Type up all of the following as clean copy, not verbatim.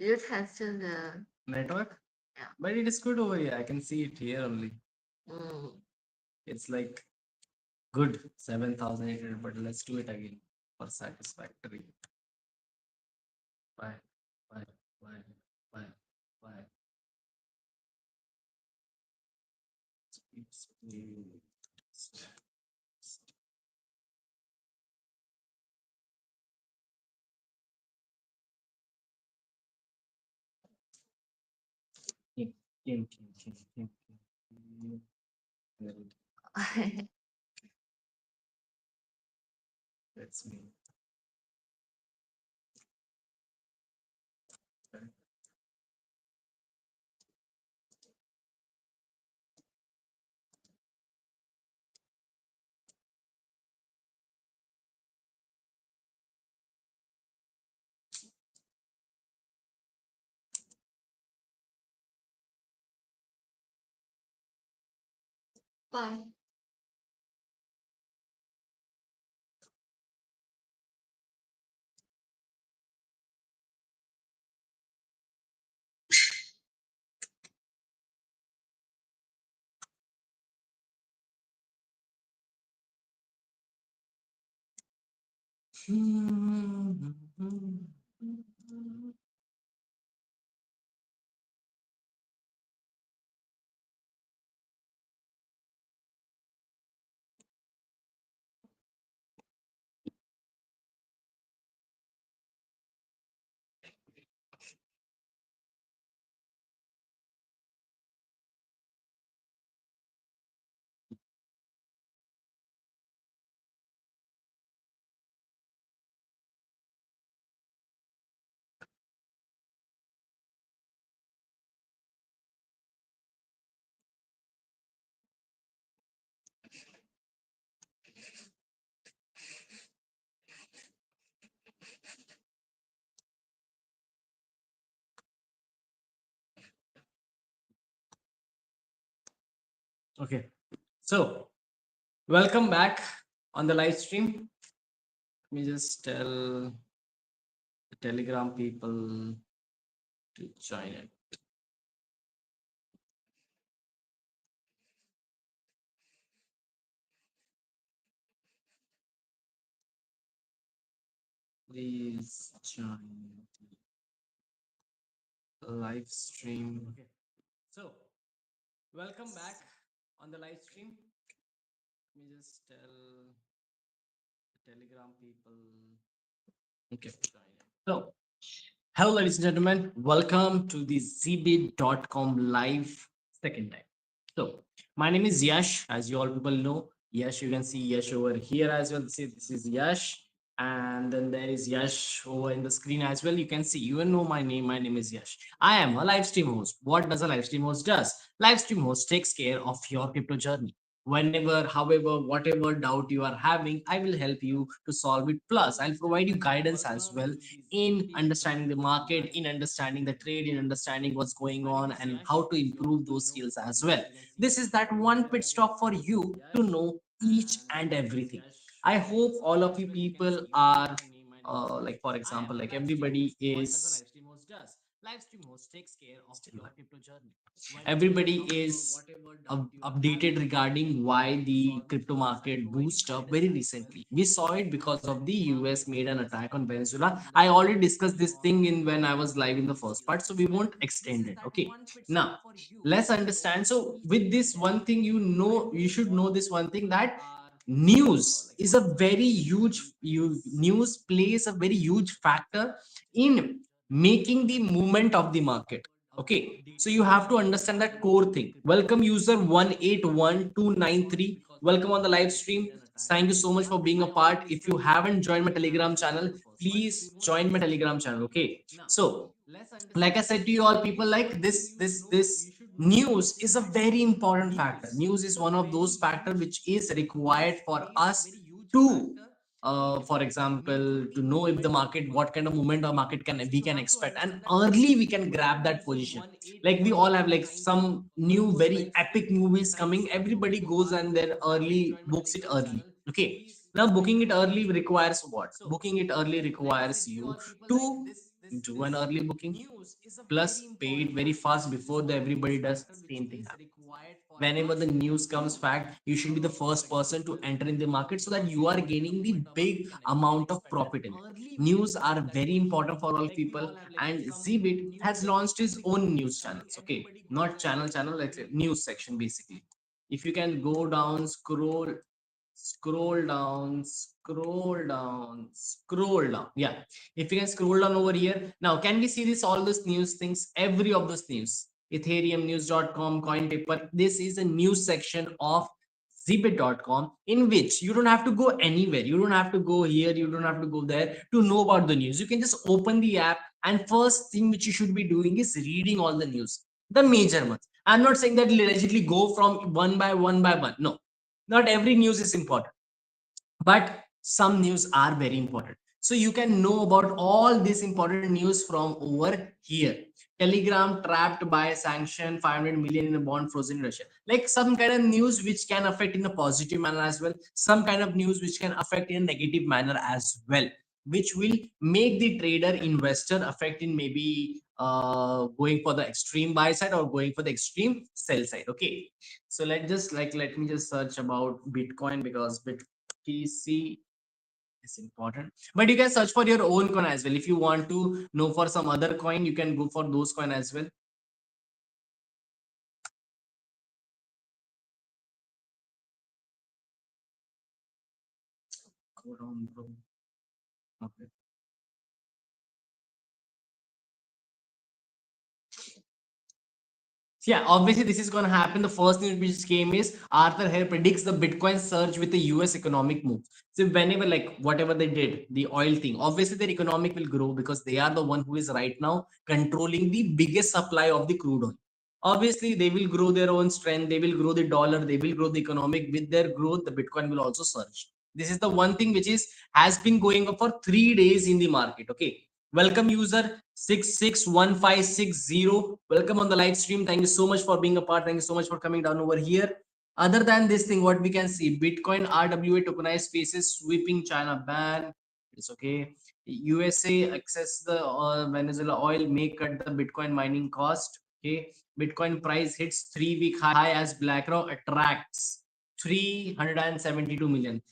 You tested the network, yeah. but it is good over here. I can see it here only. Mm. It's like good 7,800, but let's do it again for satisfactory. Bye, bye, bye, bye, bye. Speed. Kim, Kim, Kim, Kim, Kim, Kim. That's me. Bye. Okay, so welcome back on the live stream. Let me just tell the Telegram people to join it. Please join the live stream. Okay, so welcome back on the live stream. Let me just tell the Telegram people. Okay, join it. So, hello, ladies and gentlemen. Welcome to the zbit.com live second time. So, my name is Yash, as you all people know. Yash, you can see Yash over here as well. This is Yash, and then there is Yash over in the screen as well. You can see, you know my name. My name is Yash. I am a live stream host. What does a live stream host does? Live stream host takes care of your crypto journey. Whenever, however, whatever doubt you are having, I will help you to solve it. Plus, I'll provide you guidance as well in understanding the market, in understanding the trade, in understanding what's going on, and how to improve those skills as well. This is that one pit stop for you to know each and everything. I hope all of you people are like, for example, like everybody is everybody is updated regarding why the crypto market boosted up very recently. We saw it because of the US made an attack on Venezuela. I already discussed this thing in when I was live in the first part, so we won't extend it. Okay, now let's understand. So with this one thing, you should know this one thing, that news is a very news plays a very huge factor in making the movement of the market. Okay, so you have to understand that core thing. Welcome user 181293. Welcome on the live stream. Thank you so much for being a part. If you haven't joined my Telegram channel, please join my Telegram channel. Okay, so like I said to you all people, like this news is a very important factor. News is one of those factor which is required for us to for example, to know if the market, what kind of movement or market can we can expect, and early we can grab that position. Like we all have like some new very epic movies coming, everybody goes and then early books it early. Okay, now booking it early requires what? Booking it early requires you to do an early booking plus pay it very fast before the everybody does. Same thing happens whenever the news comes fact. You should be the first person to enter in the market so that you are gaining the big amount of profit in it. News are very important for all people, and Zbit has launched his own news channels. Okay, not channel, like news section basically. If you can go down, scroll down. Yeah, if you can scroll down over here now, can we see this all those news things, every of those news, ethereum news.com, coin paper. This is a news section of zbit.com, in which you don't have to go anywhere, you don't have to go here, you don't have to go there to know about the news. You can just open the app, and first thing which you should be doing is reading all the news, the major ones. I'm not saying that legitimately go from one by one, no, not every news is important, but some news are very important. So you can know about all this important news from over here. Telegram trapped by sanction, 500 million in a bond frozen in Russia. Like some kind of news which can affect in a positive manner as well, some kind of news which can affect in a negative manner as well, which will make the trader investor affect in maybe going for the extreme buy side or going for the extreme sell side. Okay, so let me just search about bitcoin, because BTC is important. But you can search for your own coin as well. If you want to know for some other coin, you can go for those coin as well. Go down, bro. Okay. So yeah, obviously this is going to happen. The first news which came is Arthur Hare predicts the Bitcoin surge with the US economic move. So whenever, like whatever they did, the oil thing, obviously their economic will grow because they are the one who is right now controlling the biggest supply of the crude oil. Obviously they will grow their own strength, they will grow the dollar, they will grow the economic. With their growth, the Bitcoin will also surge. This is the one thing which is has been going up for 3 days in the market. Okay. Welcome user 661560. Welcome on the live stream. Thank you so much for being a part. Thank you so much for coming down over here. Other than this thing, what we can see, Bitcoin RWA tokenized spaces sweeping China ban. It's okay. USA access the Venezuela oil may cut the Bitcoin mining cost. Okay. Bitcoin price hits 3 week high as BlackRock attracts 372 million.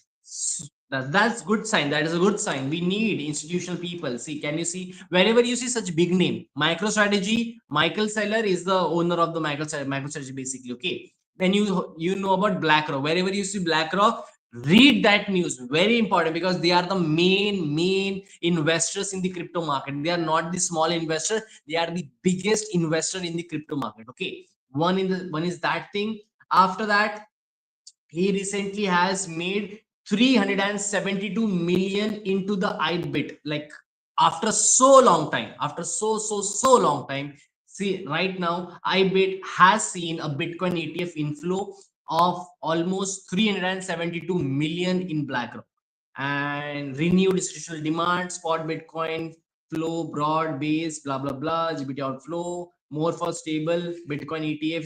That's good sign. That is a good sign. We need institutional people. See, can you see wherever you see such big name, MicroStrategy, Michael Saylor is the owner of the MicroStrategy basically. Okay, then you know about BlackRock. Wherever you see BlackRock, read that news. Very important, because they are the main investors in the crypto market. They are not the small investor. They are the biggest investor in the crypto market. Okay, one is that thing. After that, he recently has made 372 million into the ibit, like after so long time, after so long time. See, right now ibit has seen a bitcoin ETF inflow of almost 372 million in BlackRock, and renewed institutional demand, spot bitcoin flow, broad base, blah blah blah, gbt outflow, more for stable bitcoin ETF,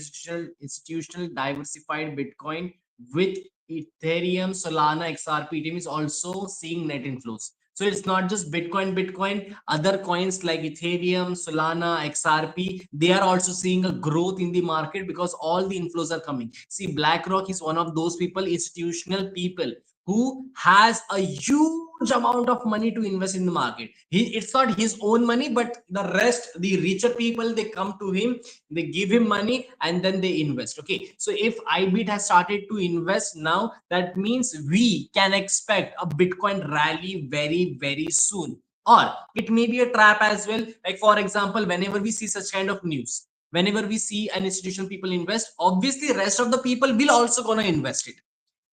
institutional diversified bitcoin with Ethereum, Solana, XRP team is also seeing net inflows. So it's not just Bitcoin, other coins like Ethereum, Solana, XRP, they are also seeing a growth in the market because all the inflows are coming. See, BlackRock is one of those people, institutional people, who has a huge amount of money to invest in the market. It's not his own money, but the rest, the richer people, they come to him, they give him money, and then they invest. Okay, so if ibit has started to invest now, that means we can expect a bitcoin rally very soon, or it may be a trap as well. Like for example, whenever we see such kind of news, whenever we see an institutional people invest, obviously rest of the people will also gonna invest it.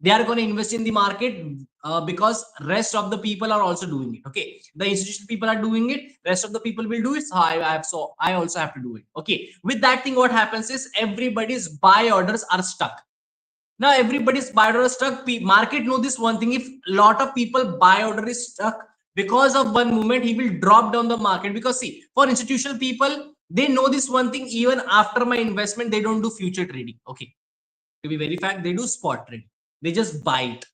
They are going to invest in the market because rest of the people are also doing it. Okay, the institutional people are doing it, rest of the people will do it, so I also have to do it. Okay, with that thing, what happens is everybody's buy orders are stuck. Now everybody's buy order is stuck. Market know this one thing: if lot of people buy order is stuck, because of one movement, he will drop down the market. Because see, for institutional people, they know this one thing: even after my investment, they don't do future trading. Okay, to be very fact, they do spot trade. They just buy it.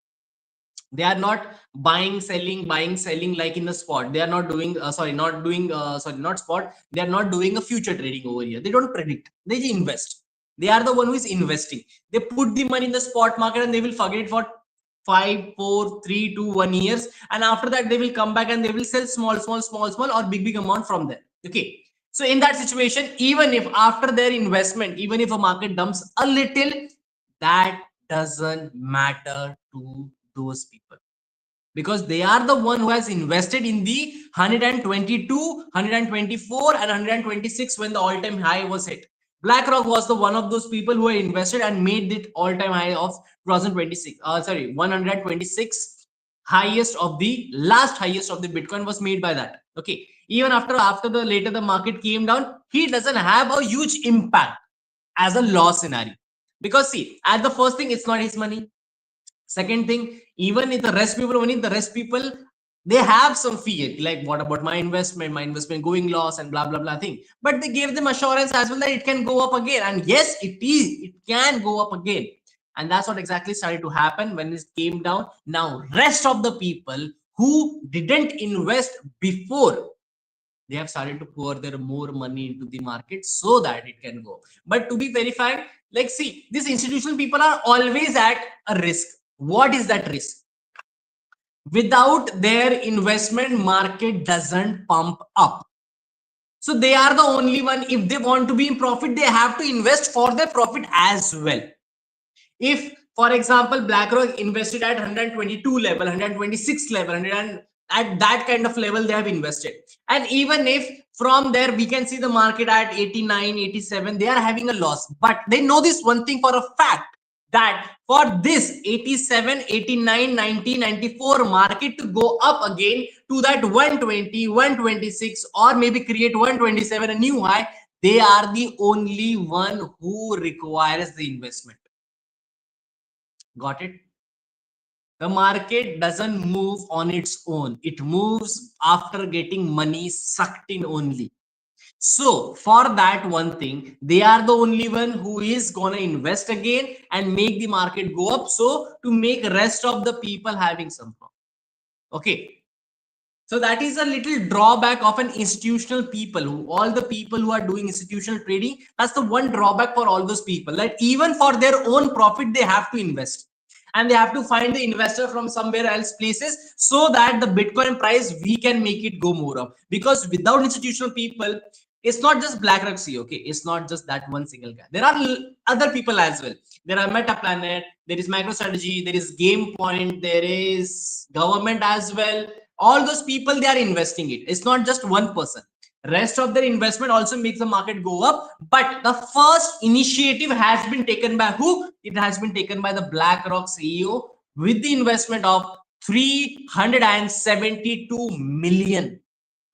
They are not buying selling like in the spot. They are not doing not spot. They are not doing a future trading over here. They don't predict, they invest. They are the one who is investing. They put the money in the spot market and they will forget it for 5 4 3 2 1 years, and after that they will come back and they will sell small or big amount from there. Okay, so in that situation, even if after their investment, even if a market dumps a little, that doesn't matter to those people, because they are the one who has invested in the 122, 124 and 126 when the all-time high was hit. BlackRock was the one of those people who had invested and made it all-time high of 2026, 126. Highest of the last highest of the Bitcoin was made by that. Okay, even after the later the market came down, he doesn't have a huge impact as a loss scenario, because see, at the first thing, it's not his money. Second thing, even if the rest people money, the rest people, they have some fear, like what about my investment going loss and blah blah blah thing. But they gave them assurance as well that it can go up again, and yes, it can go up again. And that's what exactly started to happen when it came down. Now rest of the people who didn't invest before, they have started to pour their more money into the market so that it can go. But to be very frank, like see, these institutional people are always at a risk. What is that risk? Without their investment, market doesn't pump up. So they are the only one. If they want to be in profit, they have to invest for their profit as well. If, for example, BlackRock invested at 122 level, 126 level, 100, at that kind of level they have invested, and even if from there we can see the market at 89, 87, they are having a loss. But they know this one thing for a fact, that for this 87, 89, 90, 94 market to go up again to that 120, 126, or maybe create 127 a new high, they are the only one who requires the investment. Got it? The market doesn't move on its own. It moves after getting money sucked in only. So for that one thing, they are the only one who is gonna invest again and make the market go up. So to make rest of the people having some profit. Okay. So that is a little drawback of an institutional people, who all the people who are doing institutional trading. That's the one drawback for all those people, that even for their own profit they have to invest, and they have to find the investor from somewhere else places, so that the Bitcoin price we can make it go more up. Because without institutional people, it's not just BlackRock C. Okay, it's not just that one single guy. There are other people as well. There are MetaPlanet, there is MicroStrategy, there is Game Point, there is government as well. All those people, they are investing it. It's not just one person. Rest of their investment also makes the market go up. But the first initiative has been taken by who? It has been taken by the BlackRock CEO with the investment of 372 million.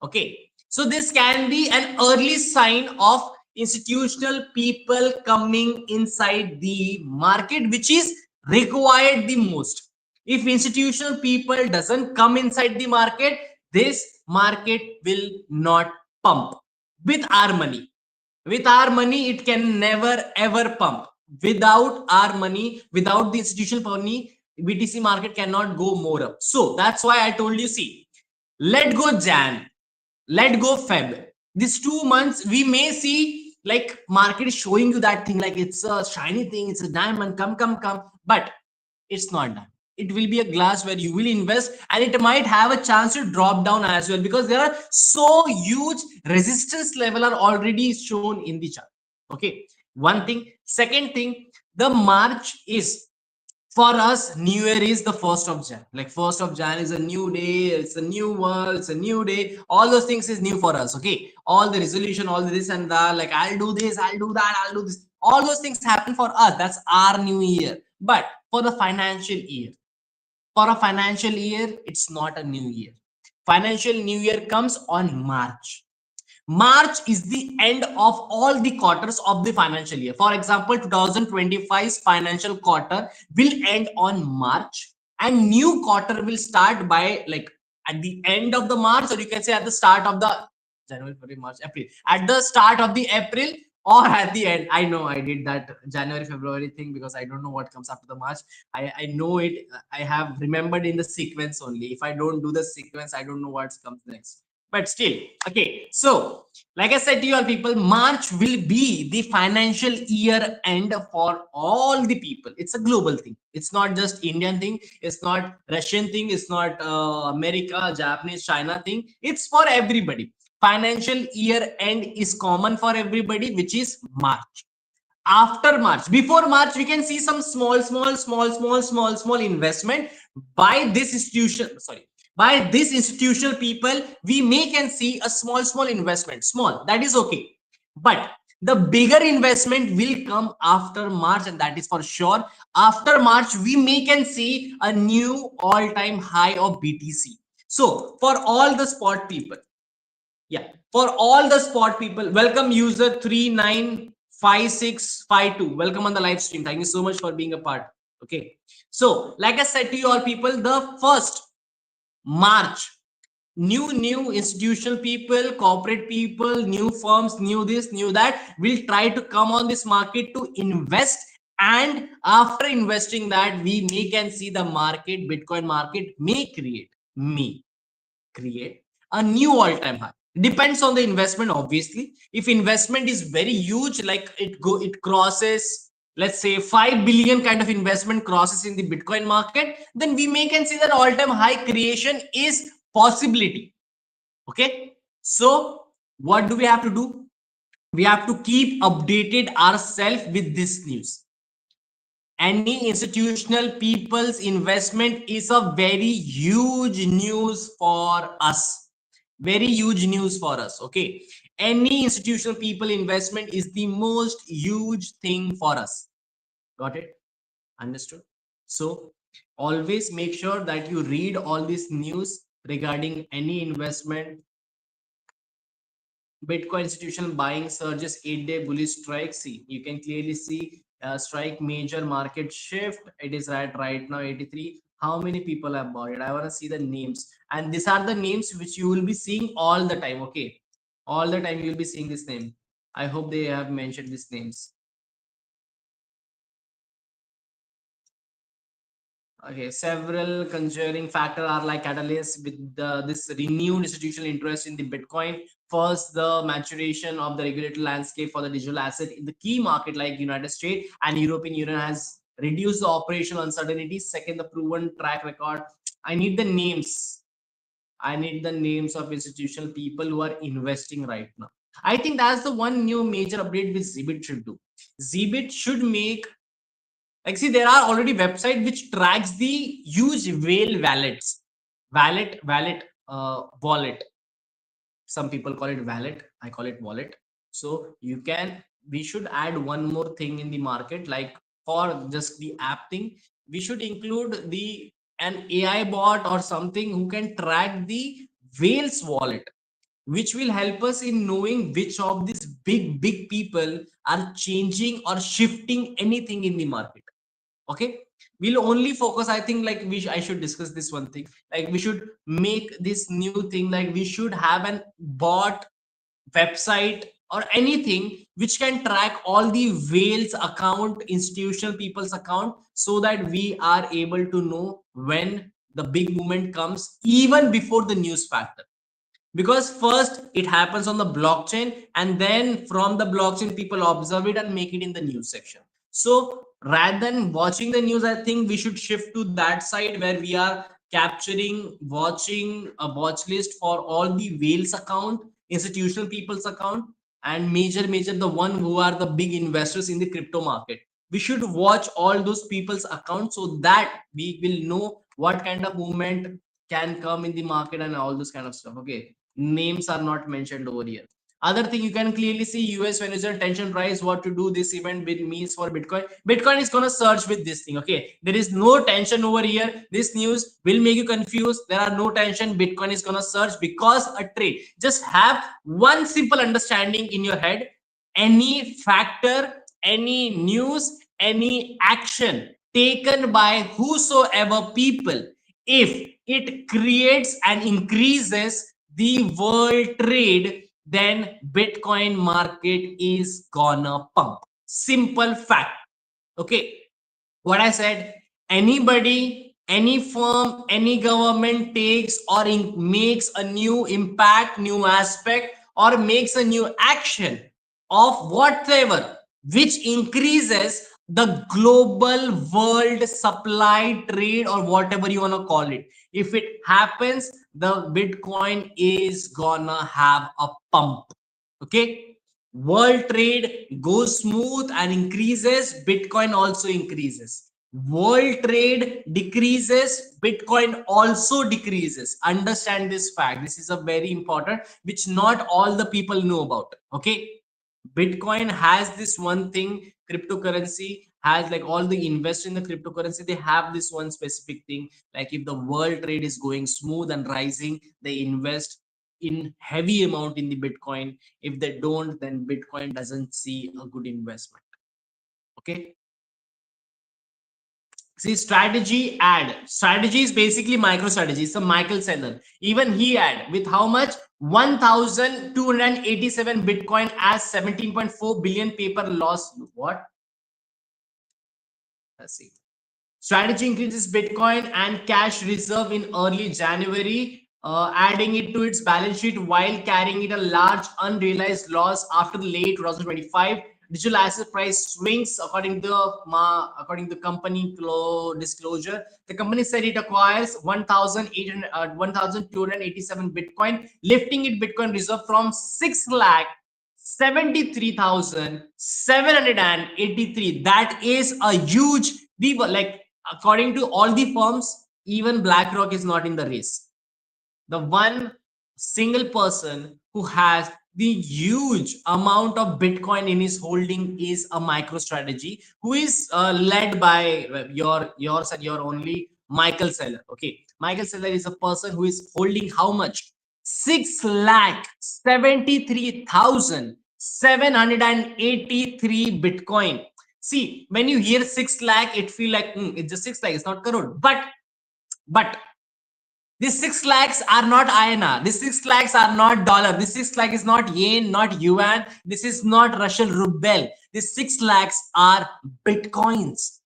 Okay, so this can be an early sign of institutional people coming inside the market, which is required the most. If institutional people doesn't come inside the market, this market will not pump. With our money, with our money, it can never ever pump. Without our money, without the institutional money, BTC market cannot go more up. So that's why I told you, see, let go Jan, let go Feb. These 2 months we may see like market is showing you that thing, like it's a shiny thing, it's a diamond, come, but it's not that. It will be a glass where you will invest, and it might have a chance to drop down as well, because there are so huge resistance level are already shown in the chart. Okay, one thing. Second thing, the March is, for us, New Year is the 1st of Jan. Like 1st of Jan is a new day, it's a new world, it's a new day. All those things is new for us. Okay, all the resolution, all this and that, like I'll do this, I'll do that, I'll do this, all those things happen for us. That's our new year. But for the financial year, for a financial year, it's not a new year. Financial new year comes on March. March is the end of all the quarters of the financial year. For example, 2025's financial quarter will end on March, and new quarter will start by like at the end of the March, or you can say at the start of the January, February, March, April. At the start of the April, or at the end. I know I did that January February thing because I don't know what comes after the March. I know it. I have remembered in the sequence only. If I don't do the sequence, I don't know what comes next. But still, okay. So, like I said to you all people, March will be the financial year end for all the people. It's a global thing. It's not just Indian thing. It's not Russian thing. It's not America, Japanese, China thing. It's for everybody. Financial year end is common for everybody, which is March. After March, before March, we can see some small investment by this institution. Sorry, by this institutional people, we may can see a small investment. Small, that is okay, but the bigger investment will come after March, and that is for sure. After March, we may can see a new all-time high of BTC. So for all the spot people, yeah, for all the spot people, welcome user 395652. Welcome on the live stream. Thank you so much for being a part. Okay. So, like I said to you all people, the first March, new institutional people, corporate people, new firms, new this, new that will try to come on this market to invest. And after investing that, we may can see the market, Bitcoin market may create a new all-time high. Depends on the investment, obviously. If investment is very huge, like it crosses, let's say 5 billion kind of investment crosses in the Bitcoin market, then we may can see that all-time high creation is possibility. Okay, so what do we have to do? We have to keep updated ourselves with this news. Any institutional people's investment is a very huge news for us, very huge news for us. Okay, any institutional people investment is the most huge thing for us. Got it? Understood? So always make sure that you read all this news regarding any investment. Bitcoin institutional buying surges, 8-day bullish strike. See, you can clearly see strike major market shift. It is right now 83. How many people have bought it? I want to see the names, and these are the names which you will be seeing all the time. Okay, all the time you will be seeing this name. I hope they have mentioned these names. Okay, several conjuring factors are like catalysts with this renewed institutional interest in the Bitcoin. First, the maturation of the regulatory landscape for the digital asset in the key market like United States and European Union has reduced the operational uncertainty. Second, the proven track record. I need the names. I need the names of institutional people who are investing right now. I think that's the one new major update which Zbit should do. Zbit should make, like, see, there are already website which tracks the huge whale wallets, wallet. Some people call it wallet. I call it wallet. So you can. We should add one more thing in the market, like for just the app thing. We should include the an AI bot or something who can track the whales wallet, which will help us in knowing which of these big people are changing or shifting anything in the market. Okay, we'll only focus, I think, like I should discuss this one thing, like we should make this new thing, like we should have an bot website or anything which can track all the whales account, institutional people's account, so that we are able to know when the big movement comes even before the news factor. Because first it happens on the blockchain, and then from the blockchain people observe it and make it in the news section. So rather than watching the news, I think we should shift to that side where we are capturing, watching a watch list for all the whales account, institutional people's account, and major the one who are the big investors in the crypto market. We should watch all those people's accounts so that we will know what kind of movement can come in the market and all this kind of stuff. Okay, names are not mentioned over here. Other thing, you can clearly see US Venezuelan tension rise. What to do this event with means for Bitcoin? Bitcoin is gonna surge with this thing. Okay, there is no tension over here. This news will make you confused. There are no tension. Bitcoin is gonna surge because a trade. Just have one simple understanding in your head. Any factor, any news, any action taken by whosoever people, if it creates and increases the world trade, then Bitcoin market is gonna pump. Simple fact. Okay, what I said, anybody, any firm, any government takes or makes a new impact, new aspect, or makes a new action of whatever which increases the global world supply trade or whatever you want to call it. If it happens, the Bitcoin is gonna have a pump. Okay, world trade goes smooth and increases, Bitcoin also increases. World trade decreases, Bitcoin also decreases. Understand this fact. This is a very important, which not all the people know about. Okay, Bitcoin has this one thing, cryptocurrency has, like, all the invest in the cryptocurrency, they have this one specific thing. Like if the world trade is going smooth and rising, they invest in heavy amount in the Bitcoin. If they don't, then Bitcoin doesn't see a good investment. Okay. See, strategy is basically micro strategy. So Michael Saylor, even he had with how much, 1287 Bitcoin as 17.4 billion paper loss. What? Let's see. Strategy increases Bitcoin and cash reserve in early January, adding it to its balance sheet while carrying it a large unrealized loss after the late 2025. Digital asset price swings according to company disclosure. The company said it acquires 1,287 Bitcoin, lifting it Bitcoin reserve from 6 lakh 73,783. That is a huge, people, like, according to all the firms, even BlackRock is not in the race. The one single person who has the huge amount of Bitcoin in his holding is a micro strategy, who is led by yours and your only Michael Saylor. Okay, Michael Saylor is a person who is holding how much, 6,73,783 Bitcoin. See, when you hear 6 lakh, it feel like, it's just 6 lakh, it's not crore. But these 6 lakhs are not INR. These 6 lakhs are not dollar. This 6 lakh is not yen, not yuan. This is not Russian ruble. These 6 lakhs are Bitcoins.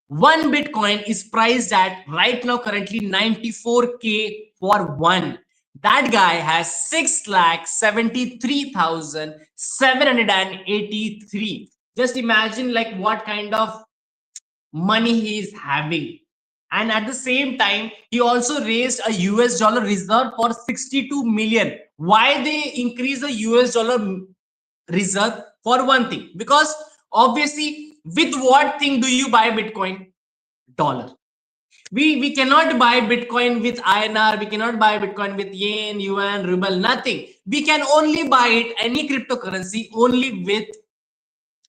One Bitcoin is priced at right now currently 94K for one. That guy has 6,73,783. Just imagine like what kind of money he is having. And at the same time, he also raised a US dollar reserve for 62 million. Why they increase the US dollar reserve? For one thing, because obviously, with what thing do you buy Bitcoin? Dollar. We cannot buy Bitcoin with INR, we cannot buy Bitcoin with yen, yuan, ruble, nothing. We can only buy it, any cryptocurrency, only with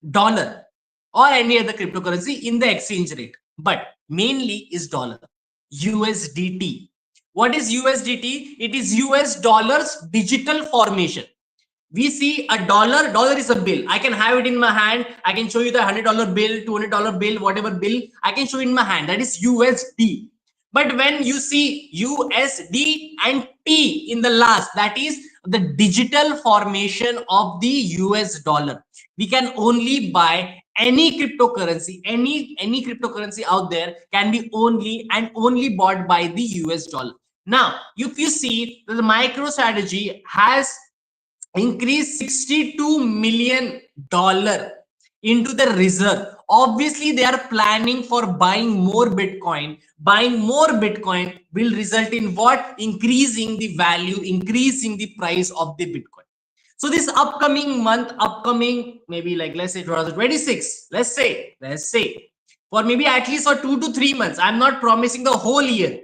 dollar or any other cryptocurrency in the exchange rate, but mainly is dollar. USDT. What is USDT? It is US dollars digital formation. We see a dollar is a bill. I can have it in my hand. I can show you the $100 bill, $200 bill, whatever bill, I can show in my hand. That is USD. But when you see USD and T in the last, that is the digital formation of the US dollar. We can only buy any cryptocurrency, any cryptocurrency out there can be only and only bought by the US dollar. Now, if you see that the micro strategy has increased $62 million into the reserve. Obviously, they are planning for buying more Bitcoin. Buying more Bitcoin will result in what? Increasing the value, increasing the price of the Bitcoin. So this upcoming month, upcoming maybe like let's say 2026, let's say for maybe at least for 2 to 3 months. I'm not promising the whole year,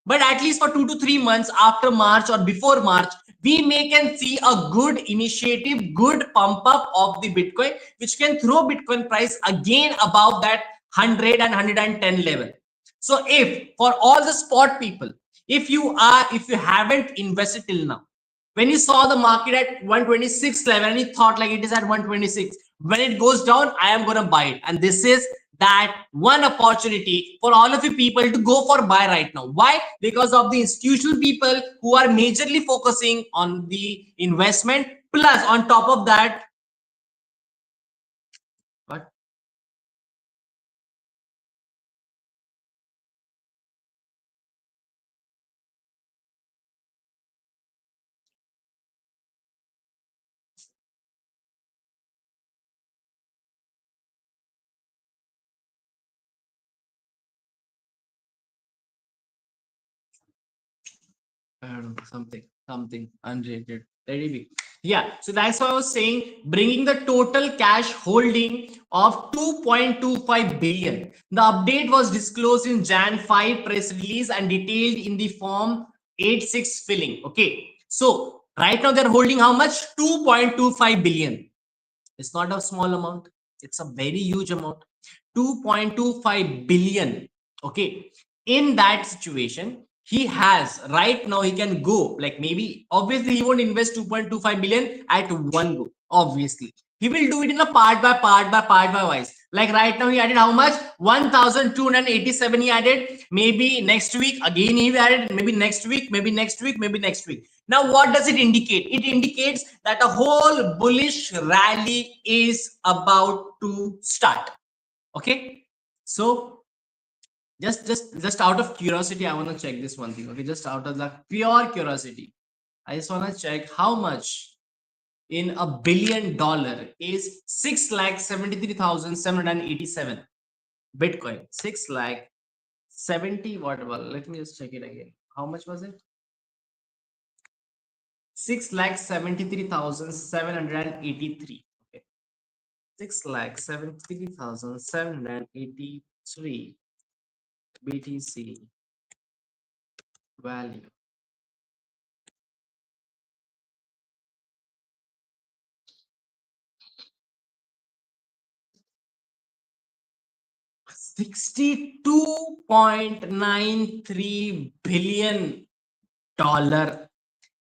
but at least for 2 to 3 months after March or before March, we may can see a good initiative, good pump up of the Bitcoin, which can throw Bitcoin price again above that 100 and 110 level. So if for all the spot people, if you haven't invested till now, when you saw the market at 126 level and you thought like it is at 126, when it goes down, I am going to buy it. And this is that one opportunity for all of you people to go for buy right now. Why? Because of the institutional people who are majorly focusing on the investment Plus, on top of that, what? I don't know, something unrated. Let it be. Yeah, so that's why I was saying bringing the total cash holding of 2.25 billion. The update was disclosed in Jan 5 press release and detailed in the form 86 filling. Okay, so right now they're holding how much? 2.25 billion. It's not a small amount, it's a very huge amount. 2.25 billion. Okay, in that situation, he has right now, he can go like, maybe obviously he won't invest 2.25 billion at one go. Obviously, he will do it in a part by wise. Like right now, he added how much? 1,287 he added. Maybe next week again he added. Maybe next week, maybe next week, maybe next week. Now, what does it indicate? It indicates that a whole bullish rally is about to start. Okay, so just out of curiosity, I want to check this one thing. Okay, just out of the pure curiosity, I just want to check how much in $1 billion is 6,73,787 Bitcoin. 6,70 whatever. Let me just check it again. How much was it? 6,73,783. Okay. 6,73,783 BTC value. 62.93 billion dollar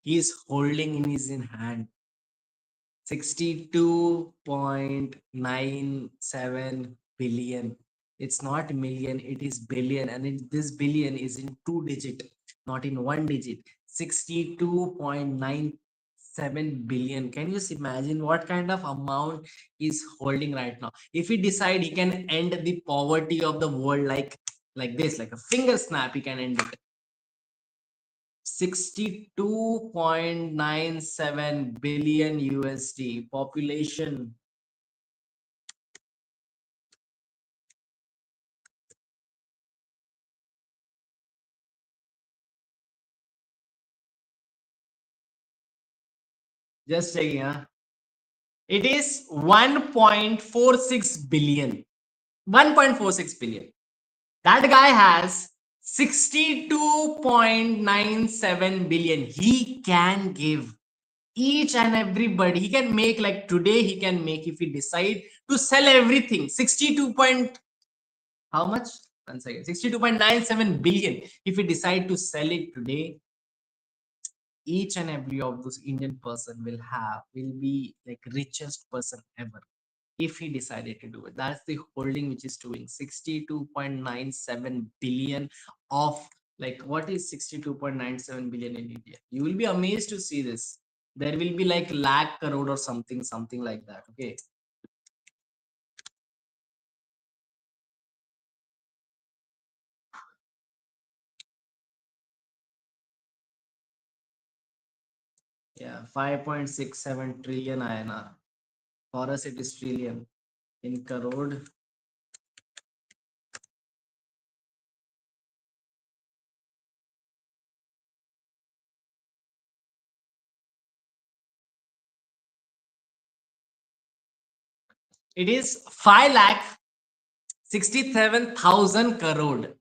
he is holding in his in hand. 62.97 billion. It's not million, it is billion, and this billion is in two digit, not in one digit. 62.97 billion. Can you just imagine what kind of amount is holding right now? If he decide, he can end the poverty of the world like this, like a finger snap, he can end it. 62.97 billion USD population. Just checking, huh? It is 1.46 billion. 1.46 billion. That guy has 62.97 billion. He can give each and everybody. He can make, like today, he can make, if he decide to sell everything, 62 point, how much? One second. 62.97 billion. If he decide to sell it today, each and every of those Indian person will be like richest person ever if he decided to do it. That's the holding which is doing 62.97 billion of, like, what is 62.97 billion in India? You will be amazed to see this. There will be like lakh crore or something like that. Okay. Yeah, 5.67 trillion INR. For us, it is trillion. In crore, it is 5 lakh 67,000 crore.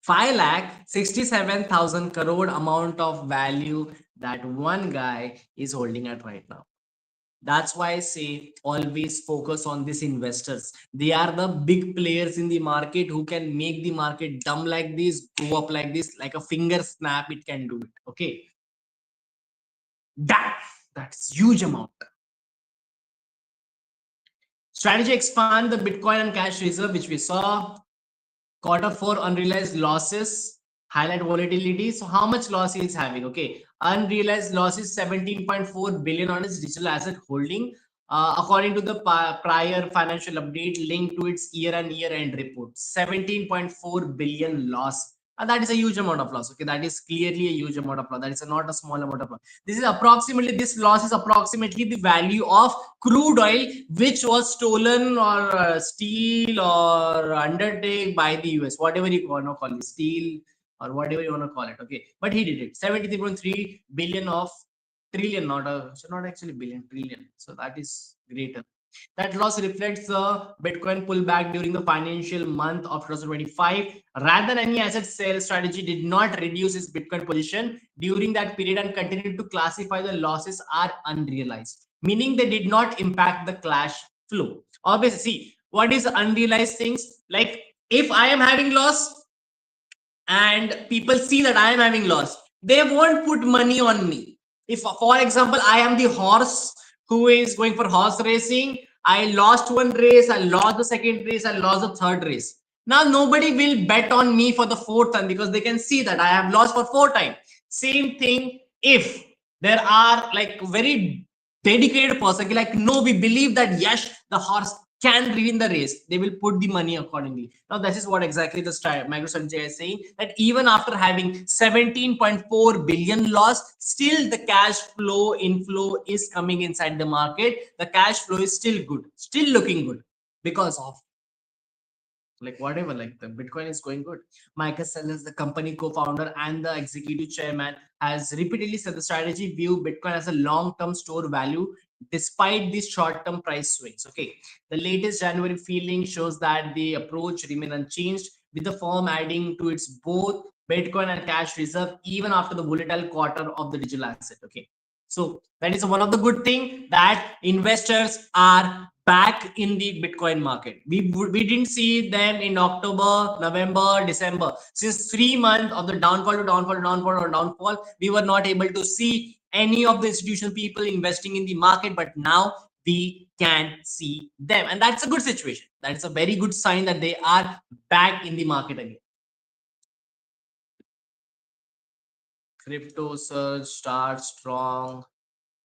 5 lakh 67,000 crore amount of value that one guy is holding at right now. That's why I say always focus on these investors. They are the big players in the market who can make the market dumb like this, go up like this, like a finger snap, it can do it. Okay. That's huge amount. Strategy: expand the Bitcoin and cash reserve, which we saw. Quarter four unrealized losses highlight volatility. So how much loss he is having? Okay, unrealized loss is 17.4 billion on its digital asset holding, according to the prior financial update linked to its year-on-year end report. 17.4 billion loss. And that is a huge amount of loss. Okay, that is clearly a huge amount of loss. That is not a small amount of loss. This loss is approximately the value of crude oil which was stolen or steal or undertake by the US, whatever you want to call it, steal or whatever you want to call it. Okay, but he did it. 73.3 billion of trillion, not a, so not actually billion, trillion. So that is greater. That loss reflects the Bitcoin pullback during the financial month of 2025. Rather than any asset sale strategy did not reduce its Bitcoin position during that period and continued to classify the losses are unrealized, meaning they did not impact the cash flow. Obviously, see what is unrealized things, like if I am having loss and people see that I am having loss, they won't put money on me. If, for example, I am the horse who is going for horse racing, I lost one race, I lost the second race, I lost the third race. Now nobody will bet on me for the fourth time because they can see that I have lost for four times. Same thing if there are like very dedicated person, like no, we believe that yes, the horse can win the race, they will put the money accordingly. Now this is what exactly the MicroStrategy is saying, that even after having 17.4 billion loss, still the cash flow inflow is coming inside the market. The cash flow is still good, still looking good, because of like whatever, like the Bitcoin is going good. Michael Saylor, the company co-founder and the executive chairman, has repeatedly said the strategy view Bitcoin as a long-term store value despite these short-term price swings. Okay, the latest January feeling shows that the approach remain unchanged, with the firm adding to its both Bitcoin and cash reserve even after the volatile quarter of the digital asset. Okay, so that is one of the good thing, that investors are back in the Bitcoin market. We didn't see them in October, November, December. Since 3 months of the downfall, we were not able to see any of the institutional people investing in the market. But now we can see them, and that's a good situation. That is a very good sign that they are back in the market again. Crypto surge starts strong.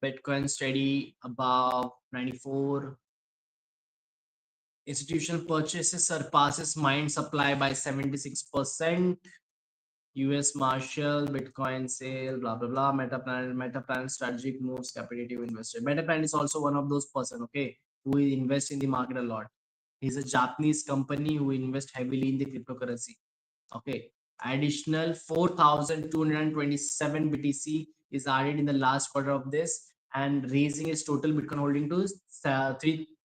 Bitcoin steady above 94. Institutional purchases surpasses mine supply by 76%. US Marshall, Bitcoin sale, blah blah blah. Metaplanet strategic moves, competitive investor. Metaplanet is also one of those person, okay, who invest in the market a lot. He's a Japanese company who invest heavily in the cryptocurrency. Okay, additional 4,227 BTC is added in the last quarter of this, and raising his total Bitcoin holding to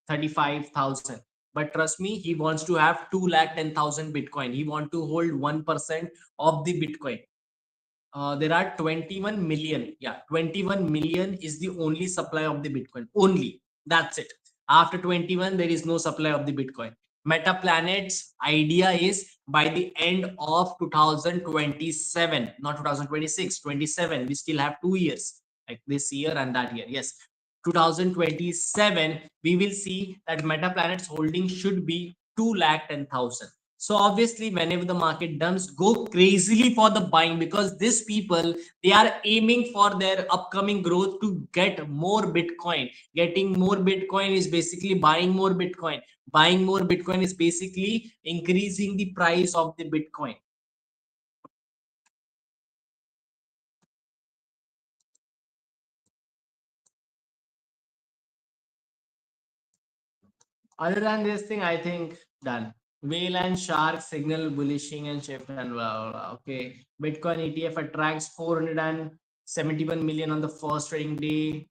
35,000. But trust me, he wants to have 210,000 Bitcoin. He want to hold 1% of the Bitcoin. There are 21 million. Yeah, 21 million is the only supply of the Bitcoin. Only. That's it. After 21, there is no supply of the Bitcoin. Metaplanet's idea is by the end of 2027, not 2026, 27. We still have 2 years, like this year and that year. Yes, 2027, we will see that Metaplanet's holding should be 210,000. So obviously, whenever the market dumps, go crazily for the buying, because these people, they are aiming for their upcoming growth to get more Bitcoin. Getting more Bitcoin is basically buying more Bitcoin. Buying more Bitcoin is basically increasing the price of the Bitcoin. Other than this thing, I think done. Whale and shark signal bullishing and shift and blah, blah, blah. Okay. Bitcoin ETF attracts 471 million on the first trading day.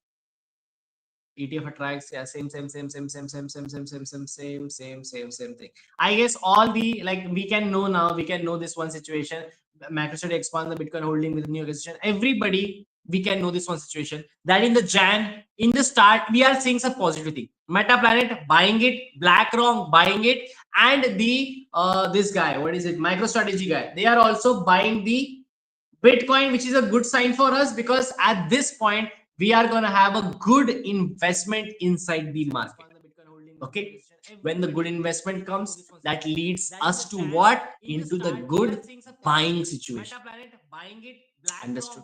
ETF attracts, yeah, same thing. I guess all the, like, we can know now, we can know this one situation. MicroStrategy expand the Bitcoin holding with new acquisition. Everybody, we can know this one situation, that in the Jan, in the start, we are seeing some positivity. Metaplanet buying it, BlackRock buying it, and the this guy, what is it, MicroStrategy guy, they are also buying the Bitcoin, which is a good sign for us, because at this point we are going to have a good investment inside the market. Okay. When the good investment comes, that leads us to what? Into the good buying situation. Understood?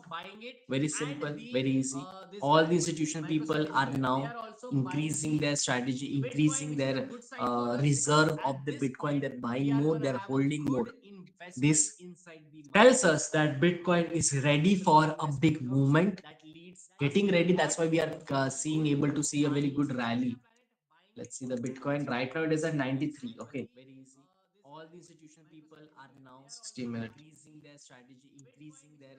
Very simple, very easy. All the institutional people are now increasing their strategy, increasing their reserve of the Bitcoin. They're buying more, they're holding more. This tells us that Bitcoin is ready for a big movement, getting ready. That's why we are seeing able to see a very good rally. Let's see the Bitcoin. Right now it is at 93. Okay. Very easy. All the institutional people are now 60 minutes. Increasing their strategy, increasing their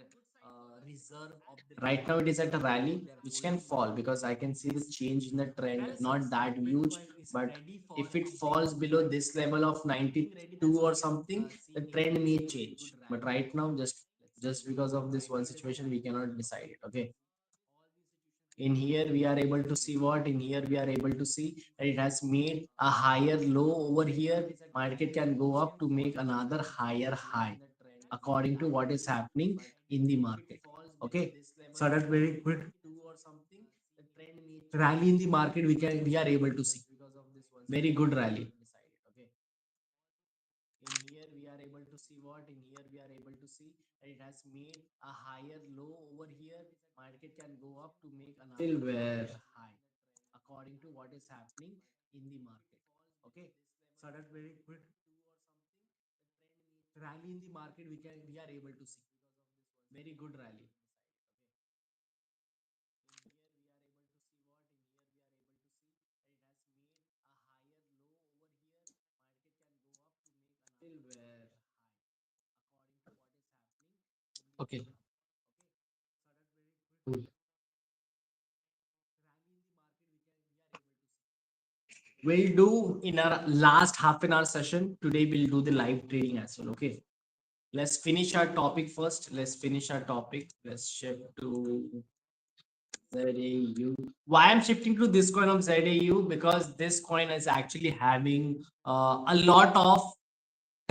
reserve of the right now it is at a rally which can fall because I can see this change in the trend, not that huge, but if it falls below this level of 92 or something, the trend may change. But right now, just because of this one situation, we cannot decide it. Okay, in here we are able to see what? In here we are able to see that it has made a higher low over here. Market can go up to make another higher high according to what is happening in the market. Okay, so that very good rally in the market we are able to see very good rally. In here we are able to see what? In here we are able to see that it has made a higher low over here. Market can go up to make another till where high according to what is happening in the market. Okay, so that very good rally in the market we are able to see very good rally. Till where okay, cool. We'll do in our last half an hour session today. We'll do the live trading as well. Okay, let's finish our topic first. Let's finish our topic. Let's shift to ZAU. Why I'm shifting to this coin of ZAU? Because this coin is actually having a lot of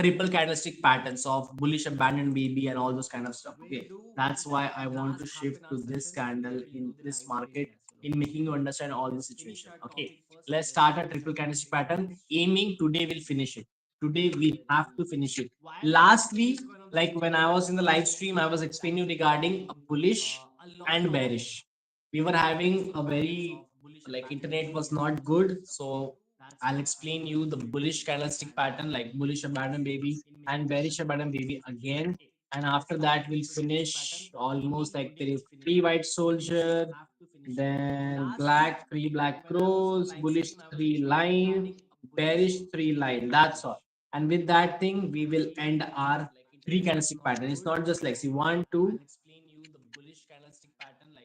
triple candlestick patterns of bullish abandoned baby and all those kind of stuff. Okay, that's why I want to shift to this candle in this market in making you understand all the situation. Okay, let's start a triple candlestick pattern. Aiming today we'll finish it. Today we have to finish it. Last week, like when I was in the live stream, I was explaining regarding a bullish and bearish. We were having a very like internet was not good, so I'll explain you the bullish candlestick pattern like bullish abandon baby and bearish abandon baby again. And after that, we'll finish almost like there is three white soldier, then black, three black crows, bullish three line, bearish three line. That's all. And with that thing, we will end our three candlestick pattern. It's not just like see one, two,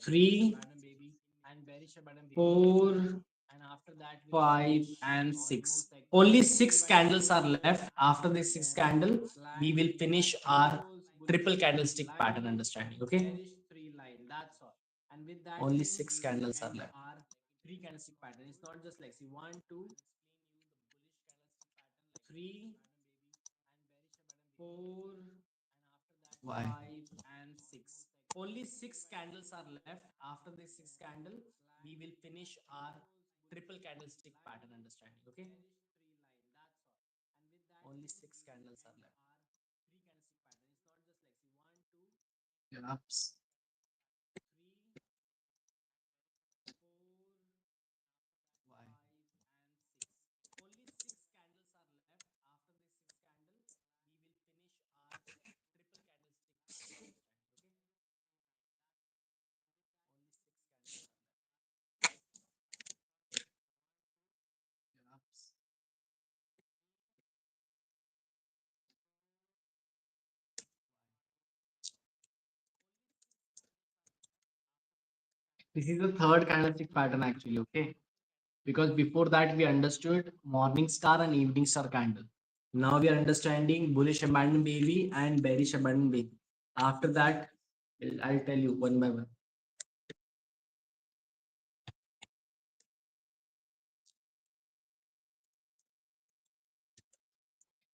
three, four, 5 and 6. Only 6 candles are left. After the 6 candle we will finish our triple candlestick pattern understanding. Okay, only 6 candles are left. Three candlestick pattern. It's not just like see one, two, three, four, 5 and 6. Only 6 candles are left. After the 6 candle we will finish our triple candlestick pattern understanding. Okay, only 6 candles are left. Yaps. Why? Yaps. This is the third candlestick pattern actually, okay? Because before that we understood morning star and evening star candle. Now we are understanding bullish abandon baby and bearish abandon baby. After that, I'll tell you one by one.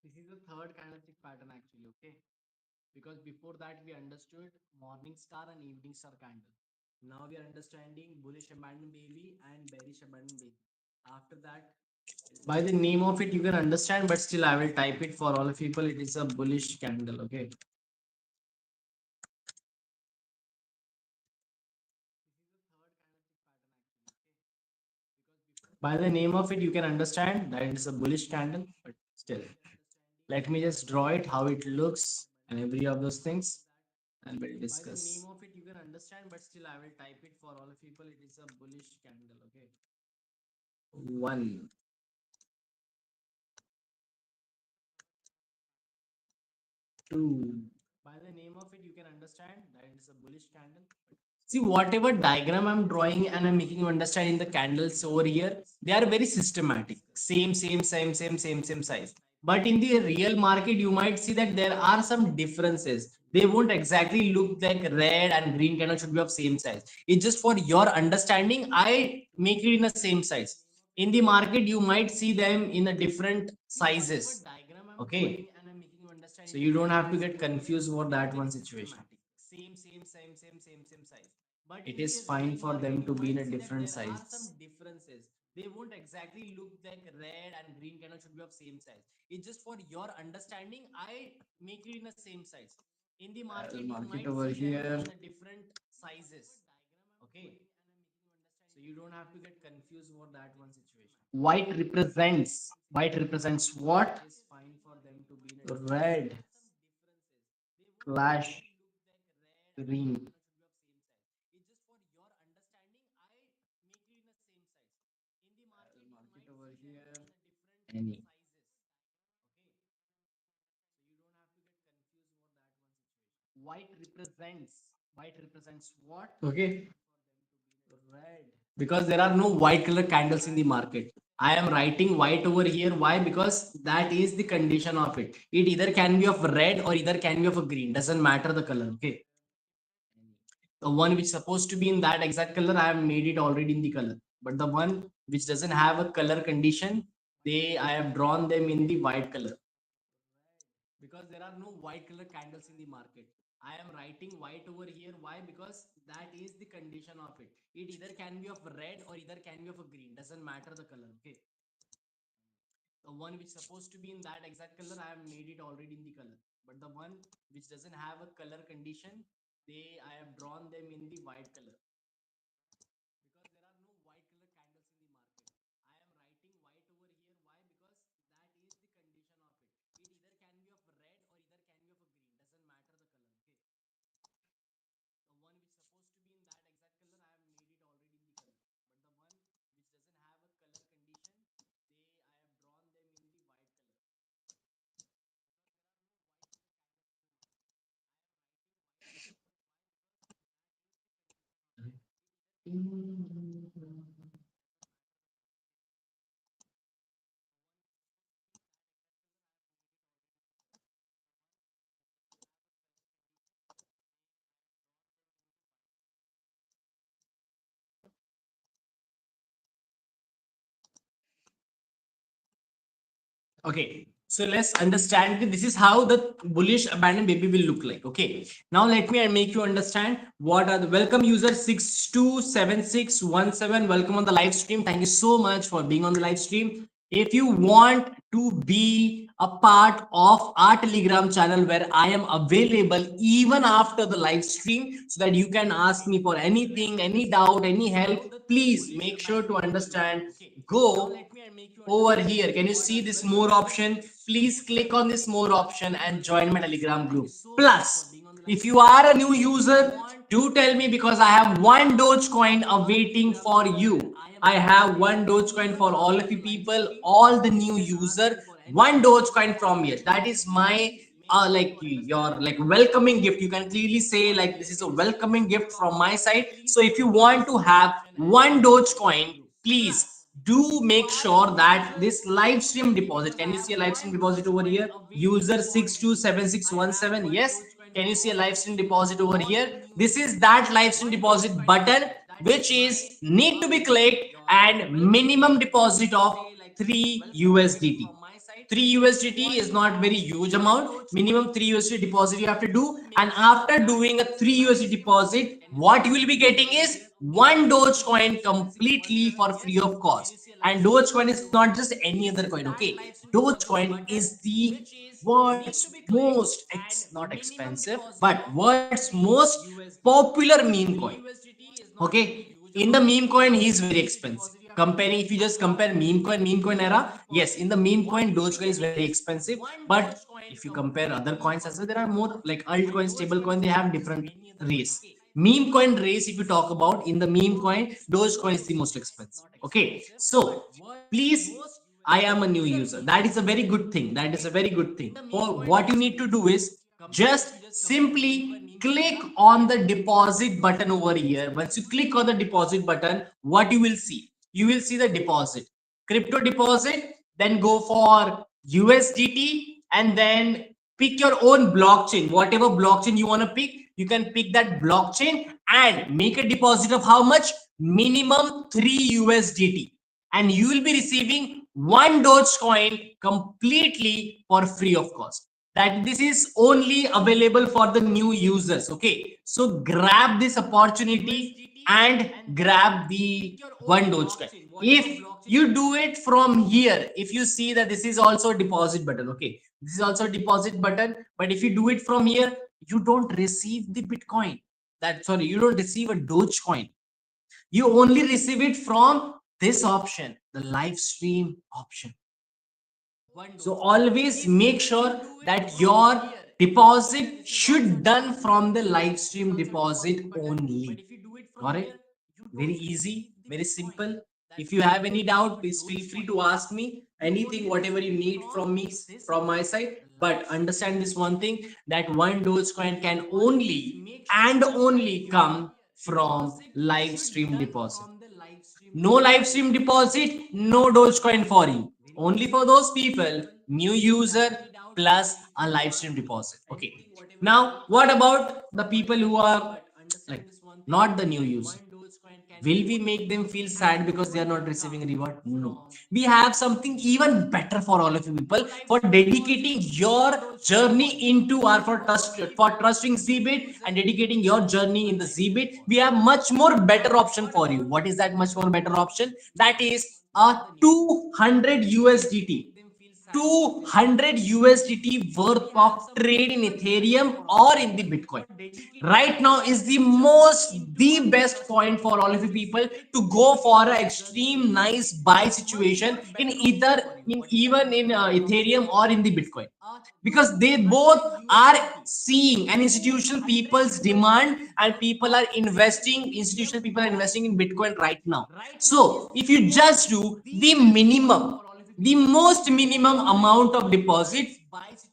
This is the third candlestick pattern actually, okay? Because before that we understood morning star and evening star candle. Now we are understanding bullish abandon baby and bearish abandon baby. After that, By the name of it, you can understand, but still I will type it for all of people. It is a bullish candle. Okay. By the name of it, you can understand that it is a bullish candle, but still. Let me just draw it, how it looks, and every of those things, and we'll discuss. By the name of it, you can understand, but still I will type it for all of people. It is a bullish candle. Okay. One, two. By the name of it, you can understand that it is a bullish candle. See, whatever diagram I'm drawing and I'm making you understand in the candles over here, they are very systematic. Same size. But in the real market, you might see that there are some differences. They won't exactly look like red and green candle should be of same size. It's just for your understanding, I make it in the same size. In the market, you might see them in a different sizes. Okay. So you don't have to get confused about that one situation. Same size. But it is fine for them to be in a different size. Some differences. They won't exactly look like red and green candle should be of same size. It's just for your understanding, I make it in the same size. In the market, you might over see here them in a different sizes. Okay. So you don't have to get confused about that one situation. White represents what? It is fine for them to be in a red slash green. Mark it over here. Any. White represents what? Okay. Red. Because there are no white color candles in the market. I am writing white over here. Why? Because that is the condition of it. It either can be of red or either can be of a green. Doesn't matter the color. Okay. The one which is supposed to be in that exact color, I have made it already in the color. But the one which doesn't have a color condition, I have drawn them in the white color. Because there are no white color candles in the market. I am writing white over here. Why? Because that is the condition of it. It either can be of red or either can be of a green. Doesn't matter the color. Okay. The one which is supposed to be in that exact color, I have made it already in the color. But the one which doesn't have a color condition, I have drawn them in the white color. Because there are no white color candles in the market. I am writing white over here. Why? Because that is the condition of it. It either can be of red or either can be of a green. Doesn't matter the color. Okay. The one which is supposed to be in that exact color, I have made it already in the color. But the one which doesn't have a color condition, I have drawn them in the white color. Okay, so let's understand that this is how the bullish abandoned baby will look like. Okay, now let me make you understand what are the welcome user 627617. Welcome on the live stream. Thank you so much for being on the live stream. If you want to be a part of our Telegram channel where I am available even after the live stream so that you can ask me for anything, any doubt, any help, please make sure to understand. Go over here. Can you see this more option? Please click on this more option and join my Telegram group. Plus, if you are a new user, do tell me because I have one Dogecoin awaiting for you. I have one Dogecoin for all of you people, all the new user, one Dogecoin from here. That is my like your like welcoming gift. You can clearly say like this is a welcoming gift from my side. So if you want to have one Dogecoin, please do make sure that this live stream deposit, can you see a live stream deposit over here? User 627617. Yes, can you see a live stream deposit over here? This is that live stream deposit button which is need to be clicked and minimum deposit of 3 USDT. 3 USDT is not very huge amount. Minimum 3 USDT deposit you have to do. And after doing a 3 USDT deposit, what you will be getting is one Dogecoin completely for free of cost. And Dogecoin is not just any other coin, okay? Dogecoin is the world's most not expensive, but world's most popular meme coin. Okay, in the meme coin, he is very expensive. Comparing, if you just compare meme coin era, yes, in the meme coin, Dogecoin is very expensive. But if you compare other coins as well, there are more like altcoin, stable coin, they have different race. Meme coin race, if you talk about in the meme coin, Dogecoin is the most expensive. Okay, so please, I am a new user. That is a very good thing. That is a very good thing. For what you need to do is just simply click on the deposit button over here. Once you click on the deposit button, what you will see? You will see the deposit, crypto deposit, then go for USDT, and then pick your own blockchain. Whatever blockchain you want to pick, you can pick that blockchain and make a deposit of how much? Minimum 3 USDT, and you will be receiving one Dogecoin completely for free of cost. That this is only available for the new users. Okay, so grab this opportunity and grab the one Dogecoin. If you do it from here, if you see that this is also a deposit button, okay, this is also a deposit button, but if you do it from here, you don't receive the Bitcoin. That, sorry, you don't receive a Dogecoin. You only receive it from this option, the live stream option. So always make sure that your deposit should done from the live stream deposit only. Got it? Very easy, very simple. If you have any doubt, please feel free to ask me anything, whatever you need from me, from my side. But understand this one thing, that one Dogecoin can only and only come from live stream deposit. No live stream deposit, no Dogecoin for you. Only for those people, new user plus a live stream deposit. Okay. Now, what about the people who are like not the new user? Will we make them feel sad because they are not receiving a reward? No. We have something even better for all of you people for dedicating your journey into or for trusting Zbit and dedicating your journey in the Zbit. We have much more better option for you. What is that much more better option? That is a 200 USDT. 200 USDT worth of trade in Ethereum or in the Bitcoin. Right now is the best point for all of you people to go for an extreme nice buy situation in either in even in Ethereum or in the Bitcoin, because they both are seeing an institutional people's demand, and people are investing, institutional people are investing in Bitcoin right now. So if you just do the minimum, the most minimum amount of deposit,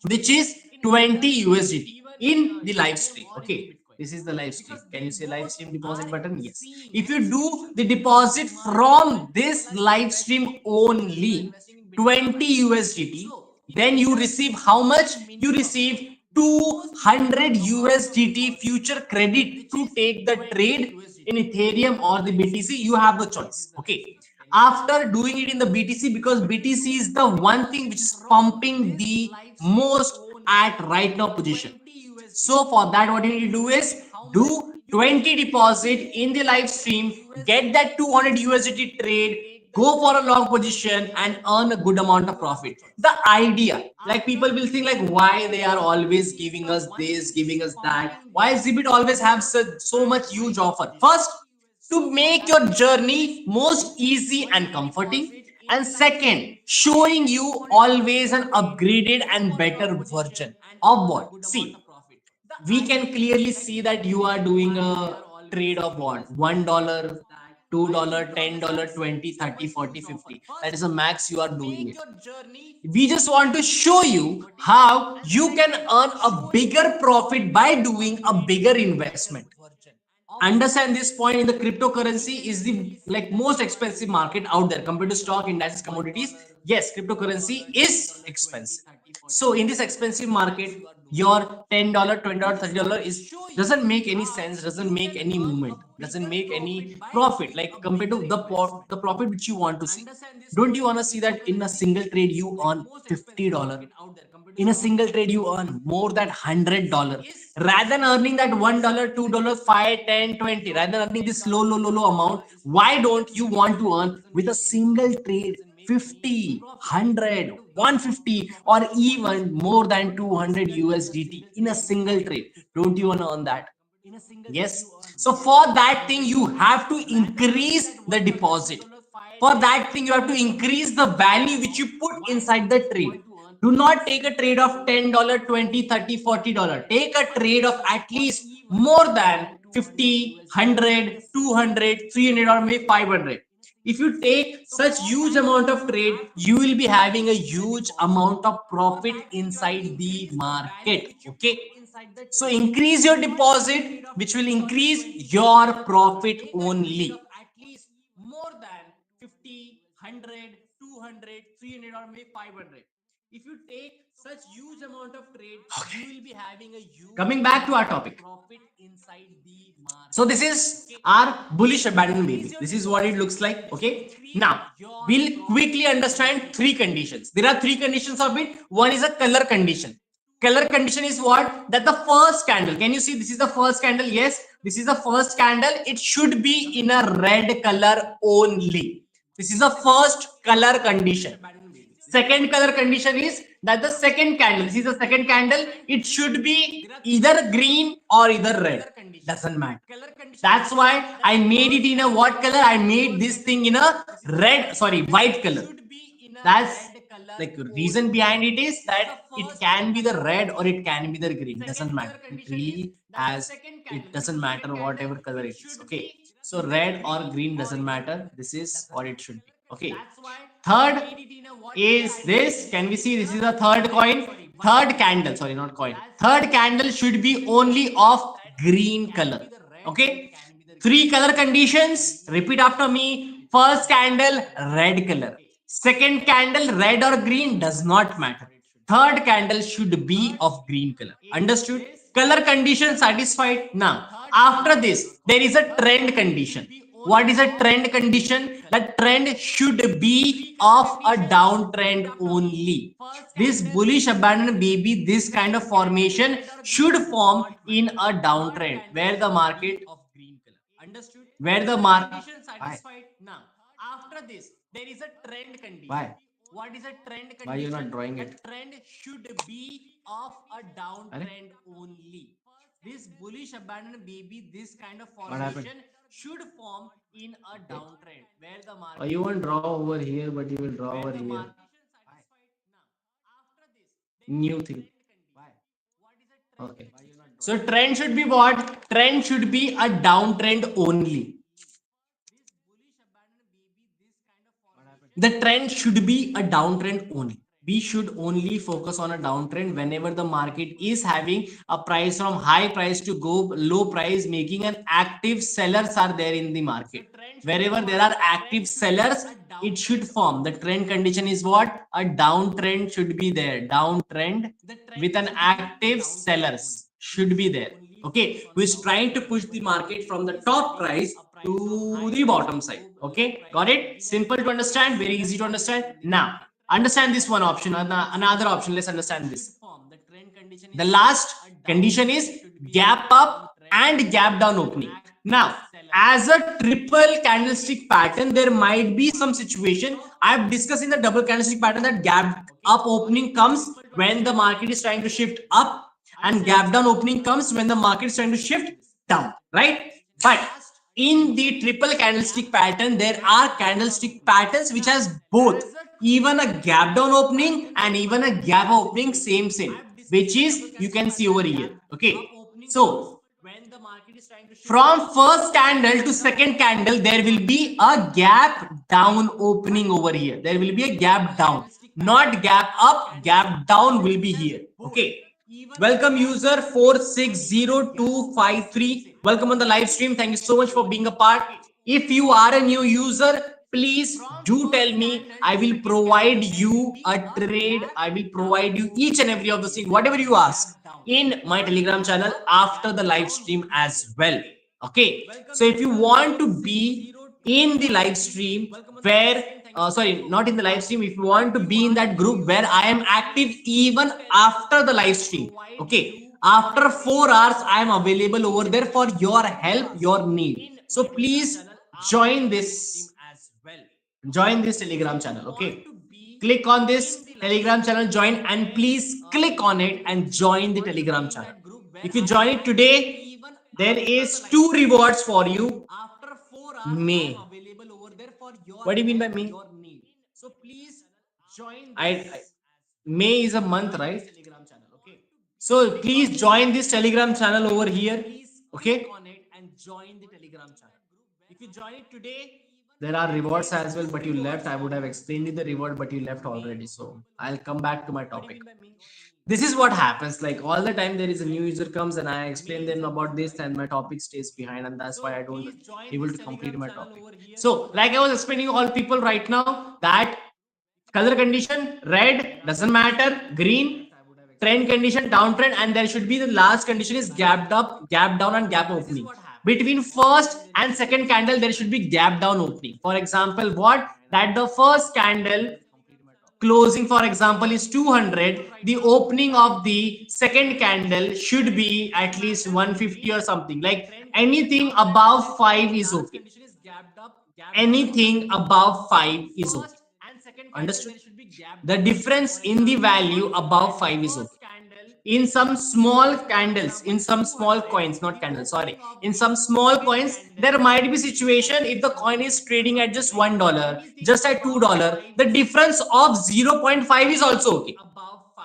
which is 20 USDT in the live stream. Okay, this is the live stream. Can you say live stream deposit button? Yes. If you do the deposit from this live stream only, 20 USDT, then you receive how much? You receive 200 USDT future credit to take the trade in Ethereum or the BTC. You have the choice. Okay, after doing it in the BTC, because BTC is the one thing which is pumping the most at right now position. So for that, what you need to do is do 20 deposit in the live stream, get that 200 USDT trade, go for a long position and earn a good amount of profit. The idea, like people will think like why they are always giving us this, giving us that. Why Zbit always have so much huge offer? First, to make your journey most easy and comforting, and second, showing you always an upgraded and better version of what. See, we can clearly see that you are doing a trade of what, $1, $2, $10, 20, 30, 40, 50. That is a max you are doing it. We just want to show you how you can earn a bigger profit by doing a bigger investment. Understand this point, in the cryptocurrency is the like most expensive market out there compared to stock, indices, commodities. Yes, cryptocurrency is expensive. So in this expensive market, your $10, $20, $30 is doesn't make any sense, doesn't make any movement, doesn't make any profit like compared to the profit which you want to see. Don't you want to see that in a single trade you earn $50? In a single trade you earn more than $100 rather than earning that $1, $2, 5, 10, 20, rather than earning this low amount. Why don't you want to earn with a single trade 50, 100, 150, or even more than 200 USDT in a single trade? Don't you want to earn that? Yes. So for that thing, you have to increase the deposit. For that thing, you have to increase the value which you put inside the trade. Do not take a trade of $10, 20, 30, $40. Take a trade of at least more than 50, 100, 200, 300, or maybe 500. If you take such huge amount of trade, you will be having a huge amount of profit inside the market. Okay. So increase your deposit, which will increase your profit only. More than 50, 100, 200, 300, or maybe 500. If you take such huge amount of trade, okay, you will be having a huge coming back to our topic profit inside the market. So this is our bullish abandoned baby. This is what it looks like. Okay. Now we'll quickly understand three conditions. There are three conditions of it. One is a color condition. Color condition is what? That the first candle, can you see this is the first candle? Yes, this is the first candle. It should be in a red color only. This is the first color condition. Second color condition is that the second candle, this is the second candle, it should be either green or either red. Doesn't matter. That's why I made it in a what color? I made this thing in a red, sorry, white color. That's like reason behind it is that it can be the red or it can be the green. Doesn't matter. It really has, it doesn't matter whatever color it is. Okay. So red or green doesn't matter. This is what it should be. Okay. Third is this. Can we see this is the third coin? Third candle. Sorry, not coin. Third candle should be only of green color. Okay. Three color conditions. Repeat after me. First candle, red color. Second candle, red or green, does not matter. Third candle should be of green color. Understood? Color condition satisfied. Now, after this, there is a trend condition. What is a trend condition? The trend should be of a downtrend only. This bullish abandoned baby, this kind of formation should form in a downtrend where the market, where the market, now after this there is a trend condition. Why? What is a trend condition? Why you're not drawing it? The trend should be of a downtrend only. This bullish abandoned baby, this kind of formation should form in a downtrend where the market, you won't draw over here, but you will draw over here. New thing. Okay. So trend should be what? Trend should be a downtrend only. The trend should be a downtrend only. We should only focus on a downtrend whenever the market is having a price from high price to go low price, making an active sellers are there in the market. Wherever there are active sellers, it should form. The trend condition is what? A downtrend should be there. Downtrend with an active sellers should be there. Okay, who is trying to push the market from the top price to the bottom side. Okay, got it? Simple to understand, very easy to understand. Now, understand this one option, another option. Let's understand this. The last condition is gap up and gap down opening. Now, as a triple candlestick pattern, there might be some situation. I have discussed in the double candlestick pattern that gap up opening comes when the market is trying to shift up, and gap down opening comes when the market is trying to shift down, right? But in the triple candlestick pattern, there are candlestick patterns which has both, even a gap down opening and even a gap opening, same, which is you can see over here. Okay, so from first candle to second candle, there will be a gap down opening over here. There will be a gap down, not gap up. Gap down will be here. Okay. Welcome user 460253. Welcome on the live stream. Thank you so much for being a part. If you are a new user, please do tell me. I will provide you a trade. I will provide you each and every of the thing whatever you ask in my Telegram channel after the live stream as well. Okay, so if you want to be in the live stream where sorry, not in the live stream, if you want to be in that group where I am active even after the live stream, okay, after 4 hours I am available over there for your help, your need. So please join this Telegram channel. Okay, click on this Telegram channel, join, and please click on it and join the Telegram channel. If you join it today, there is 2 rewards for you. May. What do you mean by May? I May is a month, right? So please join this Telegram channel over here. Okay. There are rewards as well, but you left. I would have explained you the reward, but you left already. So I'll come back to my topic. This is what happens. Like all the time, there is a new user comes and I explain them about this, and my topic stays behind, and that's why I don't able to complete my topic. So, like I was explaining all people right now that color condition red doesn't matter, green trend condition downtrend, and there should be the last condition is gapped up, gap down, and gap opening. Between first and second candle there should be gap down opening. For example, what that the first candle closing for example is 200, the opening of the second candle should be at least 150 or something. Like anything above 5 is okay, anything above 5 is okay. Understood? The difference in the value above 5 is okay. In some small candles, in some small coins, not candles, sorry, in some small coins, there might be situation if the coin is trading at just $1, just at $2, the difference of 0.5 is also okay.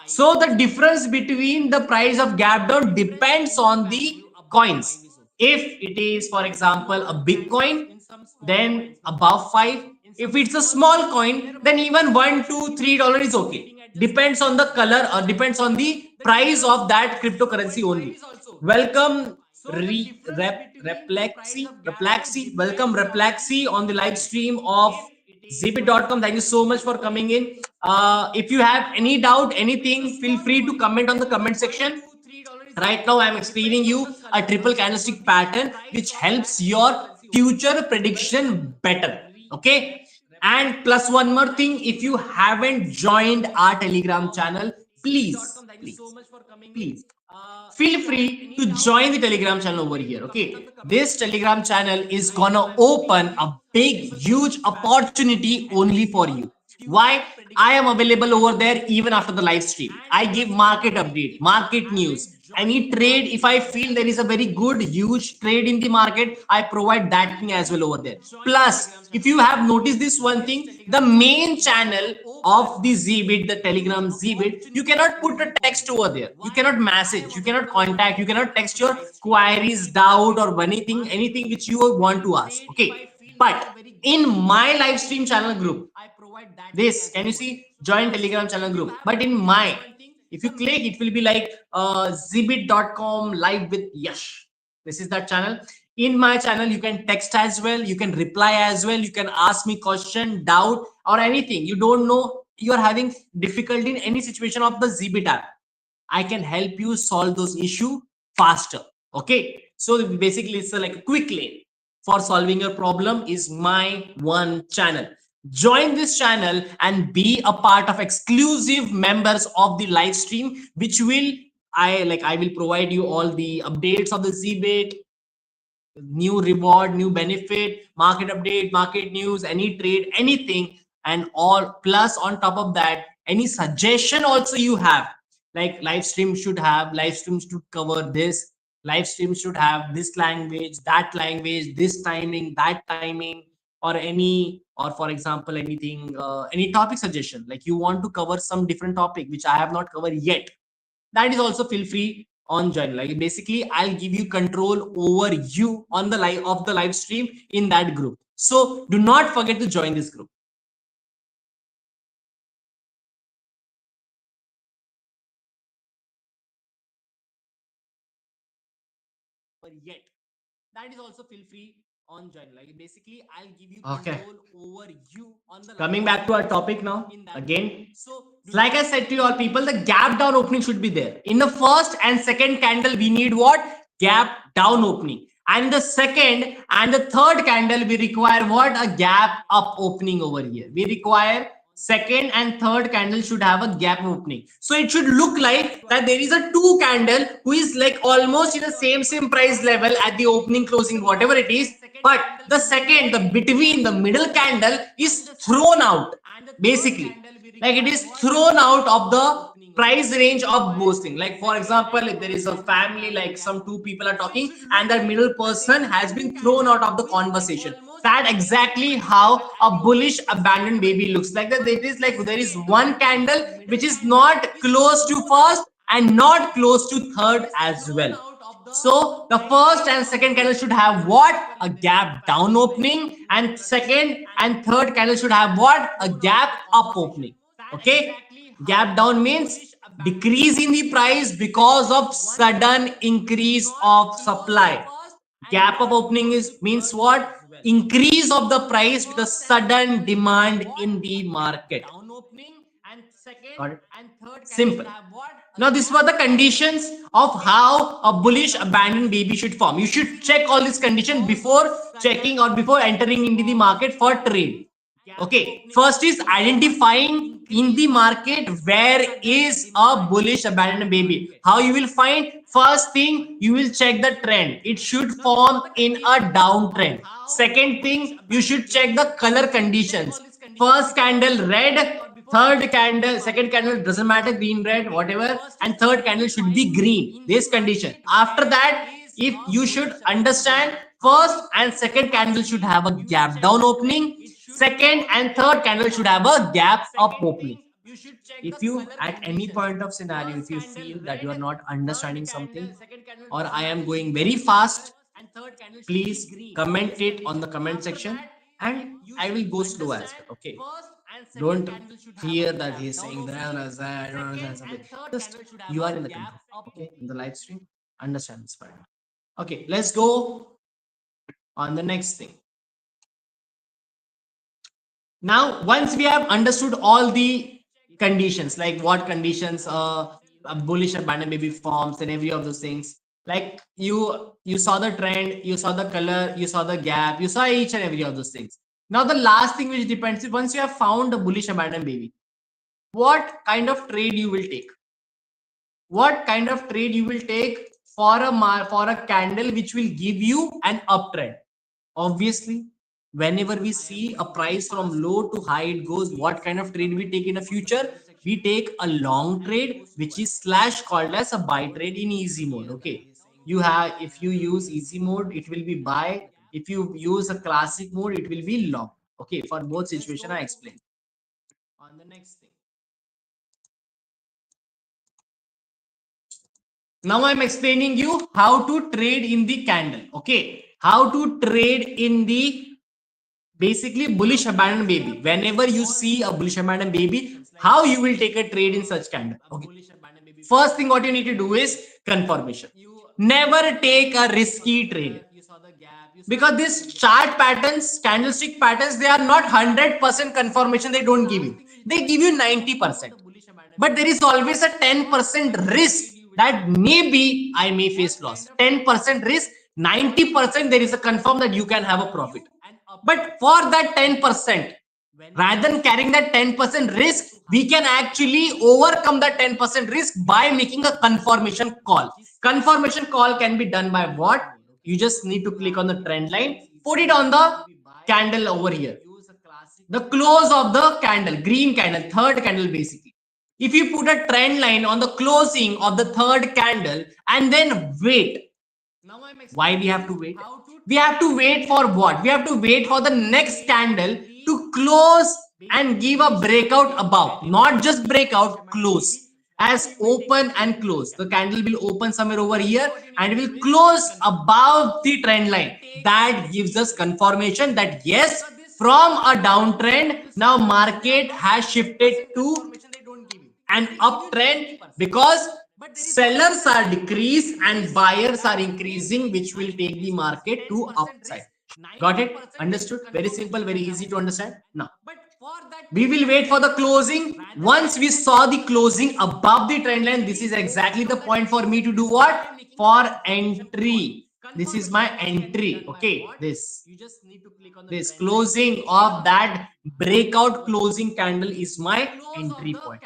So the difference between the price of gap down depends on the coins. If it is, for example, a big coin, then above 5. If it's a small coin, then even $1 to $3 is okay. Depends on the color or depends on the price of that cryptocurrency only. Welcome Replaxi. Welcome Replaxi on the live stream of zbit.com. Thank you so much for coming in. If you have any doubt, anything, feel free to comment on the comment section. Right now I am explaining you a triple candlestick pattern which helps your future prediction better. Okay, and plus one more thing, if you haven't joined our Telegram channel, please feel free to join the Telegram channel over here. Okay, this Telegram channel is gonna open a big huge opportunity only for you. Why? I am available over there even after the live stream. I give market update, market news, any trade. If I feel there is a very good huge trade in the market, I provide that thing as well over there. Plus, if you have noticed this one thing, the main channel of the Zbit, the Telegram Zbit, you cannot put a text over there, you cannot message, you cannot contact, you cannot text your queries, doubt, or anything which you want to ask. Okay, but in my live stream channel group, this can you see join Telegram channel group, but in my, if you click, it will be like zbit.com live with Yash. This is that channel. In my channel you can text as well, you can reply as well, you can ask me question, doubt, or anything you don't know, you are having difficulty in any situation of the Zbit app, I can help you solve those issue faster. Okay, so basically it's like a quick lane for solving your problem is my one channel. Join this channel and be a part of exclusive members of the live stream, which will I will provide you all the updates of the Zbit, new reward, new benefit, market update, market news, any trade, anything, and all. Plus, on top of that, any suggestion also you have, like live stream should have, live streams should cover this, live stream should have this language, this timing, that timing, or any, or for example, anything, any topic suggestion, like you want to cover some different topic which I have not covered yet, that is also feel free on join. Like basically I'll give you control over you on the live of the live stream in that group, so do not forget to join this group yet. That is also feel free Okay. Coming back to our topic now. Again, like I said to you all people, the gap down opening should be there. In the first and second candle, we need what? Gap down opening. And the second and the third candle, we require what? A gap up opening over here. We require second and third candle should have a gap opening. So it should look like that there is a two candle who is like almost in the same price level at the opening, closing, whatever it is. But the second, the between the middle candle is thrown out, basically. Like it is thrown out of the price range of both things. Like for example, if there is a family, like some two people are talking and the middle person has been thrown out of the conversation. That exactly how a bullish abandoned baby looks like. That it is like there is one candle which is not close to first and not close to third as well. So the first and second candle should have what? A gap down opening, and second and third candle should have what? A gap up opening. Okay, gap down means decrease in the price because of sudden increase of supply. Gap up opening is means what? Increase of the price with a sudden demand in the market. Got it? Simple. Now, this were the conditions of how a bullish abandoned baby should form. You should check all these conditions before checking or before entering into the market for trade. Okay, first is identifying in the market where is a bullish abandoned baby. How you will find? First thing, you will check the trend. It should form in a downtrend. Second thing, you should check the color conditions. First candle red, third candle, second candle doesn't matter, green, red, whatever, and third candle should be green. This condition. After that, if you should understand, first and second candle should have a gap down opening. Second and third candle should have a gap up opening. If you at any point of scenario, if you feel that you are not understanding something or I am going very fast, please comment it on the comment section and I will go slow as well. Okay, don't fear that he's saying that I don't understand something. Just you are in the control. Okay, in the live stream, understand this part. Okay, let's go on the next thing. Now, once we have understood all the conditions, like what conditions a bullish abandoned baby forms and every of those things, like you saw the trend, you saw the color, you saw the gap, you saw each and every of those things. Now, the last thing which depends is once you have found a bullish abandoned baby, what kind of trade you will take? What kind of trade you will take for a candle which will give you an uptrend? Obviously, whenever we see a price from low to high, it goes. What kind of trade we take in the future? We take a long trade, which is slash called as a buy trade in easy mode. Okay, you have, if you use easy mode, it will be buy. If you use a classic mode, it will be long. Okay, for both situation, I explain. On the next thing. Now I'm explaining you how to trade in the candle. Okay, how to trade in the basically bullish abandoned baby. Whenever you see a bullish abandoned baby, how you will take a trade in such candle. Okay, first thing what you need to do is confirmation. Never take a risky trade because these chart patterns, candlestick patterns, they are not 100% confirmation. They don't give you, they give you 90%, but there is always a 10% risk that maybe I may face loss. 10% risk, 90% there is a confirm that you can have a profit. But for that 10%, rather than carrying that 10% risk, we can actually overcome that 10% risk by making a confirmation call. Confirmation call can be done by what? You just need to click on the trend line, put it on the candle over here, the close of the candle, green candle, third candle basically. If you put a trend line on the closing of the third candle and then wait, why we have to wait? We have to wait for what? We have to wait for the next candle to close and give a breakout above, not just breakout, close. As open and close, the candle will open somewhere over here and will close above the trend line. That gives us confirmation that yes, from a downtrend, now market has shifted to an uptrend because sellers are decreased and buyers are increasing, which will take the market to upside. Got it? Understood? Very simple, very easy to understand. Now, we will wait for the closing. Once we saw the closing above the trend line, this is exactly the point for me to do what? For entry. This is my entry. Okay, this closing of that breakout closing candle is my entry point.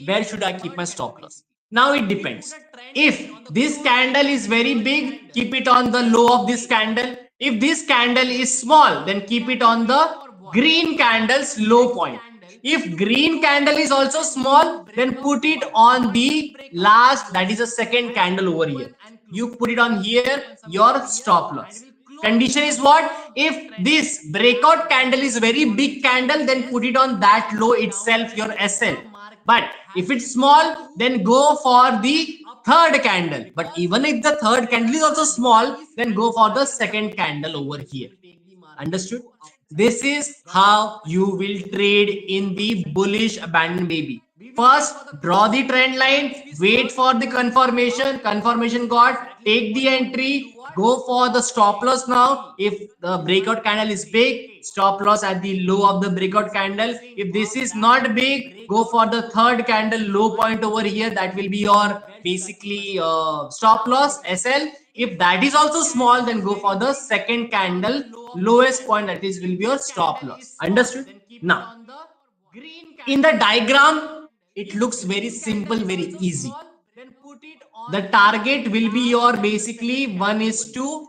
Where should I keep my stop loss? Now it depends. If this candle is very big, keep it on the low of this candle. If this candle is small, then keep it on the green candle's low point. If green candle is also small, then put it on the last, that is the second candle over here. You put it on here, your stop loss. Condition is what? If this breakout candle is very big candle, then put it on that low itself, your SL. But if it's small, then go for the third candle. But even if the third candle is also small, then go for the second candle over here. Understood? This is how you will trade in the bullish abandon baby. First, draw the trend line, wait for the confirmation. Confirmation got, take the entry, go for the stop loss now. If the breakout candle is big, stop loss at the low of the breakout candle. If this is not big, go for the third candle low point over here. That will be your basically stop loss SL. If that is also small, then go for the second candle lowest point, that is will be your stop loss. Understood? Now, in the diagram, it looks very simple, very easy. The target will be your basically 1 is to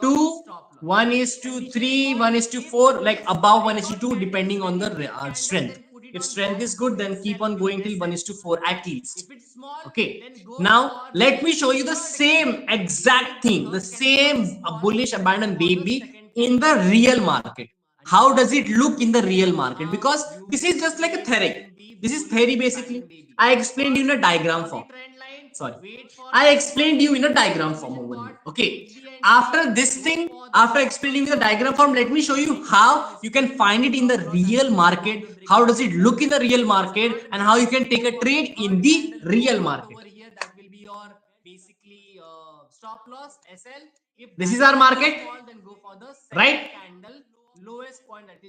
2, 1 is to 3, 1 is to 4, like above 1 is to 2, depending on the strength. If strength is good, then keep on going till 1 is to 4 at least. Okay, now let me show you the same exact thing, the same bullish abandon baby in the real market. How does it look in the real market? Because this is just like a theory. This is theory basically. I explained you in a diagram form. Sorry, I explained you in a diagram form over here. Okay, after this thing, after explaining the diagram form, let me show you how you can find it in the real market. How does it look in the real market, and how you can take a trade in the real market. This is our market, right?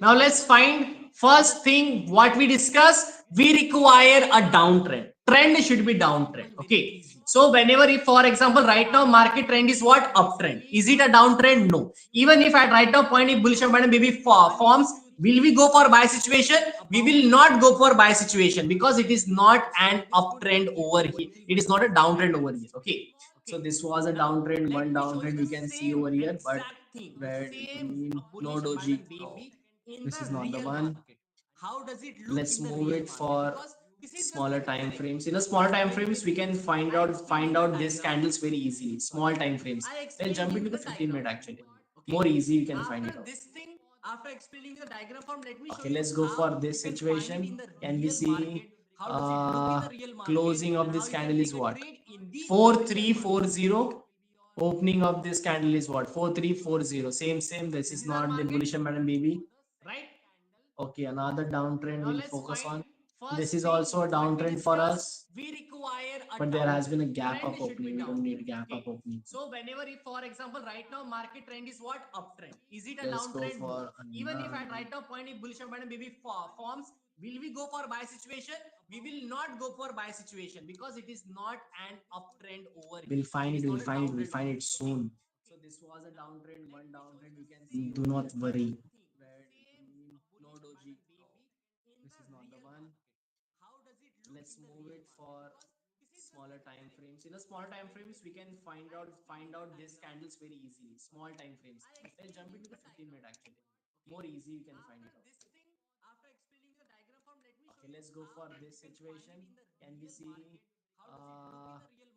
Now let's find first thing what we discuss. We require a downtrend. Trend should be downtrend. Okay. So whenever, if for example, right now market trend is what? Uptrend. Is it a downtrend? No. Even if at right now point if bullish and baby forms, will we go for buy situation? We will not go for buy situation because it is not an uptrend over here. It is not a downtrend over here. Okay. So this was a downtrend, one downtrend we can see over here, but red, green, no doji. No, this is not the one. Let's move it for smaller time frames. In a small time frames, we can find out these candles very easily. Small time frames. Let's jump into the 15-minute actually. More easy, you can find it out. Okay, let's go for this situation. Can we see closing of this candle is what? 4340. Opening of this candle is what? 4340. Same. This is not the bullish madam baby. Okay, another downtrend we'll focus on. This is also a downtrend for us, but there has been a gap up opening. We don't need gap up opening. So whenever, if for example, right now market trend is what? Uptrend. Is it a downtrend? No. Even if at right now point if bullish madam baby forms, will we go for buy situation? We will not go for buy situation because it is not an uptrend over. We'll find it. We'll find it. We'll find it soon. So this was a downtrend. One downtrend we can see. Do not worry. Red, green, no doji. No, this is not the one. Let's move it for smaller time frames. In a small time frames, we can find out these candles very easily. Small time frames. Let's jump into the 15-minute actually. More easy, you can find it out. Okay, let's go for this situation. Can we see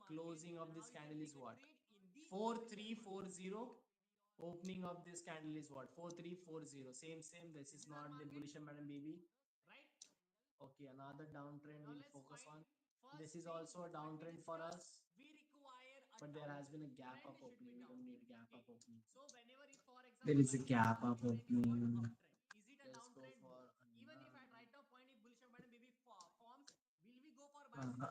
closing of this candle is what? 4340. Opening of this candle is what? 4340. Same. This is not the bullish madam baby. Okay, another downtrend we'll focus on. This is also a downtrend for us, but there has been a gap up opening. We don't need gap up opening. There is a gap up opening. Let's go for uh,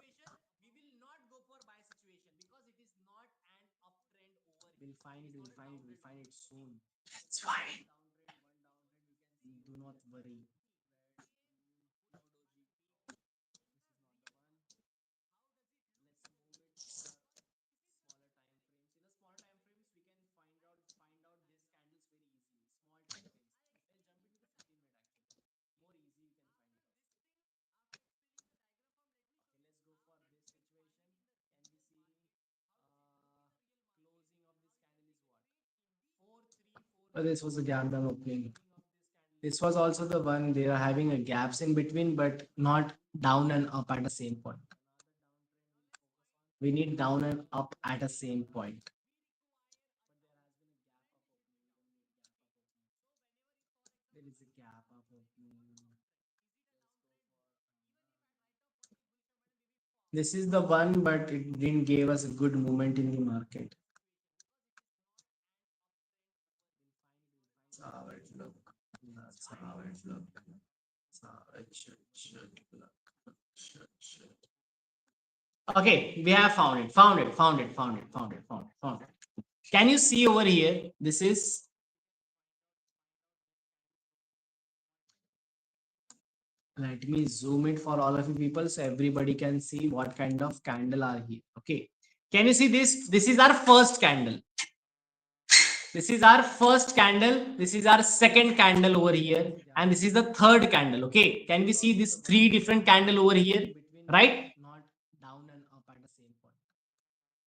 we'll We'll find it. We'll find it soon. It's fine. Do not worry. Let's move it for smaller time frames. In a smaller time frames, we can find out these candles very easily. Small time frames. Let's jump into the 15-minute actually. More easy you can find it out. Okay, let's go for this situation. Can we see closing of this candle is what? 4340. This was a gap down opening. This was also the one they are having a gaps in between, but not down and up at the same point. We need down and up at the same point. There is a gap up opening. This is the one, but it didn't give us a good movement in the market. That's how it look. That's how it look. That's how it should look. Should. Okay, we have found it. Found it. Found it. Found it. Found it. Found it. Found it. Can you see over here? This is. Let me zoom it for all of you people so everybody can see what kind of candle are here. Okay. Can you see this? This is our first candle. This is our first candle. This is our second candle over here. And this is the third candle. Okay. Can we see these three different candle over here? Right? Not down and up at the same point.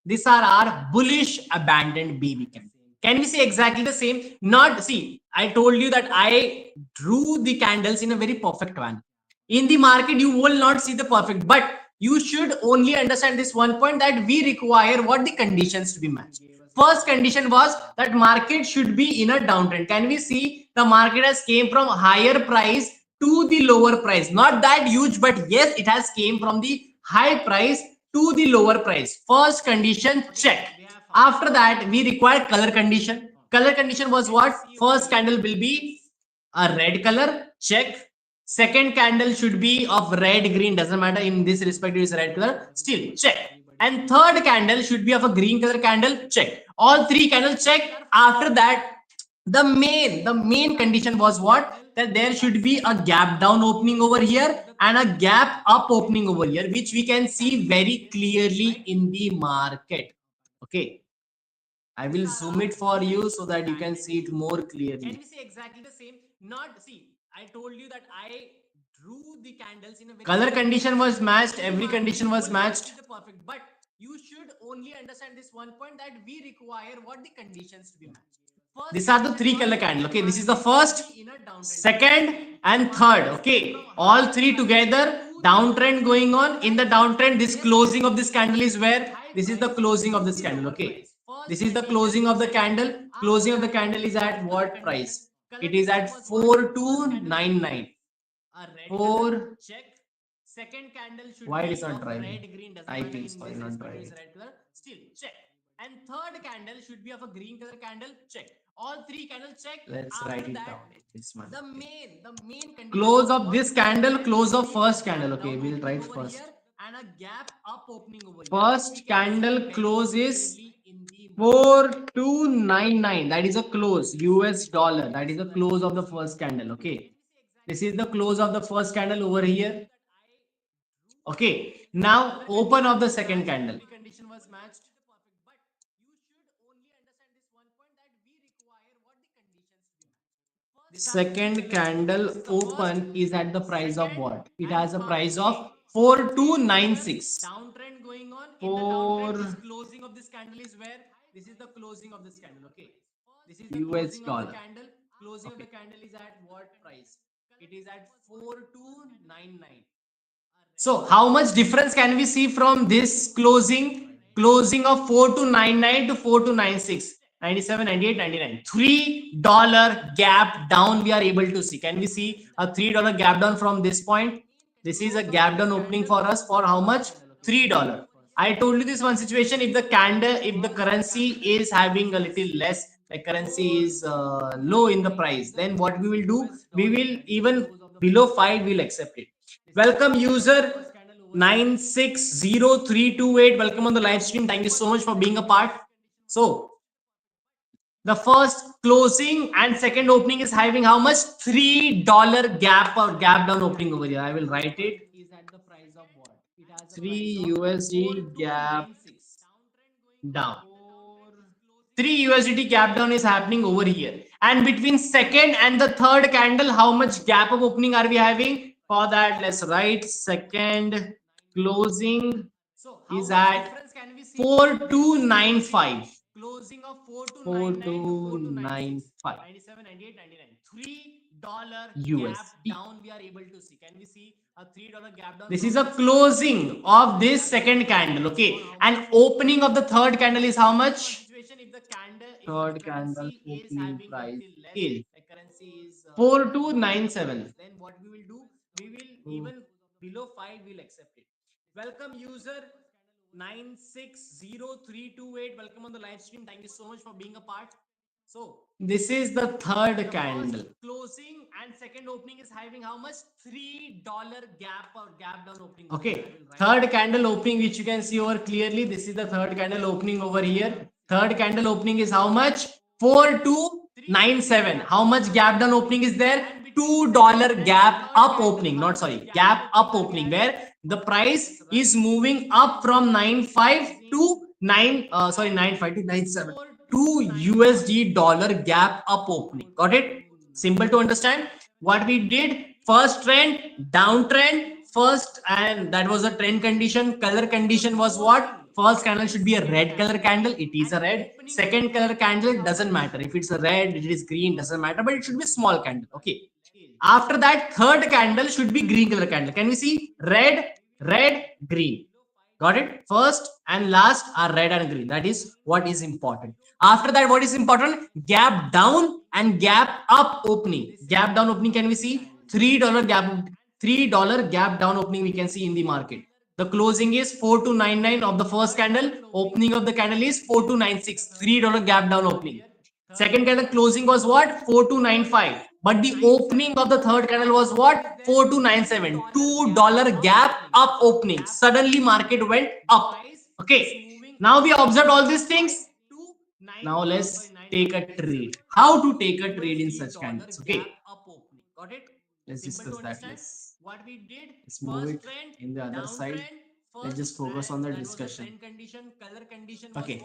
These are our bullish abandoned BB candle. Can we see exactly the same? Not see, I told you that I drew the candles in a very perfect one. In the market, you will not see the perfect, but you should only understand this one point that we require what the conditions to be matched. First condition was that market should be in a downtrend. Can we see the market has came from higher price to the lower price? Not that huge, but yes, it has came from the high price to the lower price. First condition, check. After that, we require color condition. Color condition was what? First candle will be a red color, check. Second candle should be of red green, doesn't matter, in this respect it is red color, still check. And third candle should be of a green color candle, check. All three candles check. After that, the main condition was what? That there should be a gap down opening over here and a gap up opening over here, which we can see very clearly in the market. Okay, I will zoom it for you so that you can see it more clearly. Can we see exactly the same? Not see, I told you that I drew the candles in a very color condition was matched, every condition was matched. The perfect, but you should only understand this one point that we require what the conditions to be matched. These are the three color candle. Okay, this is the first, second, and third. Okay, all three together. Downtrend going on. In the downtrend, this closing of this candle is where this is the closing of this candle. Okay, this is the closing of the candle. Closing of the candle is at what price? It is at 4299. 4. Check. Second candle should why it is not driving? Red green doesn't I think sorry, not driving. Red color. Still check. And third candle should be of a green color candle. Check. All three candles check. Let's after write it that, down. This one. The main close of this candle. Close of first candle. Okay, we'll write first. And a gap up opening over here. First candle close is 4299. That is a close. US dollar. That is the close of the first candle. Okay. This is the close of the first candle over here. Okay, now open of the second candle. Condition was matched. But you should only understand this one point that we require what the conditions to be matched. Second candle open is at the price of what? It has a price of 4296. Downtrend going on. In the downtrend, this closing of this candle is where this is the closing of this candle. Okay, this is the US dollar. Of the candle. Closing of the candle is at what price? It is at 4299. So how much difference can we see from this closing of 4299 to 4296? 97, 98, 99. $3 gap down we are able to see. Can we see a $3 gap down from this point? This is a gap down opening for us for how much? $3. I told you this one situation. If the candle, if the currency is having a little less, like currency is low in the price, then what we will do? We will even below 5, we'll accept it. Welcome user 960328. Welcome on the live stream. Thank you so much for being a part. So The first closing and second opening is having how much? $3 gap or gap down opening over here. I will write it. Is at the price of what? It has a 3 USD gap down. 3 USDT gap down is happening over here. And between second and the third candle, how much gap of opening are we having? For that, let's write second closing is at 4295. Closing of 4295. 97, 98, 99. $3 gap down we are able to see. Can we see a $3 gap down? This is a closing of this second candle, okay? And opening of the third candle is how much? Third candle opening price is 4297. Then what we will do? We will even below 5 we'll accept it. Welcome user 960328. Welcome on the live stream. Thank you so much for being a part. So this is the third candle. Closing and second opening is having how much? $3 gap or gap down opening. Okay. Third candle opening, which you can see over clearly. This is the third candle opening over here. Third candle opening is how much? 4297. How much gap down opening is there? $2 gap up opening. Not sorry, gap up opening, where the price is moving up from 95 to 95 to 97. 2 USD dollar gap up opening. Got it? Simple to understand. What we did, first trend, downtrend, first, and that was a trend condition. Color condition was what? First candle should be a red color candle. It is a red. Second color candle doesn't matter. If it's a red, it is green, doesn't matter, but it should be a small candle. Okay. After that, third candle should be green color candle. Can we see? Red, red, green. Got it? First and last are red and green. That is what is important. After that, what is important? Gap down and gap up opening. Gap down opening, can we see? $3 gap, $3 gap down opening we can see in the market. The closing is 4299 of the first candle. Opening of the candle is 4296. $3 gap down opening. Second candle closing was what? 4295. But the opening of the third candle was what? 4297. $2 gap up opening. Suddenly market went up. Okay. Now we observed all these things. Now let's take a trade. How to take a trade in such candles? Okay. Let's discuss that. Let's move it in the other side. Let's just focus on the discussion. Okay.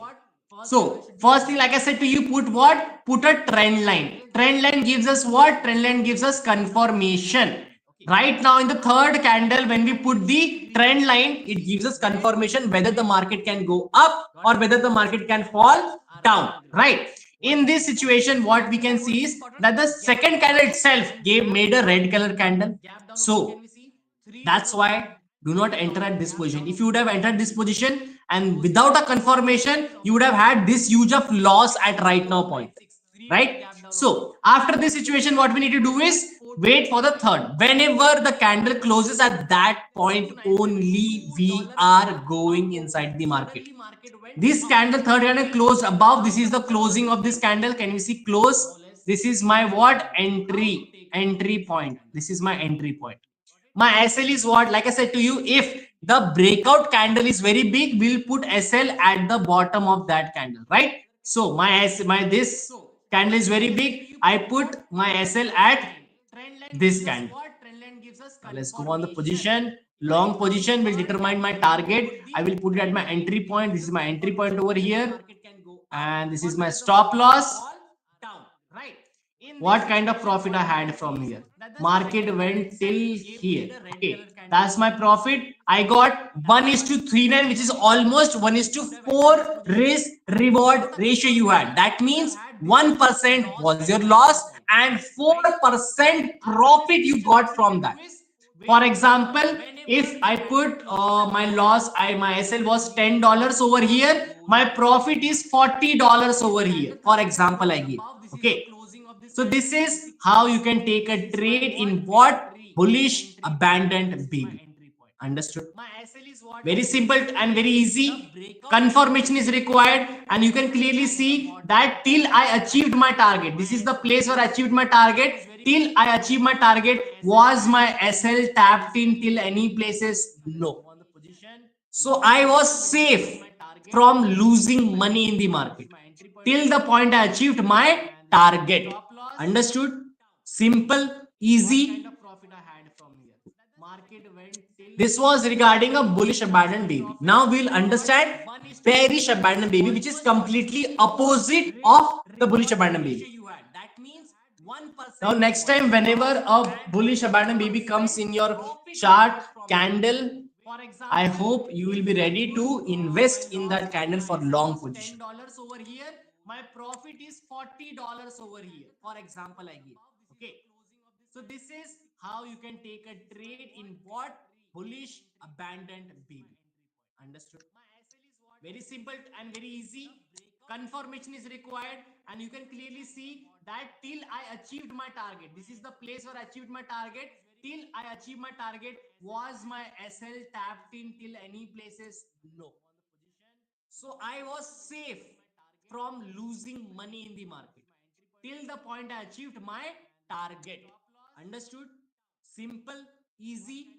So first thing, like I said to you, put what? Put a trend line. Trend line gives us what? Trend line gives us confirmation. Right now in the third candle, when we put the trend line, it gives us confirmation whether the market can go up or whether the market can fall down. Right. In this situation, what we can see is that the second candle itself made a red color candle. So that's why do not enter at this position. If you would have entered this position and without a confirmation, you would have had this huge of loss at right now point. Right? So after this situation, what we need to do is wait for the third. Whenever the candle closes at that point, only we are going inside the market. This candle, third candle closed above. This is the closing of this candle. Can you see close? This is my what? Entry point. This is my entry point. My SL is what? Like I said to you, if the breakout candle is very big, we'll put SL at the bottom of that candle, right? So my this candle is very big. I put my SL at this candle. Now let's go on the position. Long position will determine my target. I will put it at my entry point. This is my entry point over here. And this is my stop loss. What kind of profit I had from here? Market went till here. Okay, that's my profit. I got 1:39, which is almost 1:4 risk reward ratio you had. That means 1% was your loss and 4% profit you got from that. For example, if I put my loss, my SL was $10 over here, my profit is $40 over here. For example, I give. Okay. So this is how you can take a trade in what? Bullish abandoned baby. Understood? Very simple and very easy. Confirmation is required, and you can clearly see that till I achieved my target. This is the place where I achieved my target. Till I achieved my target, was my SL tapped in till any places? No. So I was safe from losing money in the market. till the point I achieved my target. Understood? Simple, easy. This was regarding a bullish abandoned baby. Now we'll understand bearish abandoned baby, which is completely opposite of the bullish abandoned baby. Now, next time, whenever a bullish abandoned baby comes in your chart candle, I hope you will be ready to invest in that candle for long position. Over here, my profit is $40 over here. For example, I give. Okay. So this is how you can take a trade in what bullish abandoned baby. Understood? Very simple and very easy. Confirmation is required, and you can clearly see that till I achieved my target. This is the place where I achieved my target. Till I achieved my target, was my SL tapped in till any places? No. So I was safe from losing money in the market till the point I achieved my target. Understood? Simple, easy.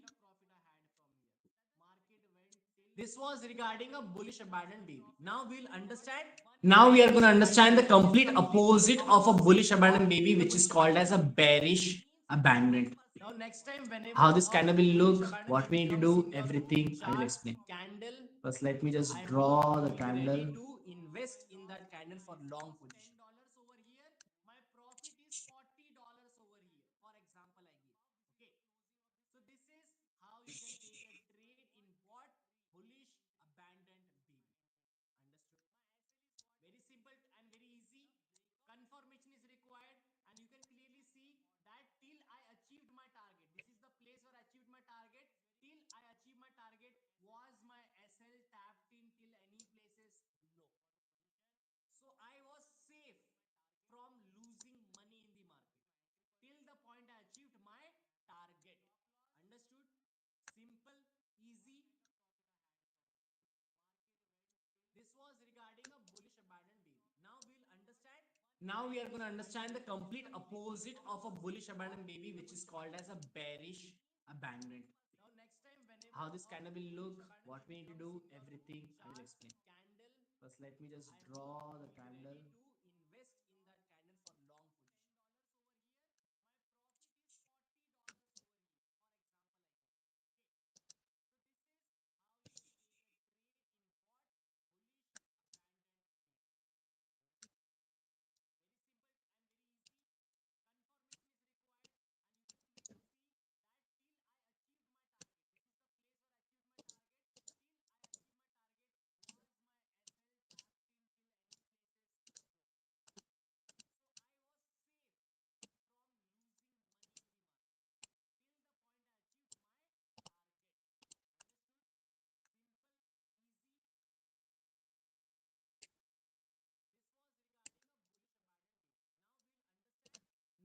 This was regarding a bullish abandoned baby. Now we'll understand. Now we are going to understand the complete opposite of a bullish abandoned baby, which is called as a bearish abandoned. Now next time, whenever how this candle will look, what we need to do, everything I will explain. First, let me just draw the candle. To invest in that candle for long position. Over here, my profit is $40 over here. For example, I give. Okay. So this is how you can take a trade in what bullish abandoned baby. Understood? Very simple and very easy. Confirmation is required, and you can clearly see that till I achieved my target. This is the place where I achieved my target. Till I achieved my target, was my SL tapped in till any places? No. So I was safe from losing money in the market till the point I achieved my target. Understood? Simple, easy. This was regarding a bullish abandoned baby. Now we'll understand. Now we are going to understand the complete opposite of a bullish abandoned baby, which is called as a bearish abandoned. Now next time, whenever how this candle will look, what we need to do, everything I will explain. First, let me just draw the candle. To invest in that candle for long position.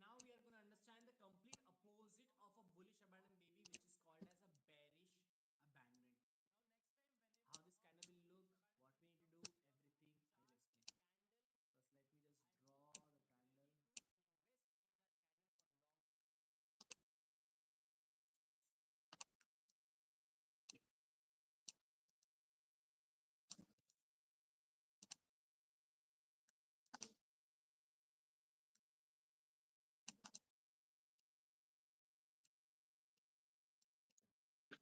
Now we are going to understand the complete opposite of a bullish abandoned baby, which is called as a bearish abandoned. How this candle will look, what we need to do, everything I will explain. First, let me just draw the candle.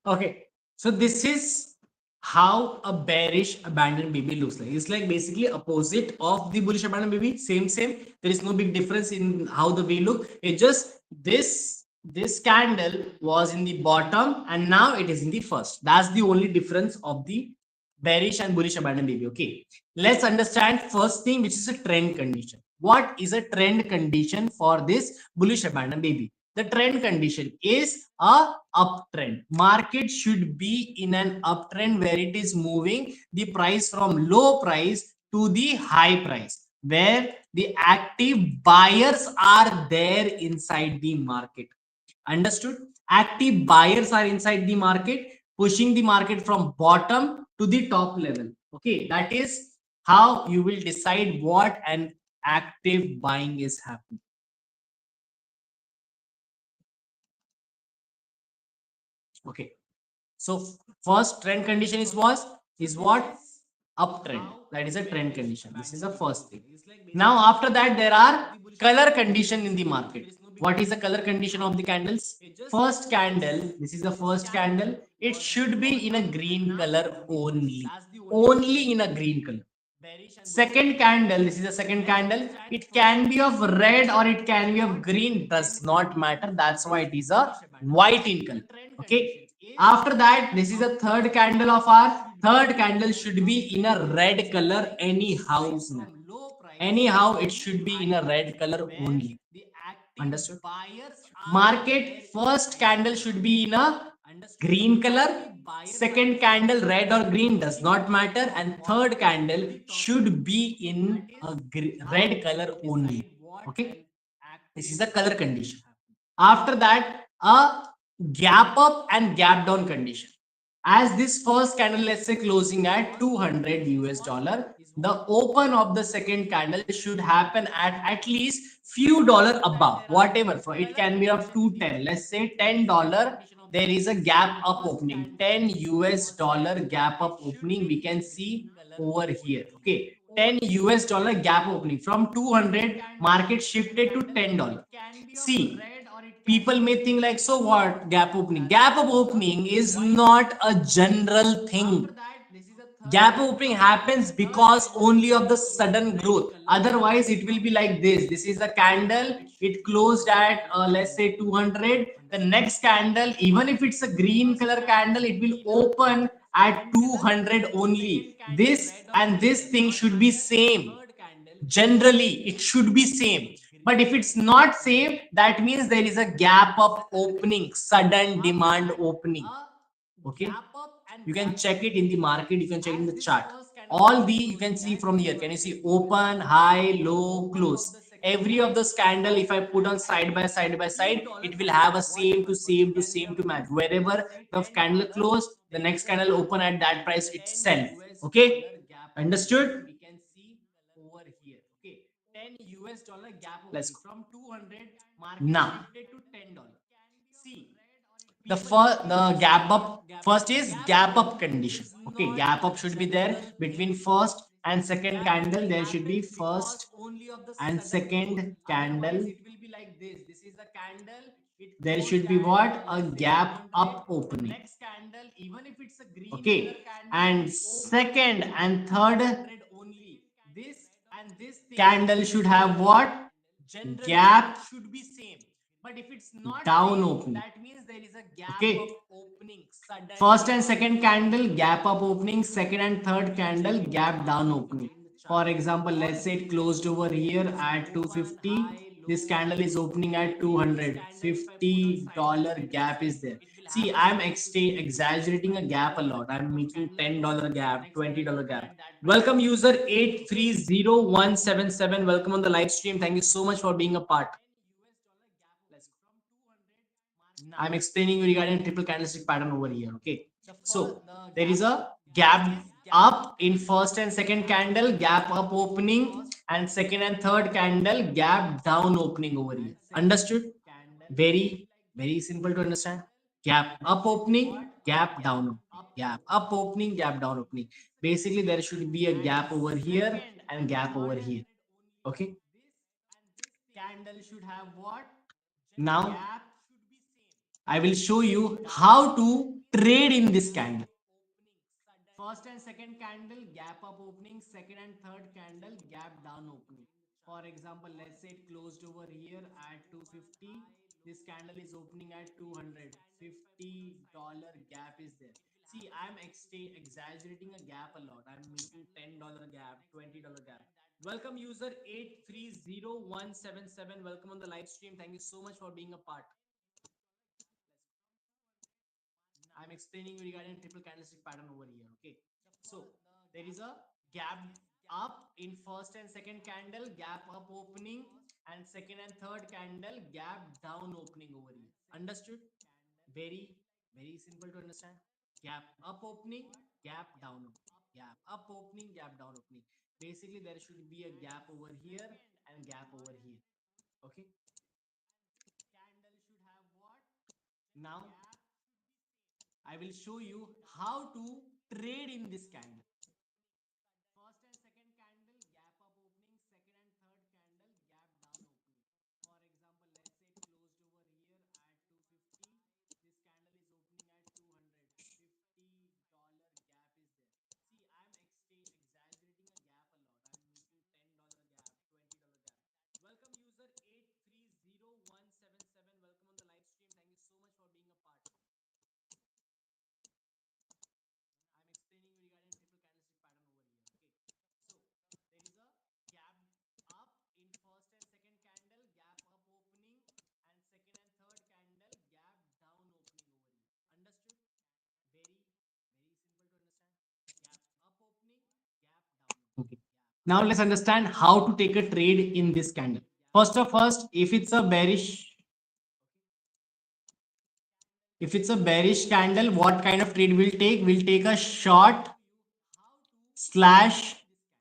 Okay, so this is how a bearish abandoned baby looks like. It's like basically opposite of the bullish abandoned baby. Same. There is no big difference in how the way look. It just this candle was in the bottom and now it is in the first. That's the only difference of the bearish and bullish abandoned baby. Okay, let's understand first thing, which is a trend condition. What is a trend condition for this bullish abandoned baby? The trend condition is a uptrend. Market should be in an uptrend where it is moving the price from low price to the high price, where the active buyers are there inside the market. Understood? Active buyers are inside the market, pushing the market from bottom to the top level. Okay, that is how you will decide what an active buying is happening. Okay, so first trend condition is what? uptrend. That is a trend condition. This is the first thing. Now after that there are color condition in the market. What is the color condition of the candles? First candle, this is the first candle, it should be in a green color only. Only in a green color. Second candle, this is the second candle, it can be of red or it can be of green, does not matter, that's why it is a white in color. Okay, after that this is the third candle of our third candle should be in a red color anyhow. Anyhow it should be in a red color only. Understood? Market first candle should be in a green color, second candle red or green does not matter, and third candle should be in a red color only. Okay, this is a color condition. After that, a gap up and gap down condition. As this first candle, let's say closing at 200 US dollar, the open of the second candle should happen at least few dollar above, whatever. For it can be of 210. Let's say $10. There is a gap up opening, 10 US dollar gap up opening. We can see over here. Okay, 10 US dollar gap opening from 200 market shifted to $10. See, people may think like, so what, gap opening? Gap of opening is not a general thing. Gap opening happens because only of the sudden growth, otherwise it will be like this is a candle, it closed at let's say 200, the next candle, even if it's a green color candle, it will open at 200 only. This and this thing should be same. Generally it should be same, but if it's not same, that means there is a gap of opening, sudden demand opening. Okay, you can check it in the market, you can check it in the chart. All the you can see from here, can you see open, high, low, close? Every of the candle, if I put on side by side, it will have a same to match. Wherever the candle close, the next candle open at that price itself. Okay, understood? Let's go. Now the gap up first is gap up condition. Okay, gap up should be there between first and second candle. There should be first and second candle, there should be what, a gap up opening. Okay, and second and third candle should have what, gap down opening. Okay, first and second candle gap up opening, second and third candle gap down opening. For example, let's say it closed over here at 250, this candle is opening at 200, $50 gap is there. See, I'm exaggerating a gap a lot, I'm making $10 gap, $20 gap. Welcome user 830177, welcome on the live stream, thank you so much for being a part. I'm explaining you regarding triple candlestick pattern over here. Okay, so there is a gap up in first and second candle, gap up opening, and second and third candle gap down opening over here. Understood? Very simple to understand. Gap up opening, gap down opening, gap up opening, gap down opening. Basically, there should be a gap over here and gap over here. Okay. Now I will show you how to trade in this candle. First and second candle, gap up opening, second and third candle, gap down opening. For example, let's say it closed over here at 250. This candle is opening at 200. $50 gap is there. See, I'm exaggerating a gap a lot. I'm making $10 gap, $20 gap. Welcome user 830177. Welcome on the live stream. Thank you so much for being a part. I'm explaining you regarding triple candlestick pattern over here. Okay, so there is a gap up in first and second candle, gap up opening, and second and third candle gap down opening over here. Understood? Very simple to understand. Gap up opening, gap down opening, gap up opening, gap down opening. Basically, there should be a gap over here and gap over here. Okay. Now I will show you how to trade in this candle. Now let's understand how to take a trade in this candle. First, if it's a bearish candle, what kind of trade we'll take? We'll take a short slash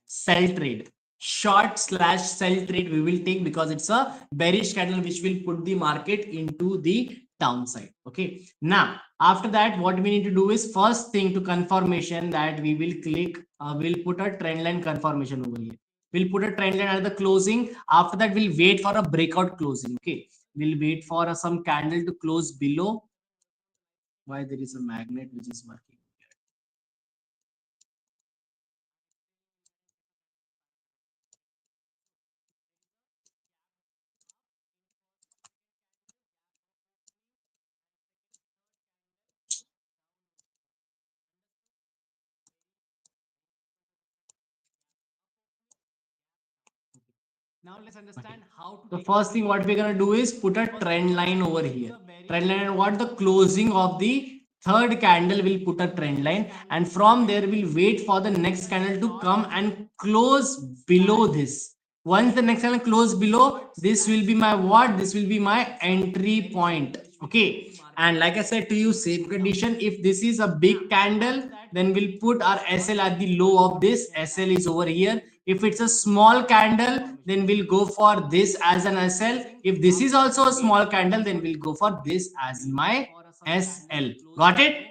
sell trade. Short slash sell trade we will take because it's a bearish candle which will put the market into the downside. Okay. Now, after that, what we need to do is first thing to confirmation that we will click, we'll put a trend line confirmation over here. We'll put a trend line at the closing. After that, we'll wait for a breakout closing. Okay. We'll wait for some candle to close below. Why there is a magnet which is working? Now let's understand how to. The first thing what we're gonna do is put a trend line over here. Trend line, what the closing of the third candle will put a trend line, and from there we'll wait for the next candle to come and close below this. Once the next candle close below, this will be my what? This will be my entry point. Okay. And like I said to you, same condition. If this is a big candle, then we'll put our SL at the low of this. SL is over here. If it's a small candle, then we'll go for this as an SL. If this is also a small candle, then we'll go for this as my SL. Got it?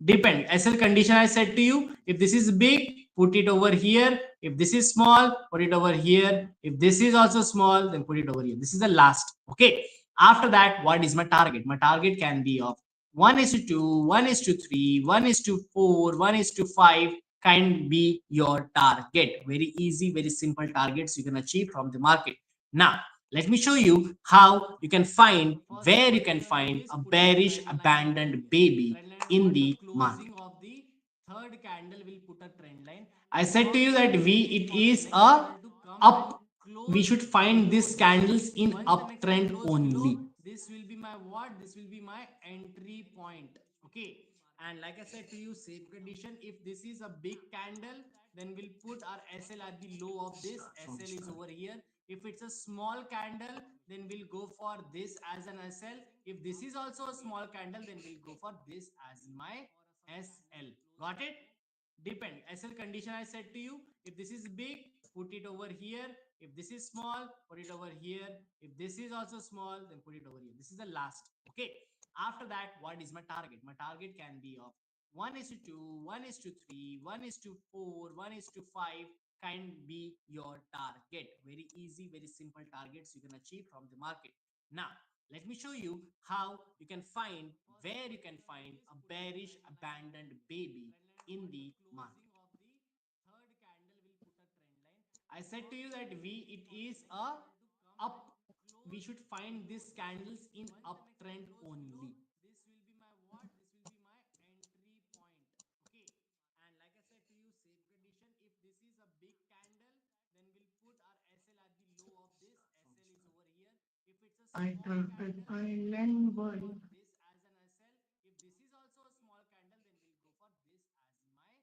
Depend. SL condition I said to you. If this is big, put it over here. If this is small, put it over here. If this is also small, then put it over here. This is the last. Okay. After that, what is my target? My target can be of 1 is to 2, 1 is to 3, 1 is to 4, 1 is to 5 can be your target. Very easy, very simple targets you can achieve from the market. Now, let me show you how you can find where you can find a bearish abandoned baby in the market. Third candle will put a trend line. I said to you that it is a up. We should find these candles in uptrend only. This will be my what? This will be my entry point. Okay. And like I said to you, same condition. If this is a big candle, then we'll put our SL at the low of this. SL is over here. If it's a small candle, then we'll go for this as an SL. If this is also a small candle, then we'll go for this as my SL. Got it? Depend. SL condition I said to you. If this is big, put it over here. If this is small, put it over here. If this is also small, then put it over here. This is the last. Okay. After that, what is my target? My target can be of 1 is to 2, 1 is to 3, 1 is to 4, 1 is to 5 can be your target. Very easy, very simple targets you can achieve from the market. Now, let me show you how you can find where you can find a bearish abandoned baby in the market. Third candle will put a trend line. I said to you that it is a up. We should find these candles in uptrend only. This will be my what? This will be my entry point. Okay. And like I said to you, same condition. If this is a big candle, then we'll put our SL at the low of this. SL is over here. If it's a small candle, then we'll go for this as an SL. If this is also a small candle, then we'll go for this as my SL. Got it?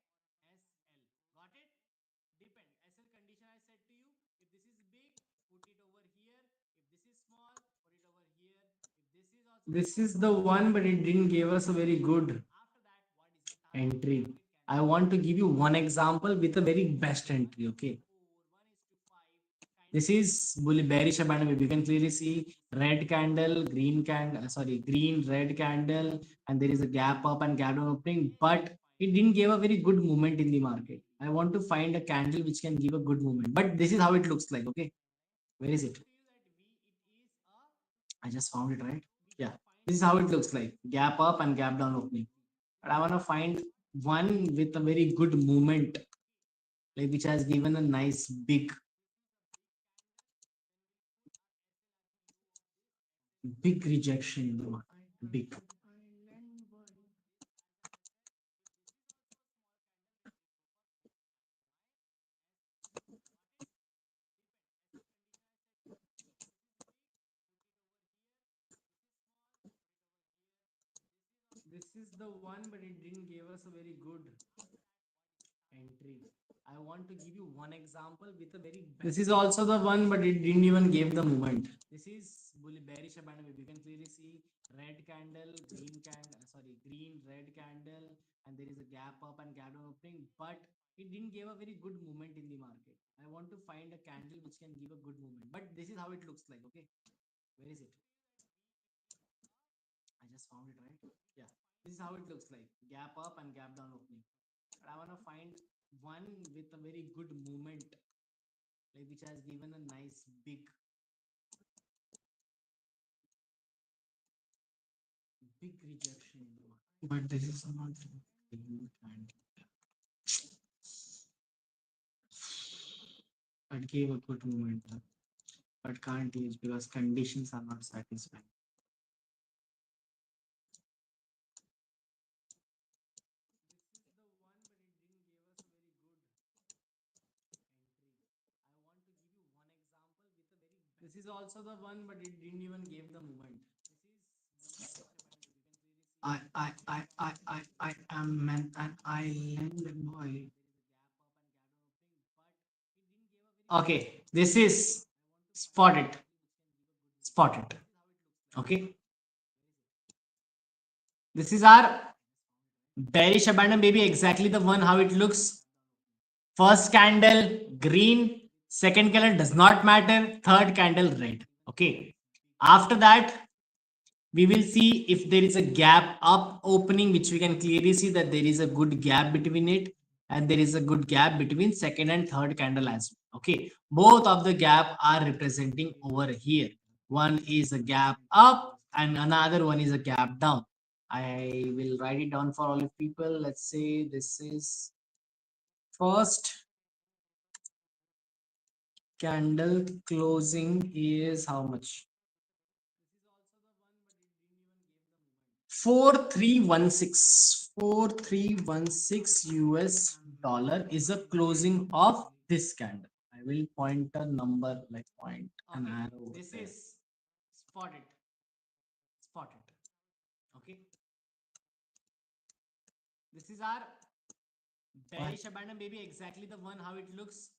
Depend. SL condition I said to you. If this is big, put it over here. If this is small, put it over here. If this is also this is the one, but it didn't give us a very good entry. I want to give you one example with a very best entry. Okay. This is bully bearish abandonment. You can clearly see red candle, green candle, sorry, green, red candle, and there is a gap up and gap down opening, but it didn't give a very good movement in the market. I want to find a candle which can give a good movement, but this is how it looks like. Okay, where is it? I just found it, right? Yeah, this is how it looks like, gap up and gap down opening. But I want to find one with a very good movement, like which has given a nice big rejection in the market. Big. This is the one, but it didn't give us a very good. entry. I want to give you one example with a very. This is also the one, but it didn't even give the movement. This is bearish abandonment. You can clearly see red candle, green candle, sorry, green, red candle, and there is a gap up and gap down opening, but it didn't give a very good movement in the market. I want to find a candle which can give a good movement, but this is how it looks like. Okay, where is it? I just found it, right? Yeah, this is how it looks like, gap up and gap down opening. But I want to find one with a very good movement, like which has given a nice big rejection in the market. But this is not and it gave a good movement, but can't use because conditions are not satisfying. This is also the one, but it didn't even give the movement. I am an island boy. Okay, this is spotted. Spotted. Okay, this is our bearish abandon baby. Exactly the one how it looks. First candle green, second candle does not matter, third candle red. Okay. After that, we will see if there is a gap up opening, which we can clearly see that there is a good gap between it, and there is a good gap between second and third candle as well. Okay. Both of the gap are representing over here. One is a gap up and another one is a gap down. I will write it down for all of people. Let's say this is first candle closing is how much? 4316 US dollar is a closing of this candle. I will point a number, like point an arrow. This is spotted. Spotted. Okay. This is our bearish abandon baby. Exactly the one how it looks.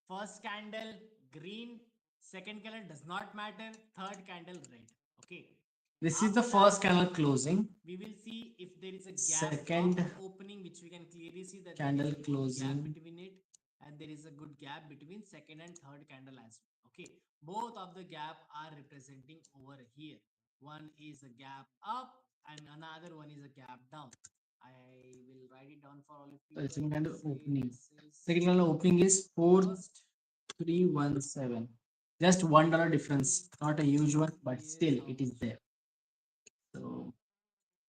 First candle green, second candle does not matter, third candle red. Okay. This is the first candle closing. We will see if there is a gap second opening, which we can clearly see that candle closing gap between it, and there is a good gap between second and third candle as well. Okay, both of the gap are representing over here. One is a gap up and another one is a gap down. I will write it down for all of you. Second candle opening. Second candle opening is 4317. Just $1 difference, not a huge one, but still it is there. So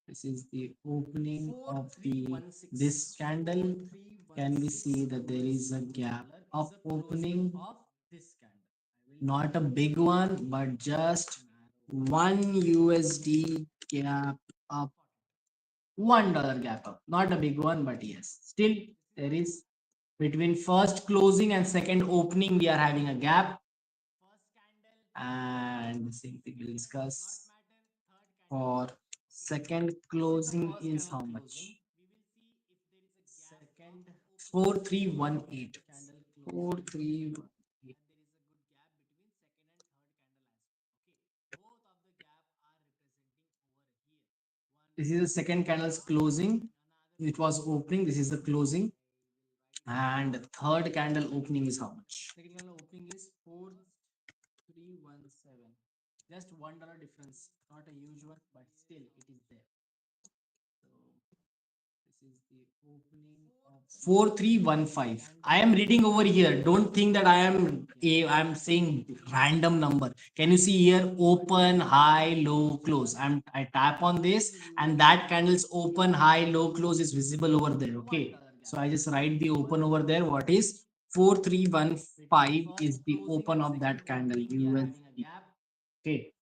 this is the opening of the this candle. Can we see that there is a gap of opening? Not a big one, but just one USD gap up, $1 gap up. Not a big one, but yes, still there is between first closing and second opening. We are having a gap, and same thing we'll discuss for second closing is how much? Second 4318. 4318. This is the second candle's closing. It was opening. This is the closing. And third candle opening is how much? Second candle opening is 4317. Just $1 difference. Not a huge one, but still it is there. So this is the opening of 4315. I am reading over here. Don't think that I am saying random number. Can you see here? Open, high, low, close. I tap on this, and that candle's open, high, low, close is visible over there. Okay. So I just write the open over there. What is 4315 is the open of that candle USD. Okay.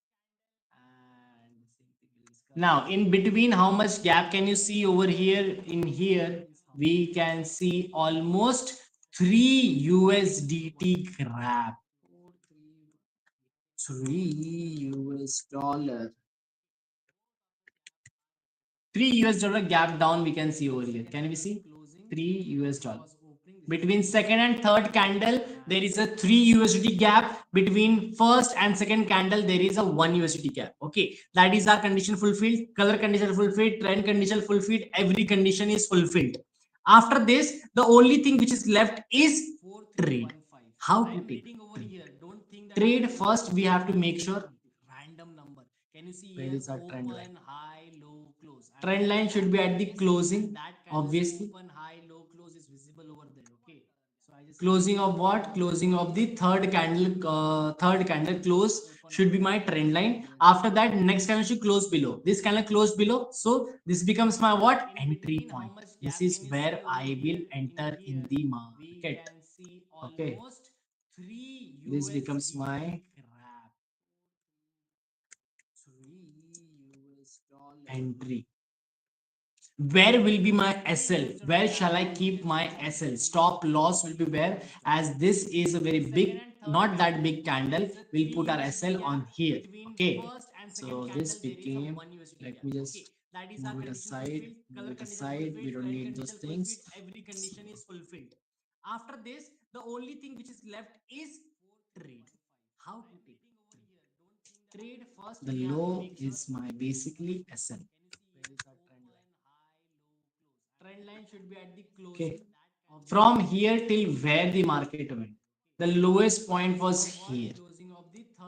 Now, in between, how much gap can you see over here? In here, we can see almost 3 USDT gap. 3 US dollar. 3 US dollar gap down we can see over here. Can we see? 3 US dollar. Between second and third candle, there is a 3 USD gap. Between first and second candle, there is a 1 USD gap. Okay, that is our condition fulfilled. Color condition fulfilled, trend condition fulfilled, every condition is fulfilled. After this, the only thing which is left is trade. How to take trade? Trade first, we have to make sure random number. Can you see where is our trend line? High, low, close. Trend line should be at the closing, obviously. Open, high, low, close is visible over there. Okay. So I just closing of what? Closing of the third candle close should be my trend line. After that, next candle should close below. This candle close below. So this becomes my what? Entry point. This is where I will enter in the market. Okay. This becomes my entry. Where will be my SL? Where shall I keep my SL? Stop loss will be where, as this is a very big, not that big candle, we'll put our SL on here. Okay, so this became, let me just move it aside, move it aside, we don't need those things. So, after this, the only thing which is left is trade. How to take trade? First, the low is my basically SL. Where is our trend line? Trend line should be at the closing. Okay. From here till where the market went. The lowest point was here.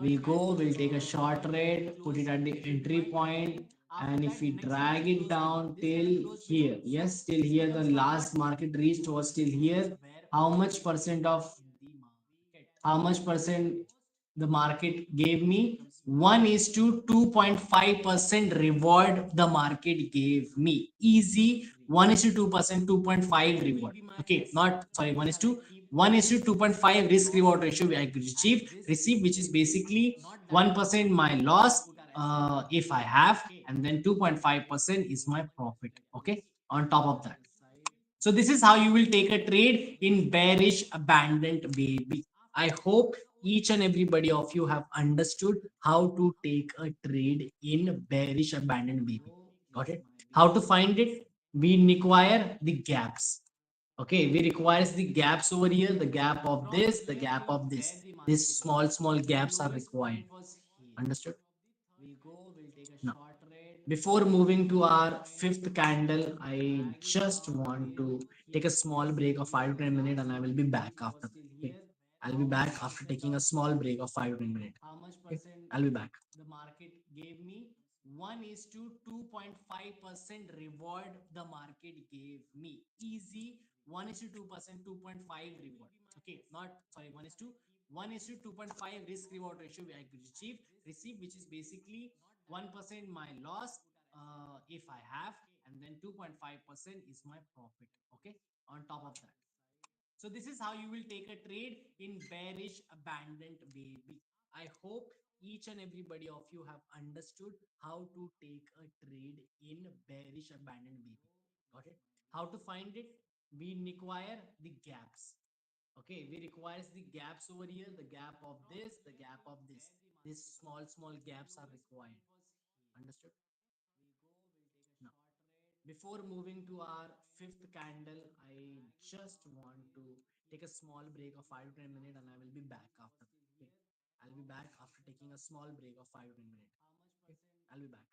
We'll go, we'll take a short rate, put it at the entry point, and if we drag it down till here, yes, till here, the last market reached was till here. How much percent of how much percent the market gave me? 1 is to 2.5% reward the market gave me. Easy. 1 is to 2%, 2.5 reward. Okay, not sorry, 1 is to 2.5 risk reward ratio I receive, which is basically 1% my loss if I have, and then 2.5% is my profit. Okay, on top of that. So this is how you will take a trade in bearish abandoned baby. I hope each and everybody of you have understood how to take a trade in bearish abandoned baby. Got it? How to find it? We require the gaps. Okay, we requires the gaps over here, the gap of this, the gap of this. These small gaps are required. Understood? Now, before moving to our fifth candle, I just want to take a small break of 5 to 10 minutes and I will be back after that. Okay. I'll be back after taking a small break of 5 to 10 minutes. Okay. I'll be back. The market gave me 1 is to 2.5% reward the market gave me. Easy. 1 is to 2%, 2.5 reward. Okay, not sorry, 1 is to 2.5 risk reward ratio I receive, which is basically 1% my loss if I have, and then 2.5% is my profit. Okay, on top of that. So this is how you will take a trade in bearish abandoned baby. I hope each and everybody of you have understood how to take a trade in bearish abandoned baby. Got it? How to find it? We require the gaps. Okay, we requires the gaps over here, the gap of this, the gap of this. These small gaps are required. Understood? Now, before moving to our fifth candle, I just want to take a small break of 5 to 10 minutes and I will be back after. Okay. I'll be back after taking a small break of 5 to 10 minutes. Okay. I'll be back.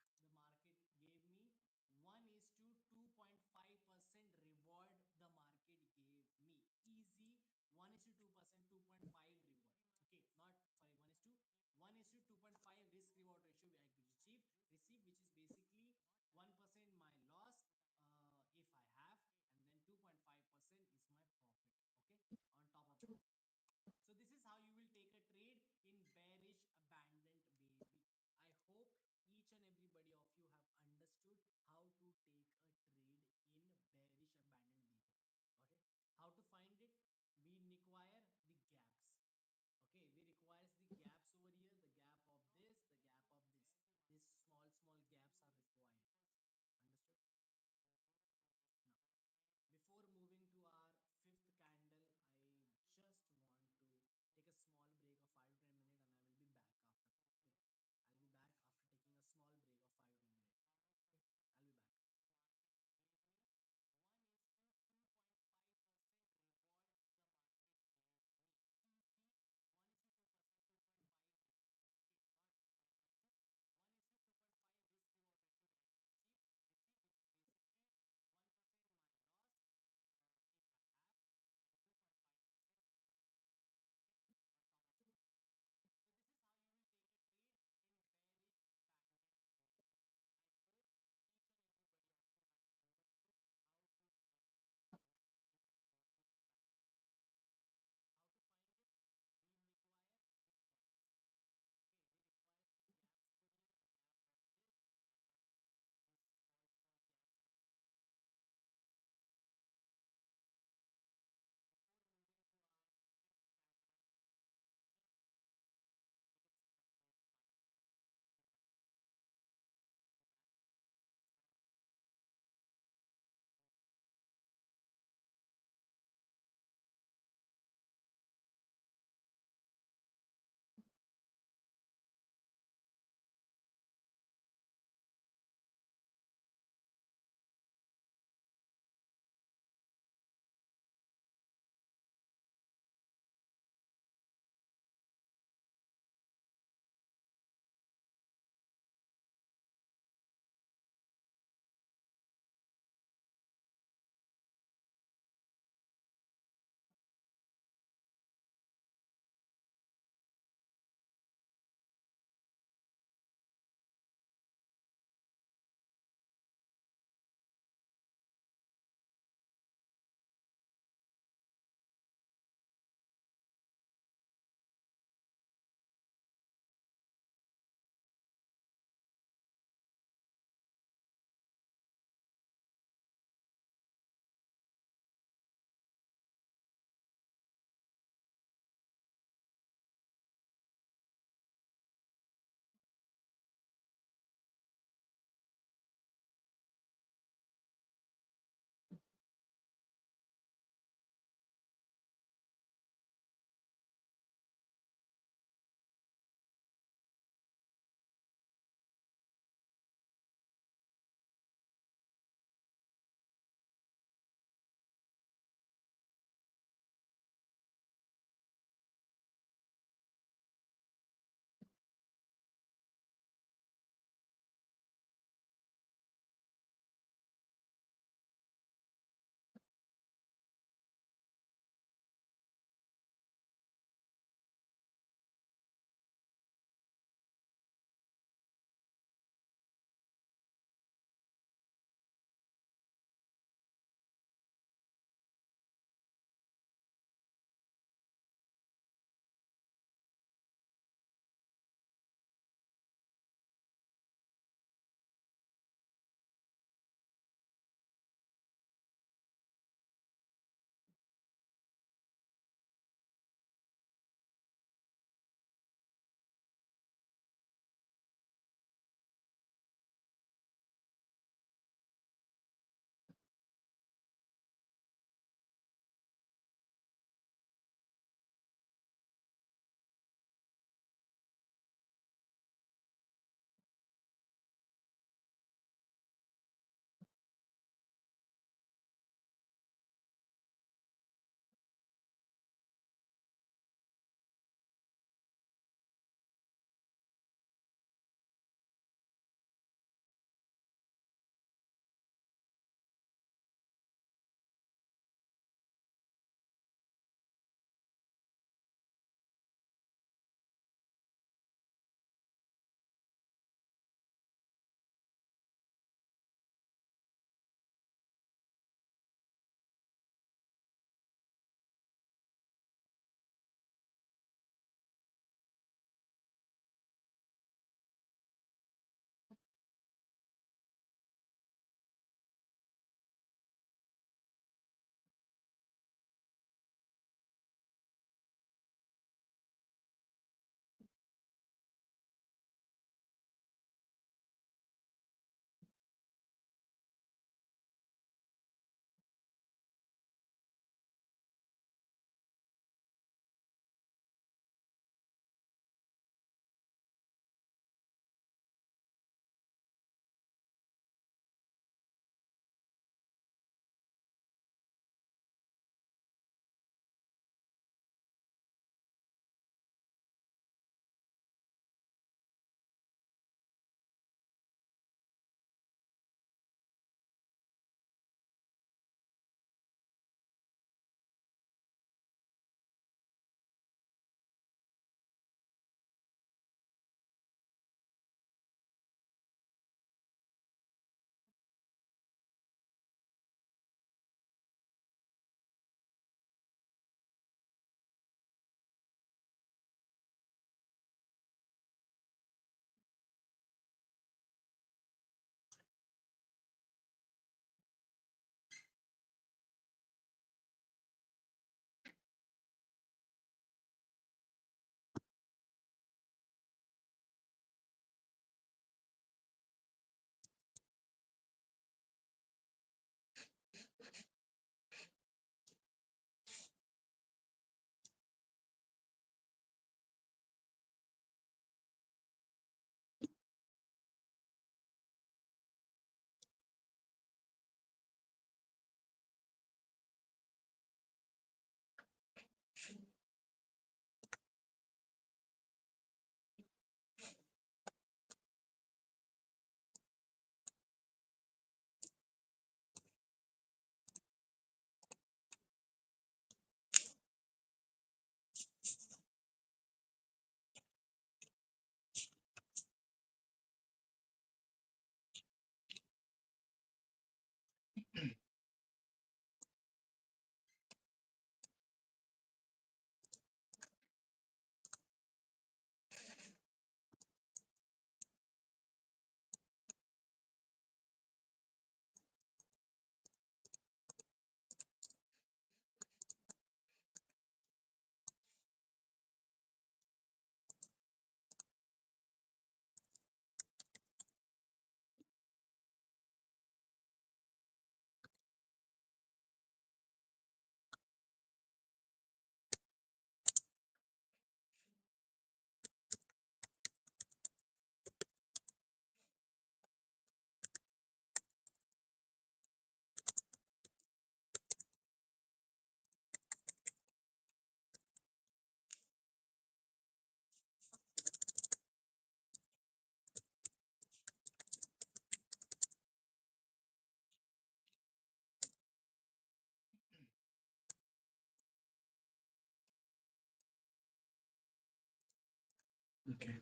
Okay.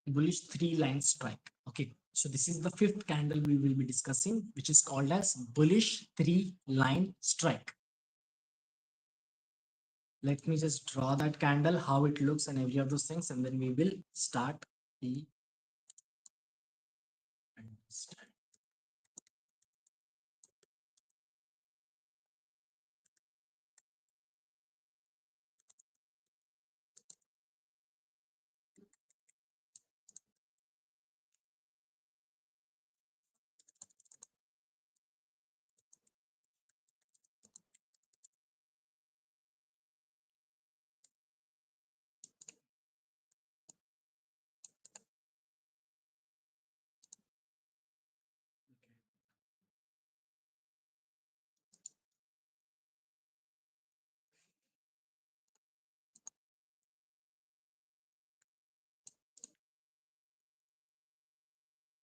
Bullish three line strike. Okay, so this is the fifth candle we will be discussing, which is called as bullish three line strike. Let me just draw that candle, how it looks and every of those things, and then we will start the understand.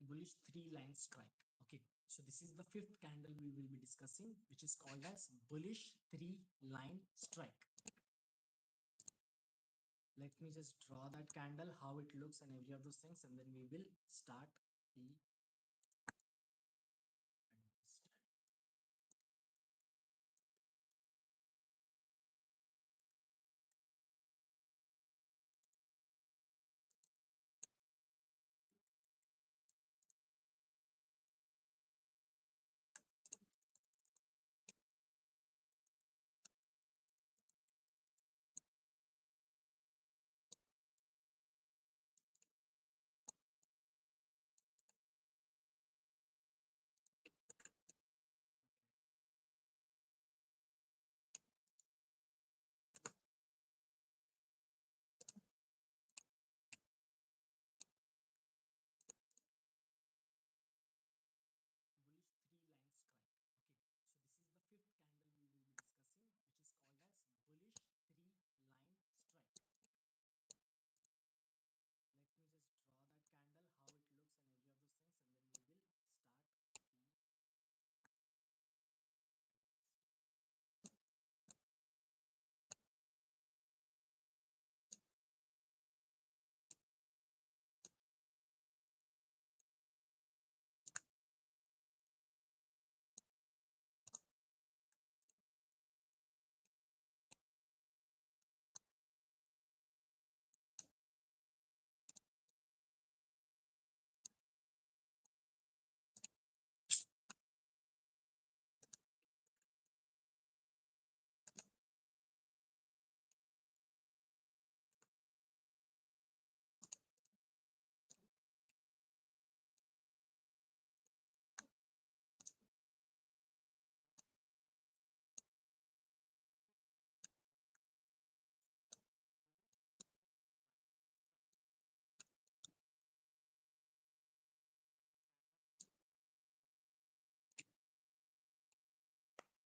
Bullish three line strike. Okay, so this is the fifth candle we will be discussing, which is called as bullish three line strike. Let me just draw that candle, how it looks and every of those things, and then we will start the understand. Bullish three line strike. Okay, so this is the fifth candle we will be discussing, which is called as bullish three line strike. Let me just draw that candle, how it looks and every of those things, and then we will start the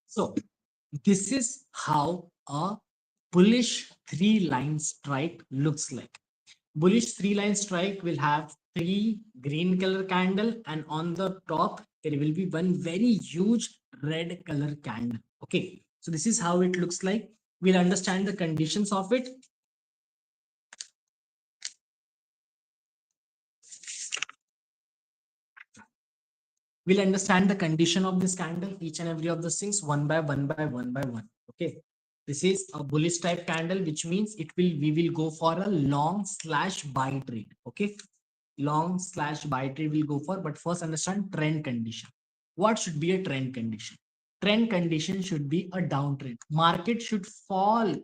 So this is how a bullish three line strike looks like. Bullish three line strike will have three green color candle, and on the top there will be one very huge red color candle. Okay, so this is how it looks like. We'll understand the conditions of it. We'll understand the condition of this candle, each and every of the things, one by one by one by one. Okay, this is a bullish type candle, which means it will we will go for a long slash buy trade. Okay, long slash buy trade will go for, but first understand trend condition. What should be a trend condition? Trend condition should be a downtrend. Market should fall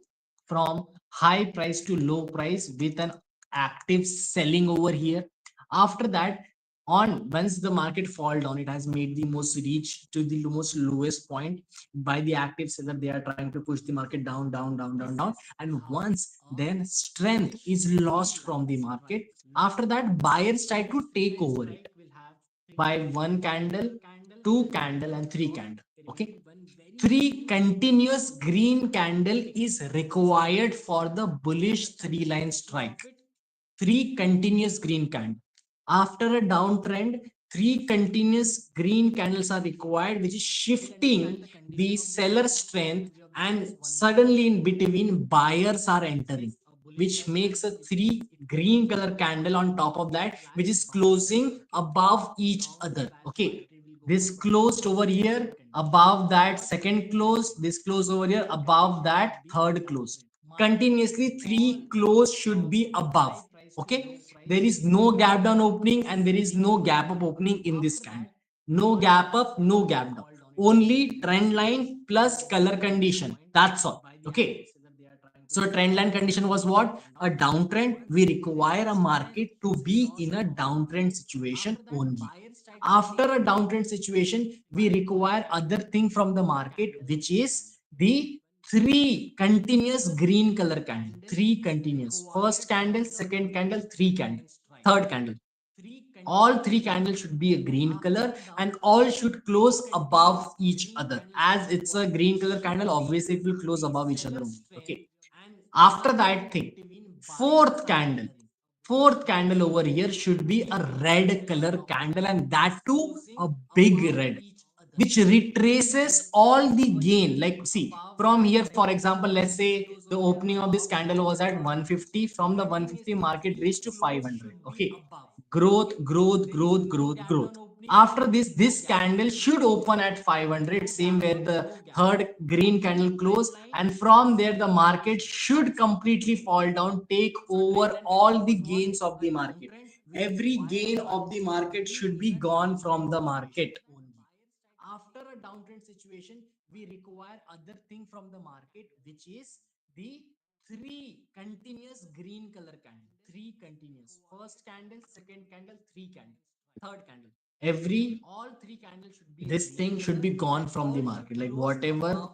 from high price to low price with an active selling over here. After that, on once the market fall down, it has made the most reach to the most lowest point by the active seller. They are trying to push the market down, down, down, down, down, and once then strength is lost from the market, after that buyers try to take over it by one candle, two candle, and three candle. Okay, three continuous green candle is required for the bullish three line strike. Three continuous green candle. After a downtrend, three continuous green candles are required, which is shifting the seller strength, and suddenly in between buyers are entering, which makes a three green color candle on top of that, which is closing above each other. Okay, this closed over here above that second close, this close over here above that third close. Continuously three close should be above. Okay, there is no gap down opening and there is no gap up opening in this candle. No gap up, no gap down. Only trend line plus color condition. That's all. Okay. So trend line condition was what? A downtrend. We require a market to be in a downtrend situation only. After a downtrend situation, we require other thing from the market, which is the three continuous green color candle. Three continuous. First candle, second candle, three candle, third candle. All three candles should be a green color and all should close above each other. As it's a green color candle, obviously it will close above each other only. Okay. After that thing, fourth candle, fourth candle over here should be a red color candle, and that too a big red, which retraces all the gain. Like, see, from here, for example, let's say the opening of this candle was at 150. From the 150, market reached to 500. Okay, growth, growth, growth, growth, growth. After this candle should open at 500, same where the third green candle close, and from there the market should completely fall down, take over all the gains of the market. Every gain of the market should be gone from the market only. After a downtrend situation, we require other thing from the market, which is the three continuous green color candle. Three continuous. First candle, second candle, three candle, third candle. Every all three candles should be this thing should be gone from the market. Like whatever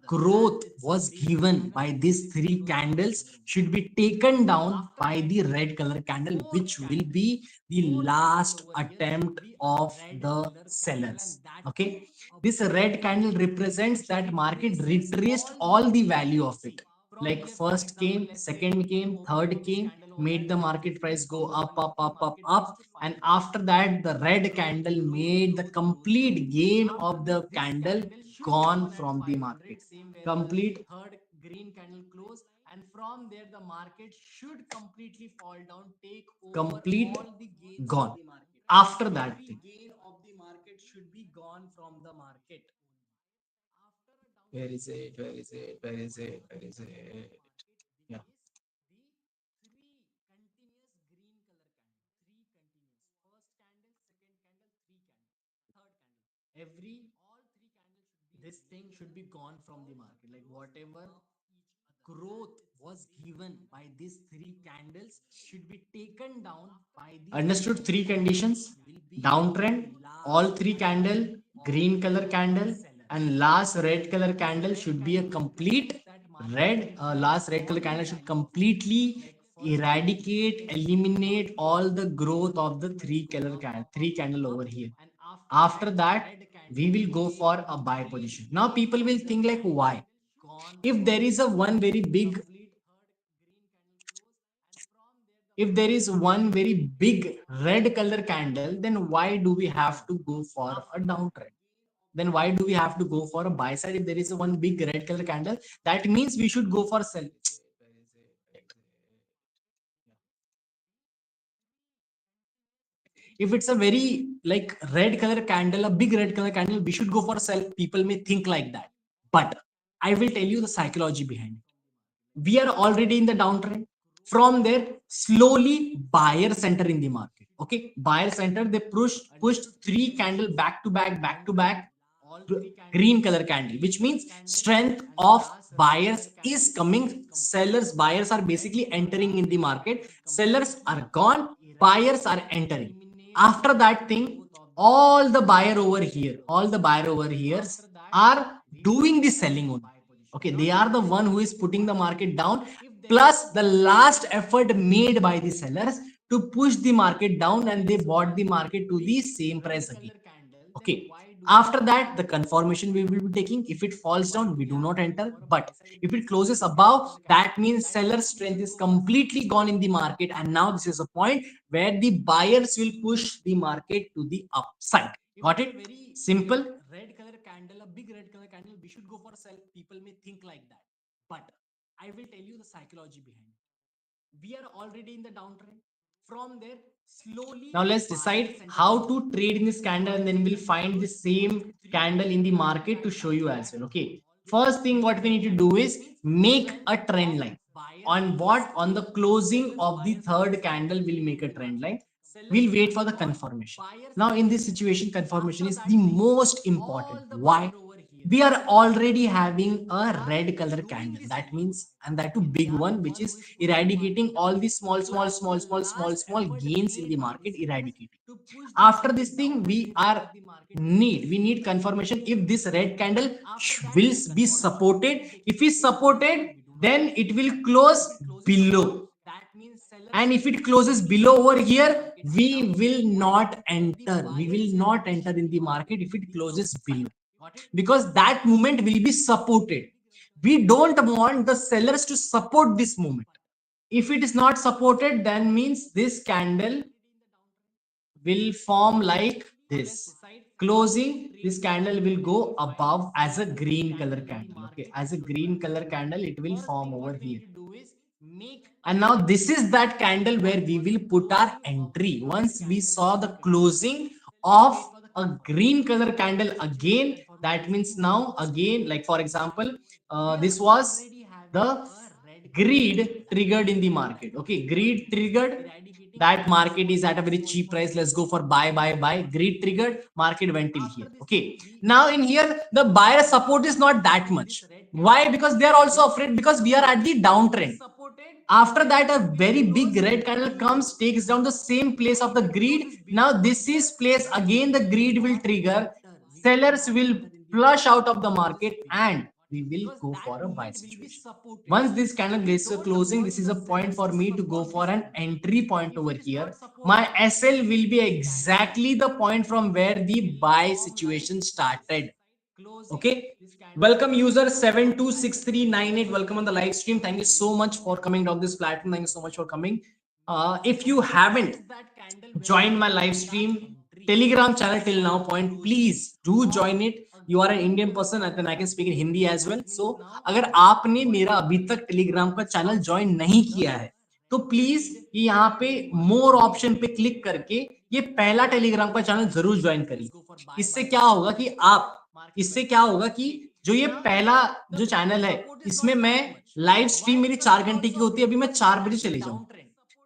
growth was given by these three candles should be taken down by the red color candle, which will be the last attempt of the sellers. Okay, this red candle represents that market retraced all the value of it. Like first came, second came, third came, made the market price go up, up, up, up, up, and after that the red candle made the complete gain of the candle gone from the market. Complete third green candle close, and from there the market should completely fall down, take over complete all the gains gone of the market. After that every thing, gain of the market should be gone from the market. Where is it? Where is it? Where is it? Where is it? Yeah. Every this thing should be gone from the market. Like whatever growth was given by these three candles should be taken down by the understood three conditions. Downtrend, all three candle, green color candle, and last red color candle should be a complete red. Last red color candle should completely eradicate, eliminate all the growth of the three candle over here. After that, we will go for a buy position. Now people will think like, why? If there is a one very big, if there is one very big red color candle, then why do we have to go for a downtrend? Then why do we have to go for a buy side? If there is a one big red color candle, that means we should go for sell. If it's a very like red color candle, a big red color candle, we should go for a sell. People may think like that, but I will tell you the psychology behind it. We are already in the downtrend. From there, slowly buyers enter in the market. Okay, buyers enter. They pushed three candle back to back, green color candle, which means strength of buyers is coming. Sellers, buyers are basically entering in the market. Sellers are gone. Buyers are entering. After that thing, all the buyer over here are doing the selling only. Okay, they are the one who is putting the market down, plus the last effort made by the sellers to push the market down, and they bought the market to the same price again. Okay, After that, the confirmation we will be taking. If it falls down, we do not enter. But if it closes above, that means seller strength is completely gone in the market. And now this is a point where the buyers will push the market to the upside. Got it? Simple. Red color candle, a big red color candle, we should go for a sell. People may think like that. But I will tell you the psychology behind it. We are already in the downtrend. From there, slowly. Now let's decide how to trade in this candle, and then we'll find the same candle in the market to show you as well. Okay. First thing what we need to do is make a trend line. On what? On the closing of the third candle, we'll make a trend line. We'll wait for the confirmation. Now, in this situation, confirmation is the most important. Why? We are already having a red color candle. That means, and that too big one, which is eradicating all the small gains in the market, eradicating. After this thing, we need confirmation if this red candle will be supported. If it's supported, then it will close below. And if it closes below over here, we will not enter. We will not enter in the market if it closes below, because that movement will be supported. We don't want the sellers to support this movement. If it is not supported, then means this candle will form like this. Closing, this candle will go above as a green color candle. Okay, as a green color candle, it will form over here. And now this is that candle where we will put our entry. Once we saw the closing of a green color candle again, that means now again, like for example, this was the greed triggered in the market. Okay, greed triggered, that market is at a very cheap price, let's go for buy. Greed triggered, market went till here. Okay, now in here the buyer support is not that much. Why? Because they are also afraid, because we are at the downtrend. After that, a very big red candle comes, takes down the same place of the greed. Now this is place again, the greed will trigger, sellers will flush out of the market, and we will go for a buy situation. Once this candle gets a closing, this is a point for me to go for an entry point over here. My SL will be exactly the point from where the buy situation started. Okay. Welcome user 726398. Welcome on the live stream. Thank you so much for coming down this platform. Thank you so much for coming. If you haven't joined my live stream Telegram channel till now point, please do join it. You are an Indian person and then I can speak in Hindi as well. So अगर आपने मेरा अभी तक Telegram का channel join नहीं किया है, तो प्लीज ये यहाँ पे मोर ऑप्शन पे क्लिक करके ये पहला टेलीग्राम का चैनल जरूर ज्वाइन करिए. इससे क्या होगा कि जो ये पहला जो चैनल है, इसमें मैं लाइव स्ट्रीम मेरी 4 घंटे की होती है. अभी मैं 4 बजे चले जाऊं.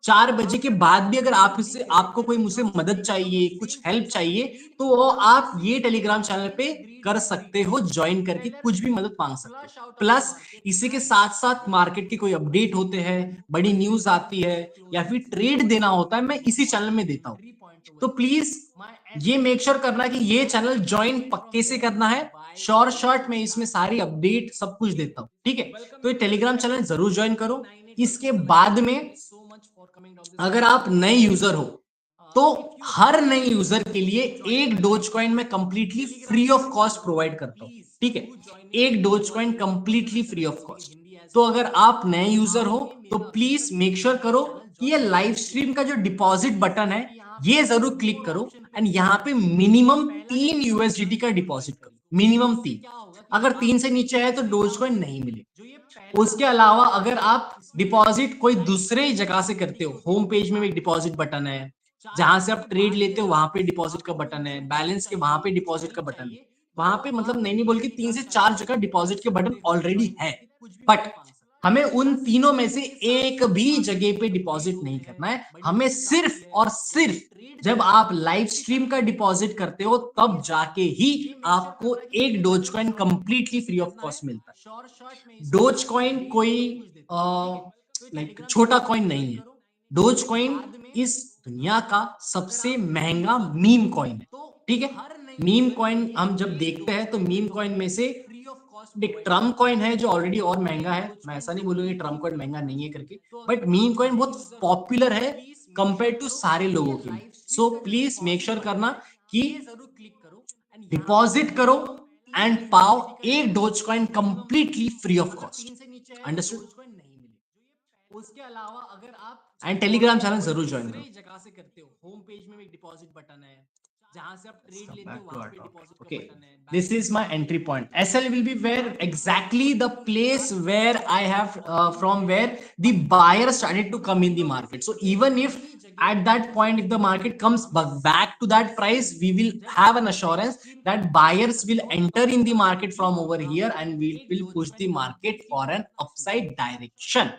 4 बजे के बाद भी अगर आपको कोई मुझसे मदद चाहिए, कुछ हेल्प चाहिए, तो वो आप ये टेलीग्राम चैनल पे कर सकते हो, ज्वाइन करके कुछ भी मदद मांग सकते हो. प्लस इसी के साथ साथ मार्केट के कोई अपडेट होते हैं, बड़ी न्यूज आती है या फिर ट्रेड देना होता है, मैं इसी चैनल में देता हूं. तो प्लीज ये मेक श्योर करना कि ये चैनल ज्वाइन पक्के से करना है. शॉर्ट में इसमें सारी अपडेट सब कुछ देता हूं. ठीक है, तो ये टेलीग्राम चैनल जरूर ज्वाइन करो. इसके बाद में अगर आप नए यूजर हो, तो हर नए यूजर के लिए एक डोज कॉइन मैं completely free of cost provide करता हूं. ठीक है, एक dose coin completely free of cost. तो अगर आप नए यूजर हो तो प्लीज मेक श्योर करो कि ये लाइव स्ट्रीम का जो डिपॉजिट बटन है ये जरूर क्लिक करो, एंड यहाँ पे मिनिमम 3 USDT का डिपॉजिट करो. मिनिमम 3. अगर 3 से नीचे है तो डोज कॉइन नहीं मिलेगा. उसके अलावा अगर आप डिपॉजिट कोई दूसरे जगह से करते हो, होम पेज में एक डिपॉजिट बटन है, जहां से आप ट्रेड लेते हो वहां पे डिपॉजिट का बटन है, बैलेंस के वहां पे डिपॉजिट का बटन है. वहां पे मतलब नहीं बोल के 3 से 4 जगह डिपॉजिट के बटन ऑलरेडी है. बट हमें उन तीनों में से एक भी जगह पे डिपॉजिट नहीं करना है. हमें सिर्फ और सिर्फ जब आप लाइव स्ट्रीम का डिपॉजिट करते हो तब जाके ही आपको एक dose coin completely free of cost मिलता है. डोज कॉइन कोई लाइक छोटा कॉइन नहीं है. डोज कॉइन इस दुनिया का सबसे महंगा मीम कॉइन है. ठीक है, मीम कॉइन हम जब देखते हैं तो मीम कॉइन में से एक ट्रम्प कॉइन है जो ऑलरेडी और महंगा है. मैं ऐसा नहीं बोलूंगा ट्रम्प कॉइन महंगा नहीं है करके, बट मीम कॉइन बहुत पॉपुलर है कंपेयर टू सारे लोगों के लिए. सो प्लीज मेक श्योर करना कि डिपॉजिट करो एंड पाओ एक dose coin completely free of cost. Understood? उसके अलावा अगर आप एंड टेलीग्राम चैनल जरूर ज्वाइन करो। जगह से करते हो, होम पेज में एक डिपॉजिट बटन है, जहां से आप ट्रेड लेते हो वहां पे डिपॉजिट का बटन है। This is my entry point. SL will be where exactly the place where I have from where the buyer started to come in the market. So even if at that point, if the market comes back to that price, we will have an assurance that buyers will enter in the market from over here and we will push the market for an upside direction.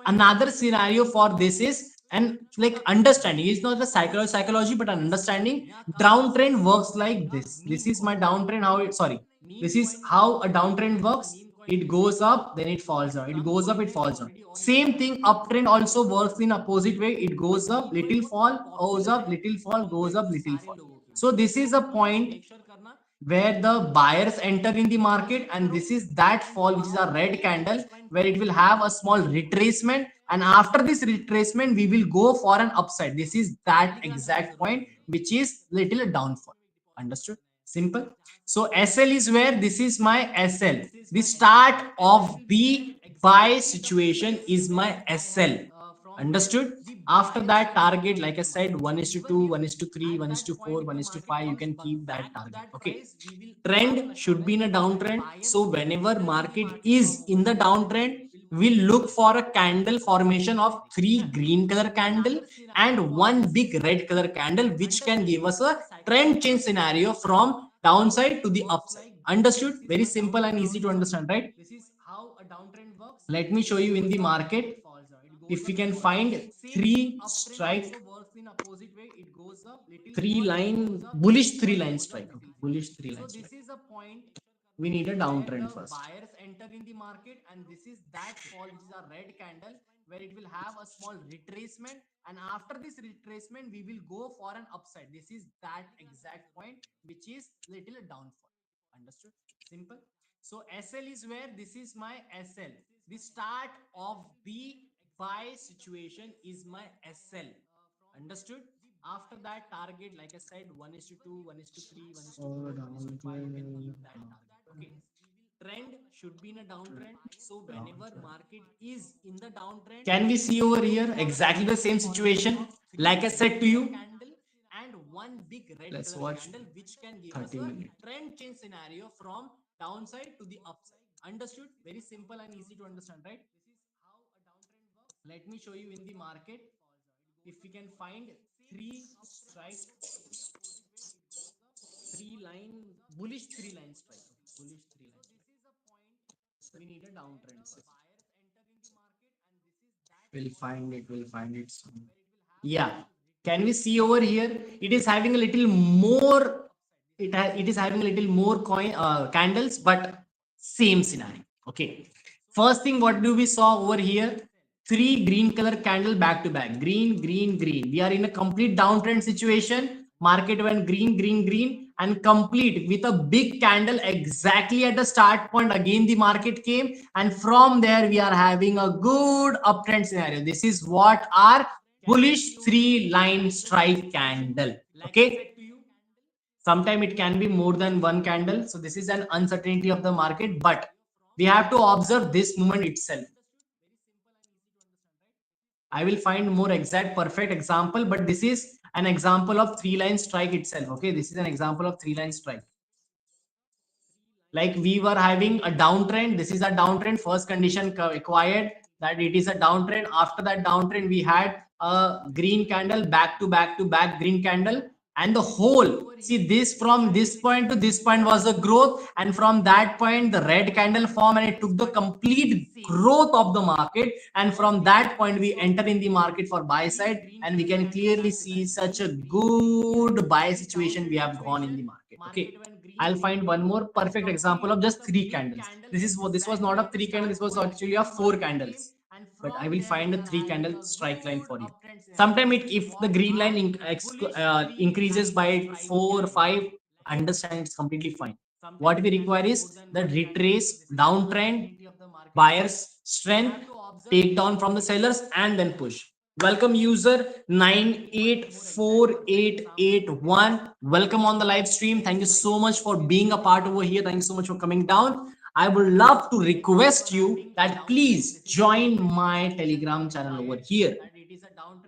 Another scenario for this is, and like understanding is not the psychology but an understanding. Downtrend works like this is my downtrend, how it, sorry, this is how a downtrend works. It goes up, then it falls down, it goes up, it falls down. Same thing, uptrend also works in opposite way. It goes up, little fall, goes up, little fall, goes up, little fall. So this is a point where the buyers enter in the market, and this is that fall, which is a red candle, where it will have a small retracement, and after this retracement we will go for an upside. This is that exact point, which is little downfall. Understood? Simple. So SL is where, this is my SL, the start of the buy situation is my SL. Understood? After that target, like I said, 1 is to 2, 1 is to 3, 1 is to 4, 1 is to 5, you can keep that target. Okay, trend should be in a downtrend. So whenever market is in the downtrend, we'll look for a candle formation of 3 green color candle and 1 big red color candle, which can give us a trend change scenario from downside to the upside. Understood? Very simple and easy to understand, right? This is how a downtrend works. Let me show you in the market. If we can find three strike, three line bullish, three line strike. Okay, bullish three line strike. This is a point, we need a downtrend first. Buyers enter in the market, and this is that fall, which is a red candle, where it will have a small retracement, and after this retracement we will go for an upside. This is that exact point, which is little downfall. Understood? Simple. So SL is where, this is my SL, the start of the buy situation is my SL. Understood? After that target, like I said, 1 is to 2, 1 is to 3, 1 is to 4, 1 is to 5, you can keep that target. Okay, trend should be in a downtrend. So whenever market is in the downtrend, can we see over here exactly the same situation? Like I said to you, and 1 big red let's color watch candle, which can give us a trend change scenario from downside to the upside. Understood? Very simple and easy to understand, right? Let me show you in the market. If we can find three strike, three line bullish, three line strike. Okay, bullish three line strike. We need a downtrend first. We'll find it, we'll find it soon. Yeah, can we see over here, it is having a little more, it is having a little more coin candles, but same scenario. Okay, first thing, what do we saw over here? Three green color candle back to back, green, green, green. We are in a complete downtrend situation. Market went green, green, green, and complete with a big candle exactly at the start point. Again, the market came, and from there we are having a good uptrend scenario. This is what our bullish three line strike candle. Okay, sometime it can be more than one candle. So this is an uncertainty of the market, but we have to observe this movement itself. I will find more exact perfect example, but this is an example of three line strike itself. Okay, this is an example of three line strike. Like we were having a downtrend, this is a downtrend, first condition required that it is a downtrend. After that downtrend, we had a green candle, back to back to back green candle, and the whole, see, this from this point to this point was a growth, and from that point the red candle form, and it took the complete growth of the market, and from that point we enter in the market for buy side, and we can clearly see such a good buy situation we have gone in the market. Okay, I'll find one more perfect example of just three candles. This was not a three candle, this was actually a four candles. But I will find a three candle strike line for you. Sometime if the green line increases by 4 5, understand, it's completely fine. What we require is the retrace, downtrend, buyers strength, take down from the sellers, and then push. Welcome user 984881. Welcome on the live stream. Thank you so much for being a part over here. Thank you so much for coming down. I would love to request you that please join my Telegram channel over here.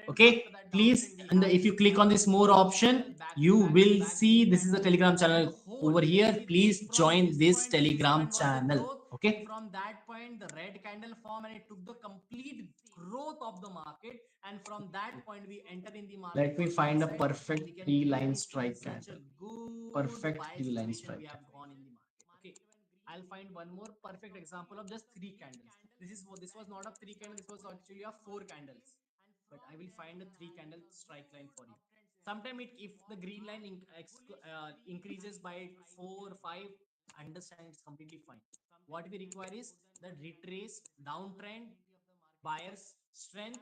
Okay, please, and if you click on this more option, you will see this is a Telegram channel over here. Please join this Telegram channel. Okay, from that point the red candle form and it took the complete growth of the market, and from that point we enter in the market. Let me find a perfect three line strike candle. Perfect three line strike. We have gone in the market. Okay, I'll find one more perfect example of just three candles. This was not a three candle. This was actually a four candles. But I will find a three candle strike line for you. Sometime if the green line increases by 4 or 5, understand it's completely fine. What we require is the retrace downtrend, buyers strength,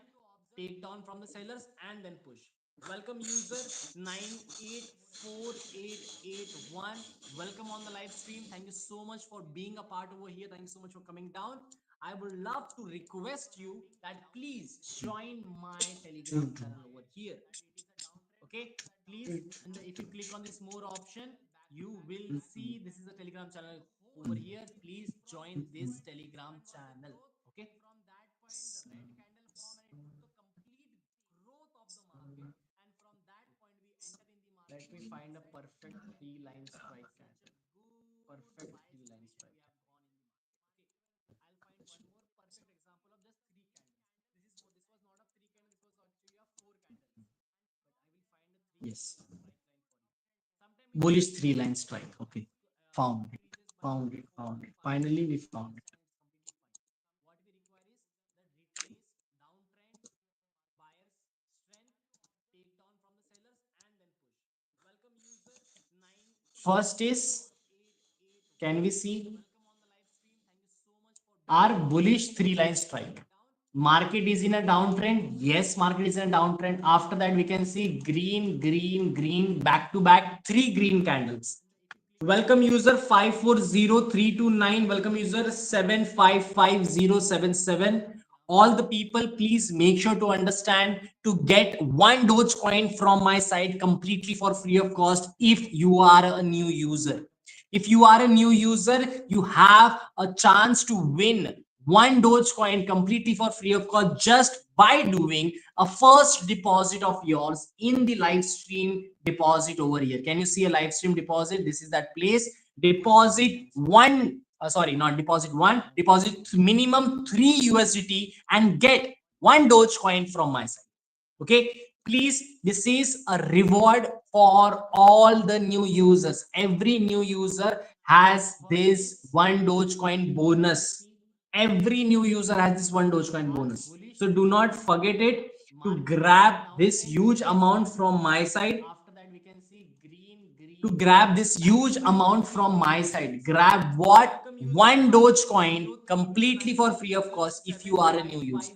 take down from the sellers, and then push. Welcome user 984881. Welcome on the live stream. Thank you so much for being a part over here. Thank you so much for coming down. I would love to request you that please join my Telegram channel over here. Okay, please, and if you click on this more option, you will see this is a Telegram channel over here. Please join this Telegram channel. Okay, from that point the red candle form and it took the complete growth of the market, and from that point we enter in the market. Let me find a perfect three line strike candle. Perfect three line strike. Okay, I'll find one more perfect example of just three candles. This was not a three candle. This was actually a four candles. But I will find a three candle strike line for you. Sometime bullish three line strike. Okay, found it. Found it. Found it. Finally, we found it. What we require is the retrace downtrend, buyers strength, take down from the sellers, and then push. Welcome user 9. First is, can we see our bullish three line strike? Market is in a downtrend. Yes, market is in a downtrend. After that, we can see green, green, green, back to back, three green candles. Welcome user 540329. Welcome user 755077. All the people, please make sure to understand to get one Dogecoin from my side completely for free of cost if you are a new user. If you are a new user, you have a chance to win one Dogecoin completely for free of cost just by doing a first deposit of yours in the live stream deposit over here. Can you see a live stream deposit? This is that place. Deposit one, sorry, not deposit one, deposit minimum 3 USDT and get one Dogecoin from my side. Okay, please, this is a reward for all the new users. Every new user has this one Dogecoin bonus. Every new user has this one Dogecoin bonus. So do not forget it to grab this huge amount from my side. After that, we can see green, green. To grab this huge amount from my side, grab what? One Dogecoin completely for free of cost if you are a new user.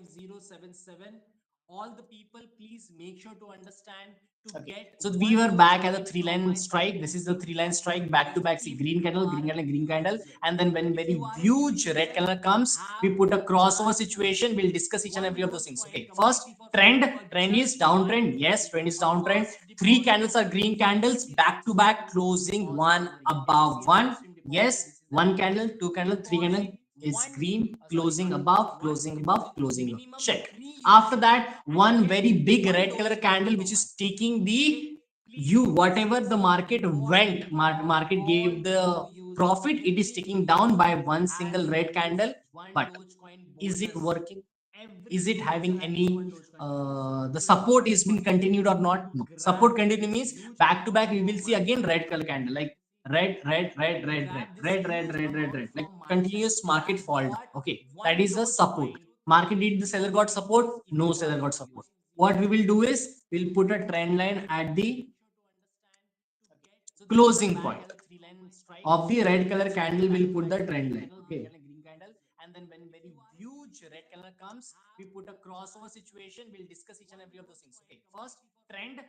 All the people, please make sure to understand to get. So we were back at the three line strike. This is the three line strike, back to back. See, green candle, green candle, green candle, and then when very huge red candle comes, we put a crossover situation. We'll discuss each and every of those things. Okay, first trend is downtrend. Yes, trend is downtrend. Three candles are green candles, back to back, closing one above one. Yes, one candle, two candle, three candle is green, closing above, closing above, closing above. Check. After that, one very big red color candle which is taking the you whatever the market went, market gave the profit, it is taking down by one single red candle. But is it working? Is it having any the support is been continued or not? No, support continue means back to back we will see again red color candle, like red, like continuous market fall down. Okay, that is the support. Market, did the seller got support? No, seller got support. What we will do is we'll put a trend line at the closing point of the red color candle. Will put the trend line. Okay, and then when very huge red color comes, we put a crossover situation. We'll discuss each and every of those things. Okay, first, trend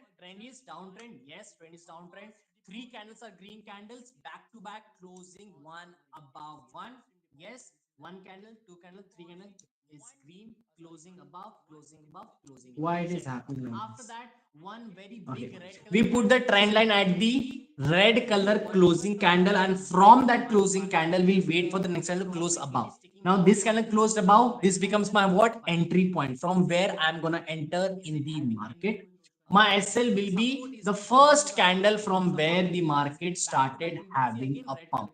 is downtrend. Yes, trend is downtrend. Three candles are green candles, back to back, closing one above one. Yes, one candle, two candle, three candle is green, closing above, closing above, closing. Why it is happening like after this? That, one very big red color. We put the trend line at the red color closing candle, and from that closing candle, we wait for the next candle to close above. Now this candle closed above. This becomes my what entry point from where I'm gonna enter in the market. My SL will be the first candle from where the market started having a pump.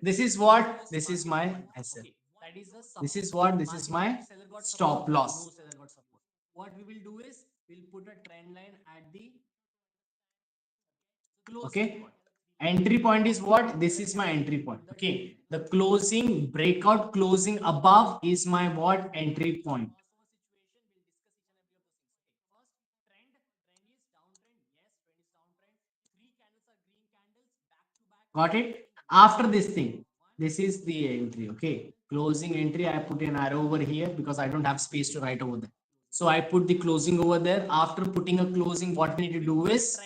This is what? This is my SL. This is what? This is my stop loss. What we will do is we'll put a trend line at the okay. Entry point is what? This is my entry point. Okay. The closing breakout closing above is my what? Entry point. Got it? After this thing, this is the entry. Okay. Closing entry. I put an arrow over here because I don't have space to write over there. So I put the closing over there. After putting a closing, what we need to do is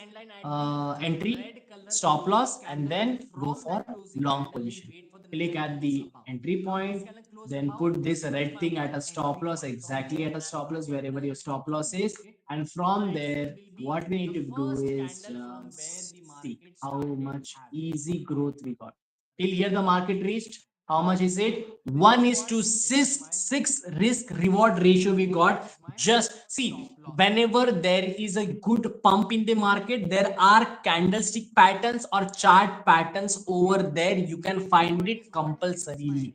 entry, stop loss, and then go for long position. Click at the entry point, then put this red thing at a stop loss, exactly at a stop loss, wherever your stop loss is. And from there, what we need to do is see how much easy growth we got. Till here, the market reached. How much is it? 1 is to 6 risk reward ratio we got. Just see, whenever there is a good pump in the market, there are candlestick patterns or chart patterns over there. You can find it compulsorily.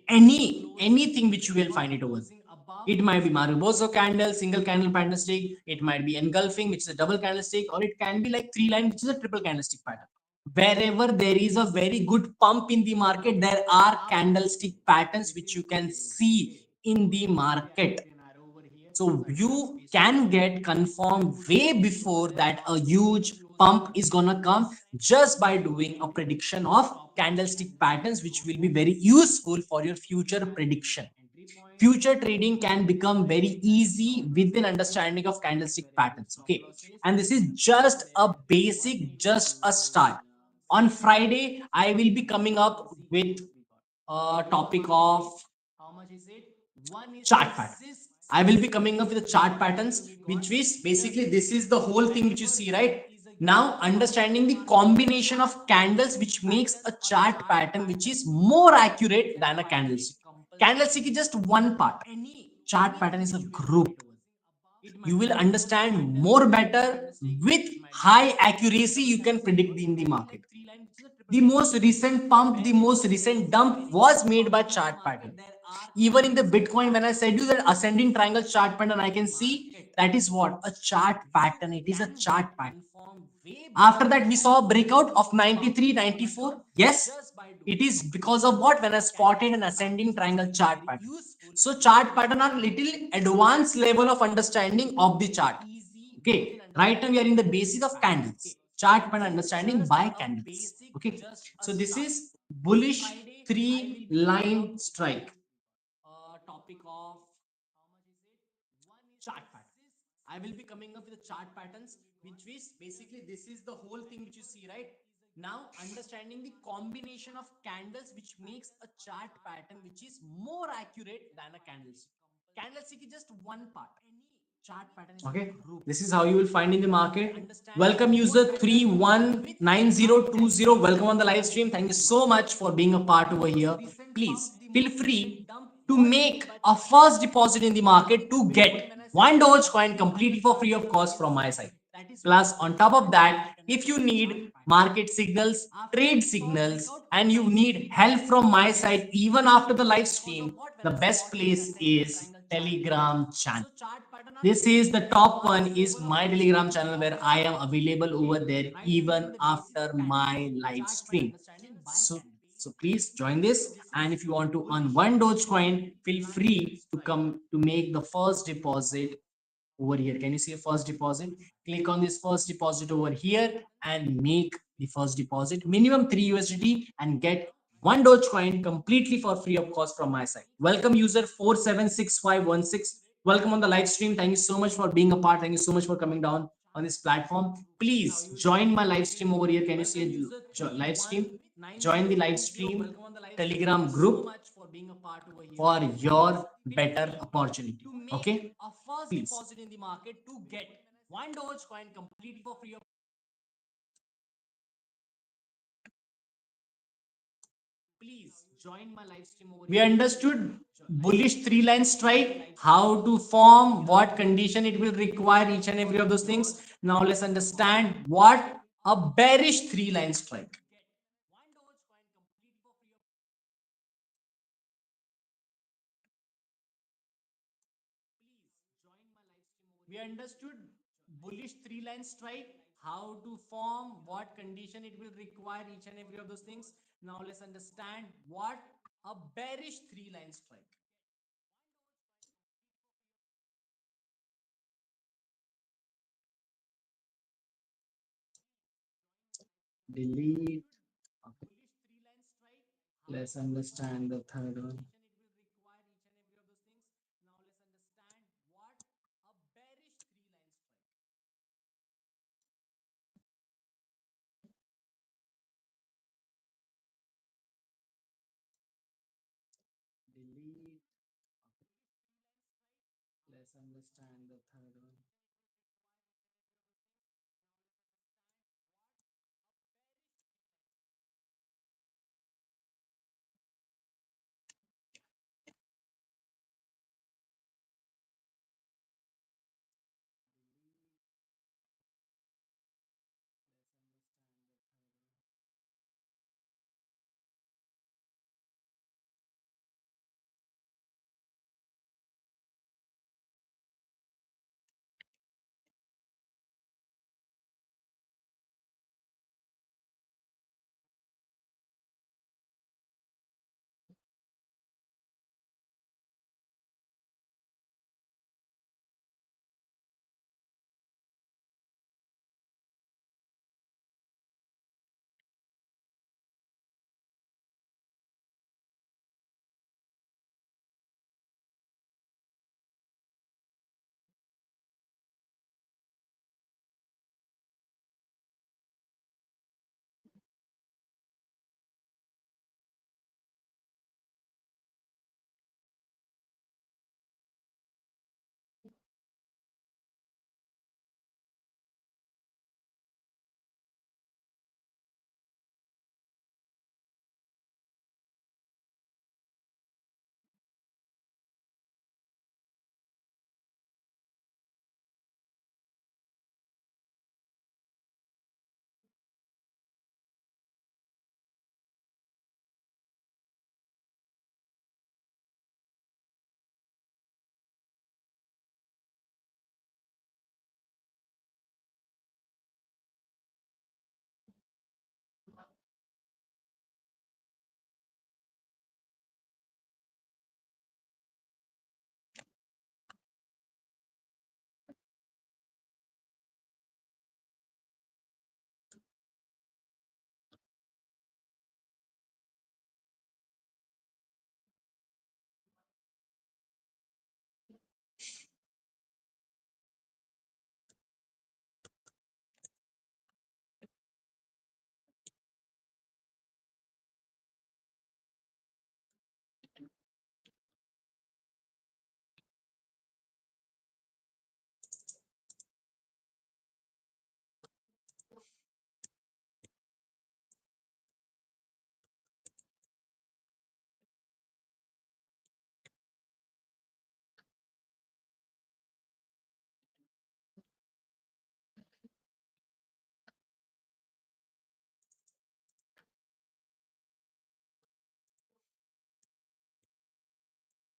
Anything which you will find it over there. It might be Mariposa candle, single candle candlestick. It might be engulfing, which is a double candlestick, or it can be like three line, which is a triple candlestick pattern. Wherever there is a very good pump in the market, there are candlestick patterns which you can see in the market. So you can get confirmed way before that a huge pump is gonna come just by doing a prediction of candlestick patterns, which will be very useful for your future prediction. Future trading can become very easy with an understanding of candlestick patterns. Okay, and this is just a basic, just a start. On Friday, I will be coming up with a topic of chart pattern. I will be coming up with the chart patterns, which is basically this is the whole thing which you see right now. Understanding the combination of candles which makes a chart pattern which is more accurate than a candlestick. Candlestick is just one part. Chart pattern is a group. You will understand more better with high accuracy. You can predict in the market. The most recent pump, the most recent dump was made by chart pattern. Even in the Bitcoin, when I said you that ascending triangle chart pattern, I can see that is what a chart pattern. It is a chart pattern. After that, we saw a breakout of 93, 94. Yes, it is because of what? When I spotted an ascending triangle chart pattern. So chart pattern are little advanced level of understanding of the chart. Okay, right now we are in the basis of candles. Chart pattern understanding by candles. Okay, so this is bullish three line strike. Topic of chart pattern. I will be coming up with the chart patterns, which is basically this is the whole thing which you see right now. Understanding the combination of candles which makes a chart pattern which is more accurate than a candlestick. Candlestick is just one part. Chart pattern is okay. This is how you will find in the market. Welcome user 319020. Welcome on the live stream. Thank you so much for being a part over here. Please feel free to make a first deposit in the market to get one Dogecoin completely for free of cost from my side. Plus, on top of that, if you need market signals, trade signals, and you need help from my side even after the live stream, the best place is Telegram channel. This is the top one is my Telegram channel where I am available over there even after my live stream. So please join this. And if you want to earn one Dogecoin, feel free to come to make the first deposit over here. Can you see a first deposit? Click on this first deposit over here and make the first deposit. Minimum 3 USDT and get one Dogecoin completely for free of cost from my side. Welcome user 476516. Welcome on the live stream. Thank you so much for being a part. Thank you so much for coming down. on this platform. Please join my live stream over here. Can you see a live stream? Join the live stream Telegram group for your better opportunity. Okay, please. We understood bullish three line strike, how to form, what condition it will require, each and every of those things. Now let's understand what a bearish three line strike. We understood bullish three line strike, how to form, what condition it will require, each and every of those things. Now let's understand what a bearish three line strike. Delete. Okay. Let's understand the third one. Delete. Let's understand the third one.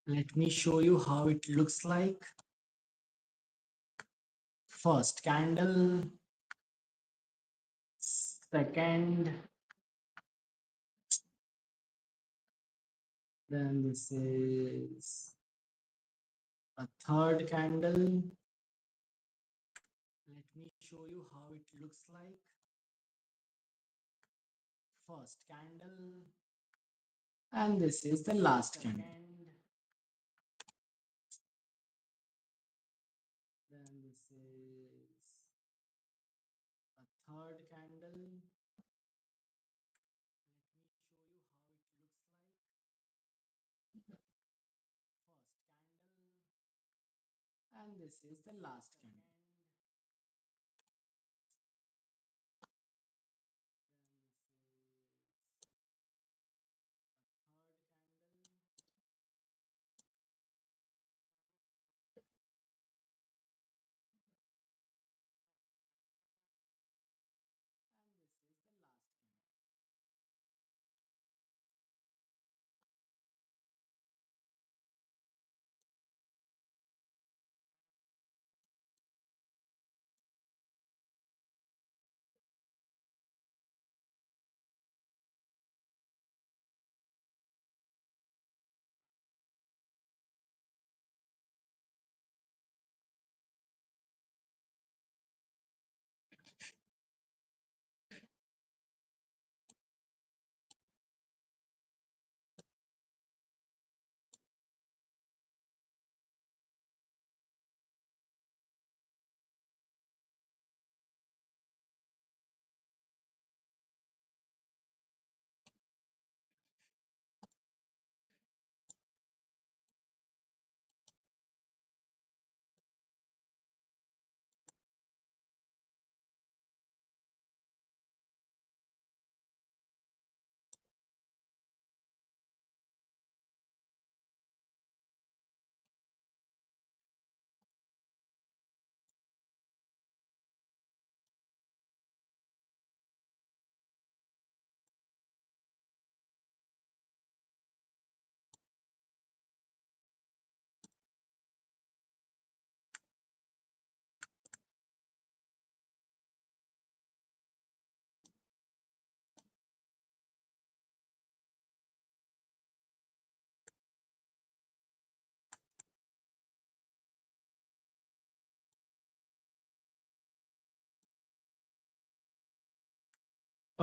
Let me show you how it looks like. First candle, second, then this is a third candle. Let me show you how it looks like. First candle, and this is the last candle. Then this is this is the last candle.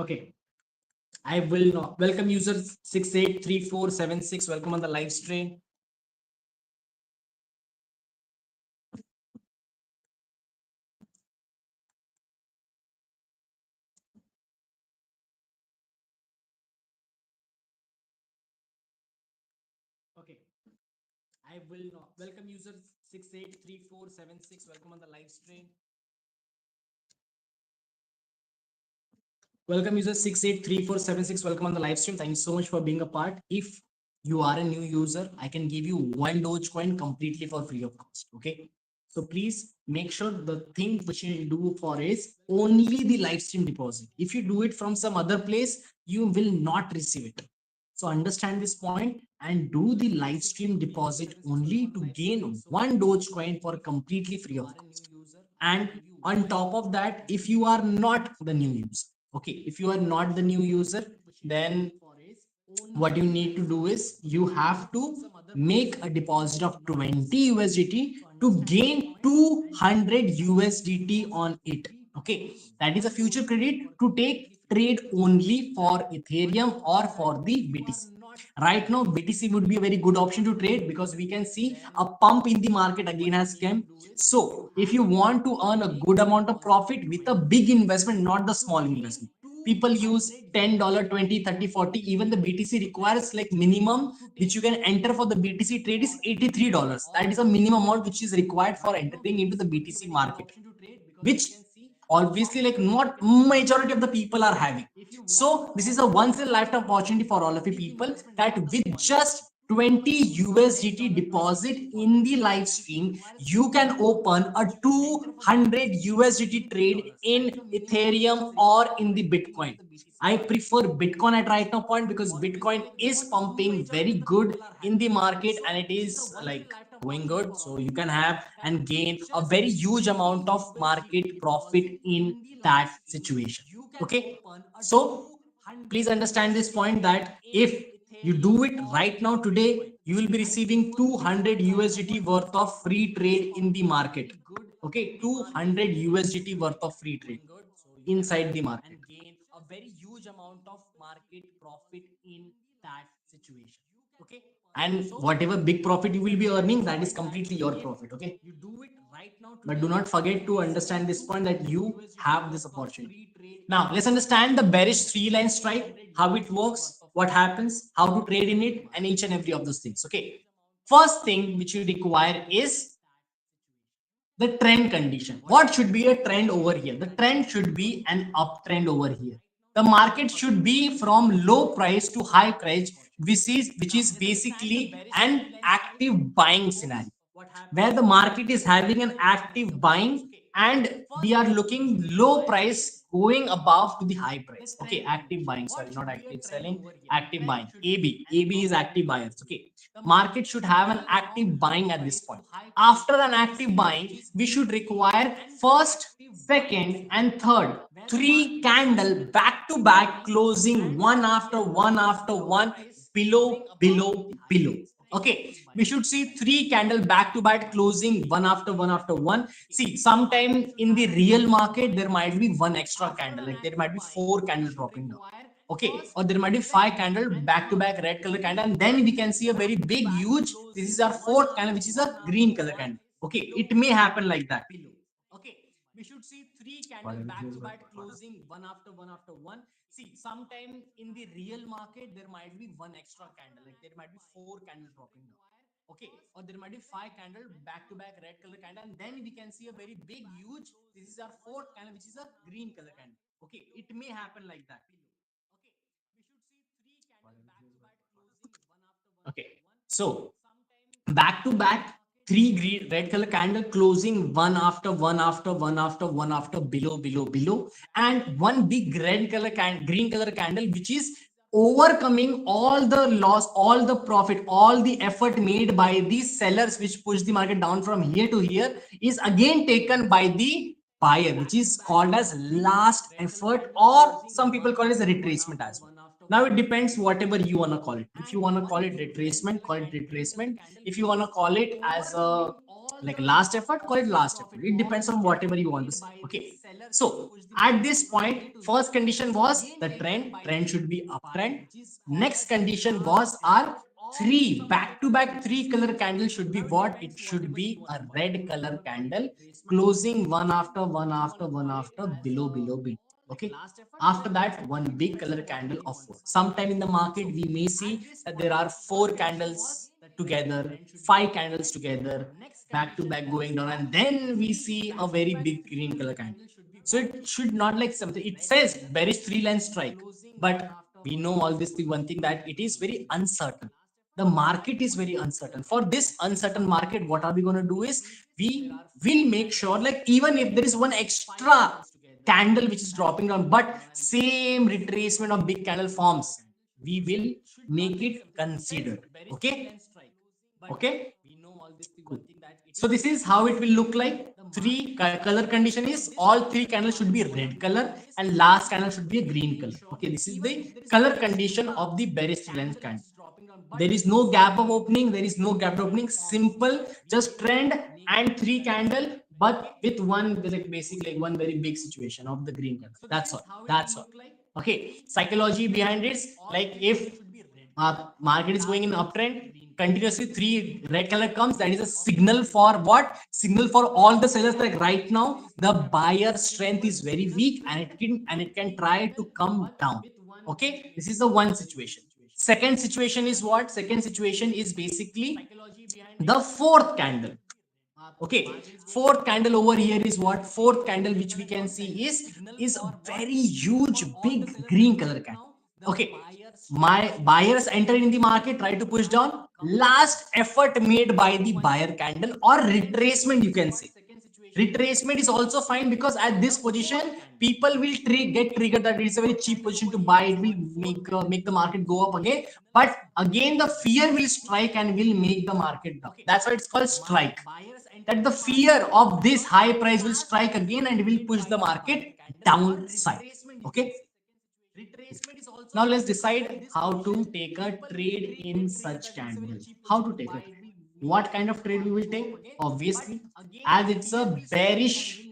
Okay, I will not. Welcome user 683476. Welcome on the live stream. Okay, I will not. Welcome user 683476. Welcome on the live stream. Welcome user 683476. Welcome on the live stream. Thank you so much for being a part. If you are a new user, I can give you one Dogecoin completely for free of cost. Okay. So please make sure the thing which you do for is only the live stream deposit. If you do it from some other place, you will not receive it. So understand this point and do the live stream deposit only to gain one Dogecoin for completely free of cost. And on top of that, if you are not the new user, okay, if you are not the new user, then what you need to do is you have to make a deposit of 20 USDT to gain 200 USDT on it. Okay, that is a future credit to take trade only for Ethereum or for the BTC. Right now, BTC would be a very good option to trade because we can see a pump in the market again has come. So, if you want to earn a good amount of profit with a big investment, not the small investment, people use $10, 20, 30, 40. Even the BTC requires like minimum which you can enter for the BTC trade is $83. That is a minimum amount which is required for entering into the BTC market, which obviously like not majority of the people are having. So this is a once in a lifetime opportunity for all of you people that with just 20 USDT deposit in the live stream, you can open a 200 USDT trade in Ethereum or in the Bitcoin. I prefer Bitcoin at right now point because Bitcoin is pumping very good in the market and it is like going good. So you can have and gain a very huge amount of market profit in that situation. Okay. So please understand this point that if you do it right now today, you will be receiving 200 USDT worth of free trade in the market. Okay, 200 USDT worth of free trade inside the market. Gain a very huge amount of market profit in that situation. Okay, and whatever big profit you will be earning, that is completely your profit. Okay, you do it right now, but do not forget to understand this point that you have this opportunity. Now let's understand the bearish three line strike, how it works, what happens, how to trade in it, and each and every of those things. Okay, first thing which you require is the trend condition. What should be a trend over here? The trend should be an uptrend over here. The market should be from low price to high price, which is basically an active buying scenario where the market is having an active buying and we are looking low price going above to the high price. Okay, active buying, sorry, not active selling, active buying. AB is active buyers. Okay, market should have an active buying at this point. After an active buying, we should require first, second, and third three candle back to back closing one after one after one, below. Okay, we should see three candle back to back closing one after one after one. See, sometime in the real market there might be one extra candle, like there might be four candle dropping down. Okay, or there might be five candle back to back red color candle, and then we can see a very big huge, this is our fourth candle, which is a green color candle. Okay, it may happen like that. Okay, we should see three candle back to back closing one after one after one. See, sometime in the real market there might be one extra candle, like there might be four candle dropping down. Okay, or there might be five candle back to back red color candle, and then we can see a very big huge, this is our fourth candle, which is a green color candle. Okay, it may happen like that. Okay, we should see three candle back to back closing one after one. Okay, so back to back three green red color candle closing one after one after one after one after below, and one big red color green color candle, which is overcoming all the loss, all the profit, all the effort made by these sellers which push the market down from here to here, is again taken by the buyer, which is called as last effort, or some people call it as a retracement as well. Now it depends whatever you want to call it. If you want to call it retracement, call it retracement. If you want to call it as a like last effort, call it last effort. It depends on whatever you want to say. Okay. So at this point, first condition was the trend. Trend should be uptrend. Next condition was our three back to back three color candle should be what? It should be a red color candle closing one after one after one after below. Okay, after that one big color candle of four. Sometime in the market we may see that there are four candles together, five candles together, back to back going down, and then we see a very big green color candle. So it should not like something, it says bearish three line strike, but we know all this thing, one thing, that it is very uncertain. The market is very uncertain. For this uncertain market, what are we going to do is we will make sure, like, even if there is one extra candle which is dropping down, but same retracement of big candle forms, we will make it considered. Okay, okay, cool. So this is how it will look like. Three color condition is all three candles should be red color and last candle should be a green color. Okay, this is the color condition of the bearish length candle. There is no gap of opening, there is no gap of opening, simple, just trend and three candle, but with one like basic, like one very big situation of the green candle. That's all. Okay, psychology behind it, like if market is going in uptrend, continuously three red color comes, that is a signal for what? Signal for all the sellers, like right now the buyer strength is very weak and it can try to come down. Okay, this is the one situation. Second situation is what? Second situation is basically the fourth candle. Okay, fourth candle over here is what? Fourth candle which we can see is very huge big green color candle. Okay, my buyers enter in the market, try to push down, last effort made by the buyer candle, or retracement you can say. Retracement is also fine, because at this position people will get triggered that it's a very cheap position to buy, it will make the market go up again, but again the fear will strike and will make the market down. That's why it's called strike, that the fear of this high price will strike again and will push the market downside. Okay, now let's decide how to take a trade in such candle. How to take it? What kind of trade we will take? Obviously, as it's a bearish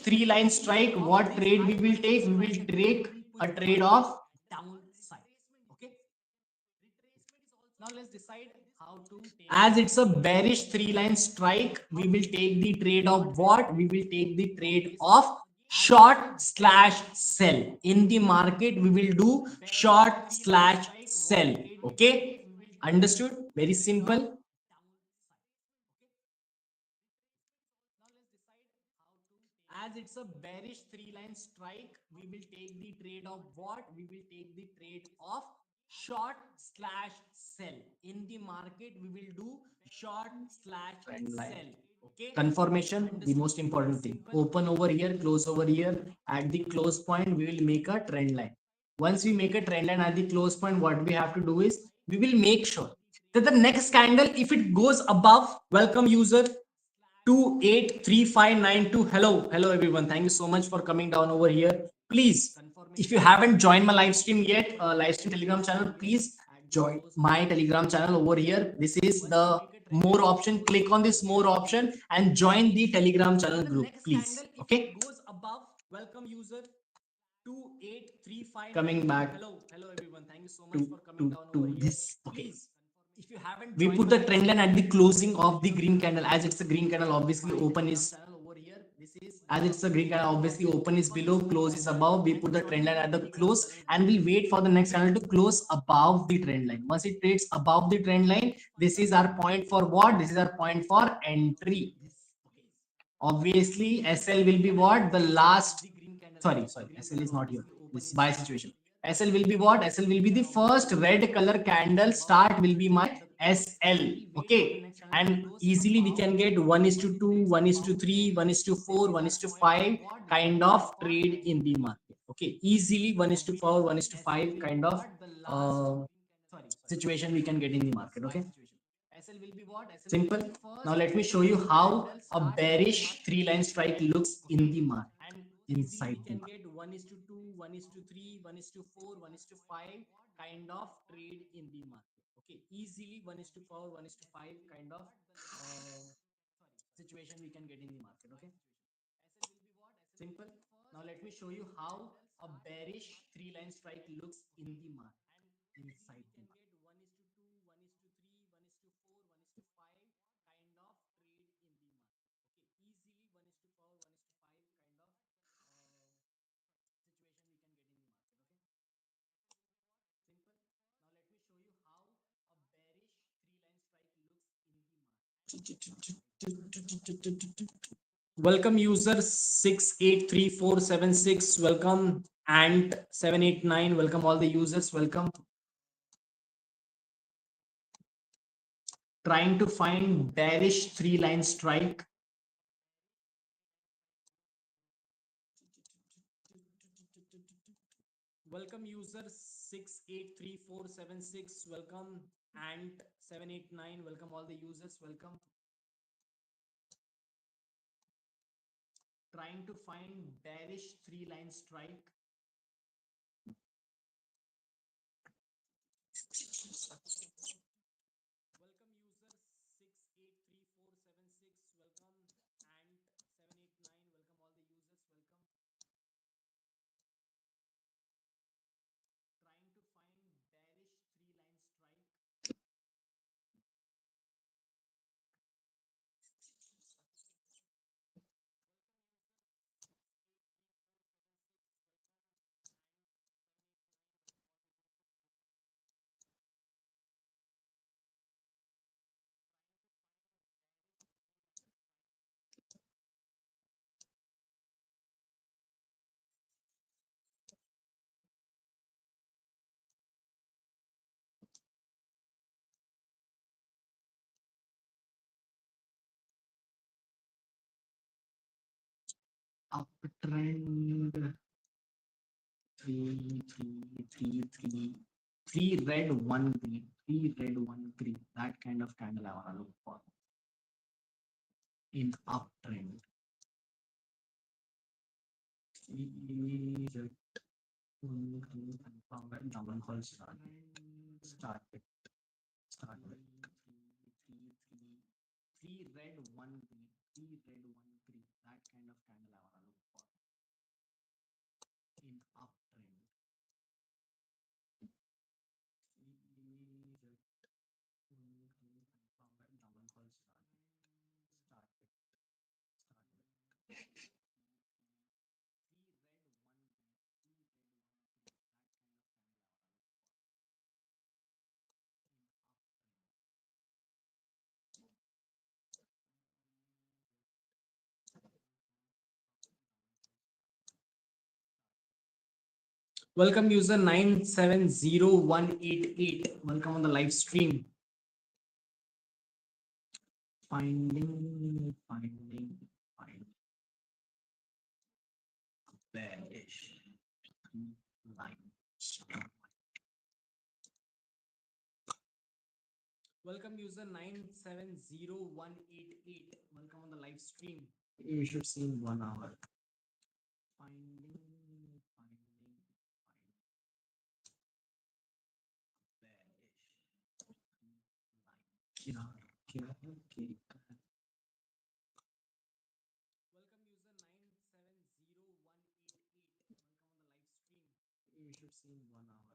three line strike, what trade we will take? We will take a trade of downside. Okay. Now let's decide how to take. As it's a bearish three line strike, we will take the trade of what? We will take the trade of short slash sell. In the market, we will do short slash sell. Okay, understood? Very simple. as it's a bearish three line strike, we will take the trade of what? We will take the trade of short slash sell. In the market, we will do short slash sell. Okay. Confirmation, the most important thing. Open over here, close over here. At the close point, we will make a trend line. Once we make a trend line at the close point, what we have to do is we will make sure that the next candle, if it goes above, welcome user 283592. Hello everyone, thank you so much for coming down over here. Please, if you haven't joined my live stream yet, live stream telegram channel, please join my telegram channel over here. This is the more option. Click on this more option and join the telegram channel group, please. Okay, goes above, welcome user 2835. Coming back, hello everyone, thank you so much for coming down over here. This, okay. Please, if you haven't, we put the trend line at the closing of the green candle. As it's a green candle, obviously open is, as it's a green candle, obviously open is below, close is above. We put the trend line at the close and we'll wait for the next candle to close above the trend line. Once it trades above the trend line, this is our point for what? This is our point for entry. Obviously SL will be what? The last, sorry, SL is not here. This buy situation. SL will be what? SL will be the first red color candle. Start will be my SL. Okay, and easily we can get 1:2, 1:3, 1:4, 1:5 kind of trade in the market. Okay, easily 1:4, 1:5 kind of uh, situation we can get in the market. Okay, simple. Now let me show you how a bearish three line strike looks in the market. Inside the market, 1:2, 1:3, 1:4, 1:5 kind of trade in the market. Okay, easily 1:4, 1:5 kind of situation we can get in the market. Okay, simple. Now let me show you how a bearish three line strike looks in the market. Inside the market. Welcome user 683476. Welcome and 789. Welcome all the users. Welcome. Trying to find bearish three line strike. Welcome user 683476. Welcome and 789. Welcome all the users. Welcome. Trying to find bearish three line strike. Welcome user 683476. Welcome and 789. Welcome all the users. Welcome. Trying to find bearish three line strike. Uptrend. Three red, one green. Three red, one green. That kind of candle I want to look for in uptrend. Three red, one green. Down call start. Start it. Start it. Three red, one green. Three red, one green. That kind of candle I want to look for in uptrend. Welcome user 970188. Welcome on the live stream. Finding bearish line. Welcome user 970188. Welcome on the live stream. You should see in 1 hour. Finding bearish line. Okay. Welcome user 970188. Welcome on the live stream. You should see in 1 hour.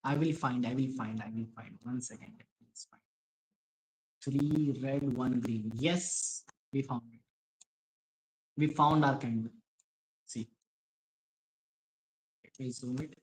I will find. 1 second. Please find. 3 red, 1 green. Yes, we found it. We found our candle. See, let me zoom it.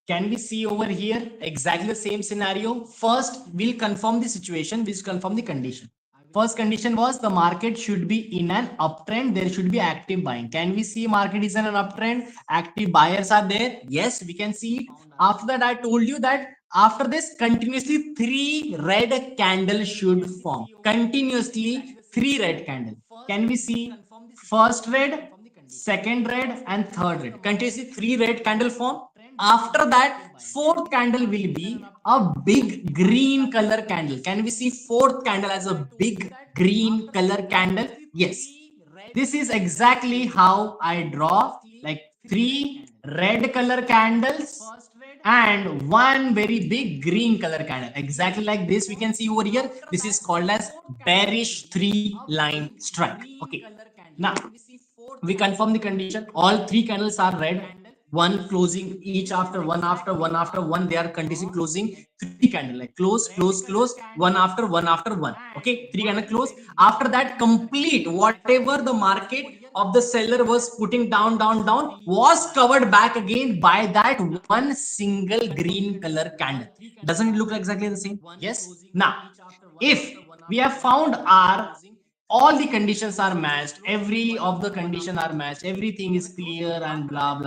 Can we see over here exactly the same scenario? First, we'll confirm the situation, we'll confirm the condition. First condition was the market should be in an uptrend. There should be active buying. Can we see market is in an uptrend? Active buyers are there. Yes, we can see it. After that, I told you that after this, continuously 3 red candles should form. Continuously 3 red candles. Can we see first red, second red, and third red? Continuously 3 red candle form. After that, fourth candle will be a big green color candle. Can we see fourth candle as a big green color candle? Yes. This is exactly how I draw like 3 red color candles and one very big green color candle. Exactly like this, we can see over here. This is called as bearish 3 line strike. Okay. Now we confirm the condition. All 3 candles are red. One closing each after one. They are continuously closing 3 candle like close, one after one. Okay, 3 candle close. After that, complete whatever the market of the seller was putting down was covered back again by that one single green color candle. Doesn't it look exactly the same? Yes. Now, if we have found our all the conditions are matched, every of the condition are matched, everything is clear and blah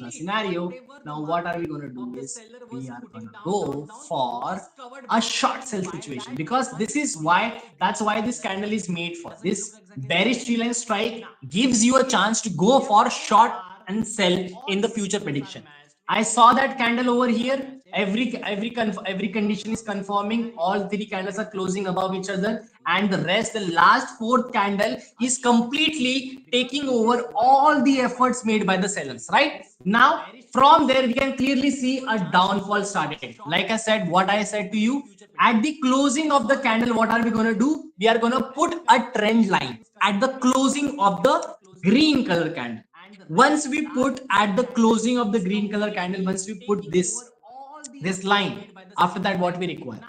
scenario. Now what are we going to do is we are going to go for a short sell situation, because this is why, that's why this candle is made for. This bearish tree line strike gives you a chance to go for short and sell in the future prediction. I saw that candle over here. Every condition is confirming. All 3 candles are closing above each other, and the rest, the last fourth candle, is completely taking over all the efforts made by the sellers. Right now, from there we can clearly see a downfall started. Like I said, what I said to you at the closing of the candle, what are we going to do? We are going to put a trend line at the closing of the green color candle. Once we put at the closing of the green color candle, once we put this line, after that what we require,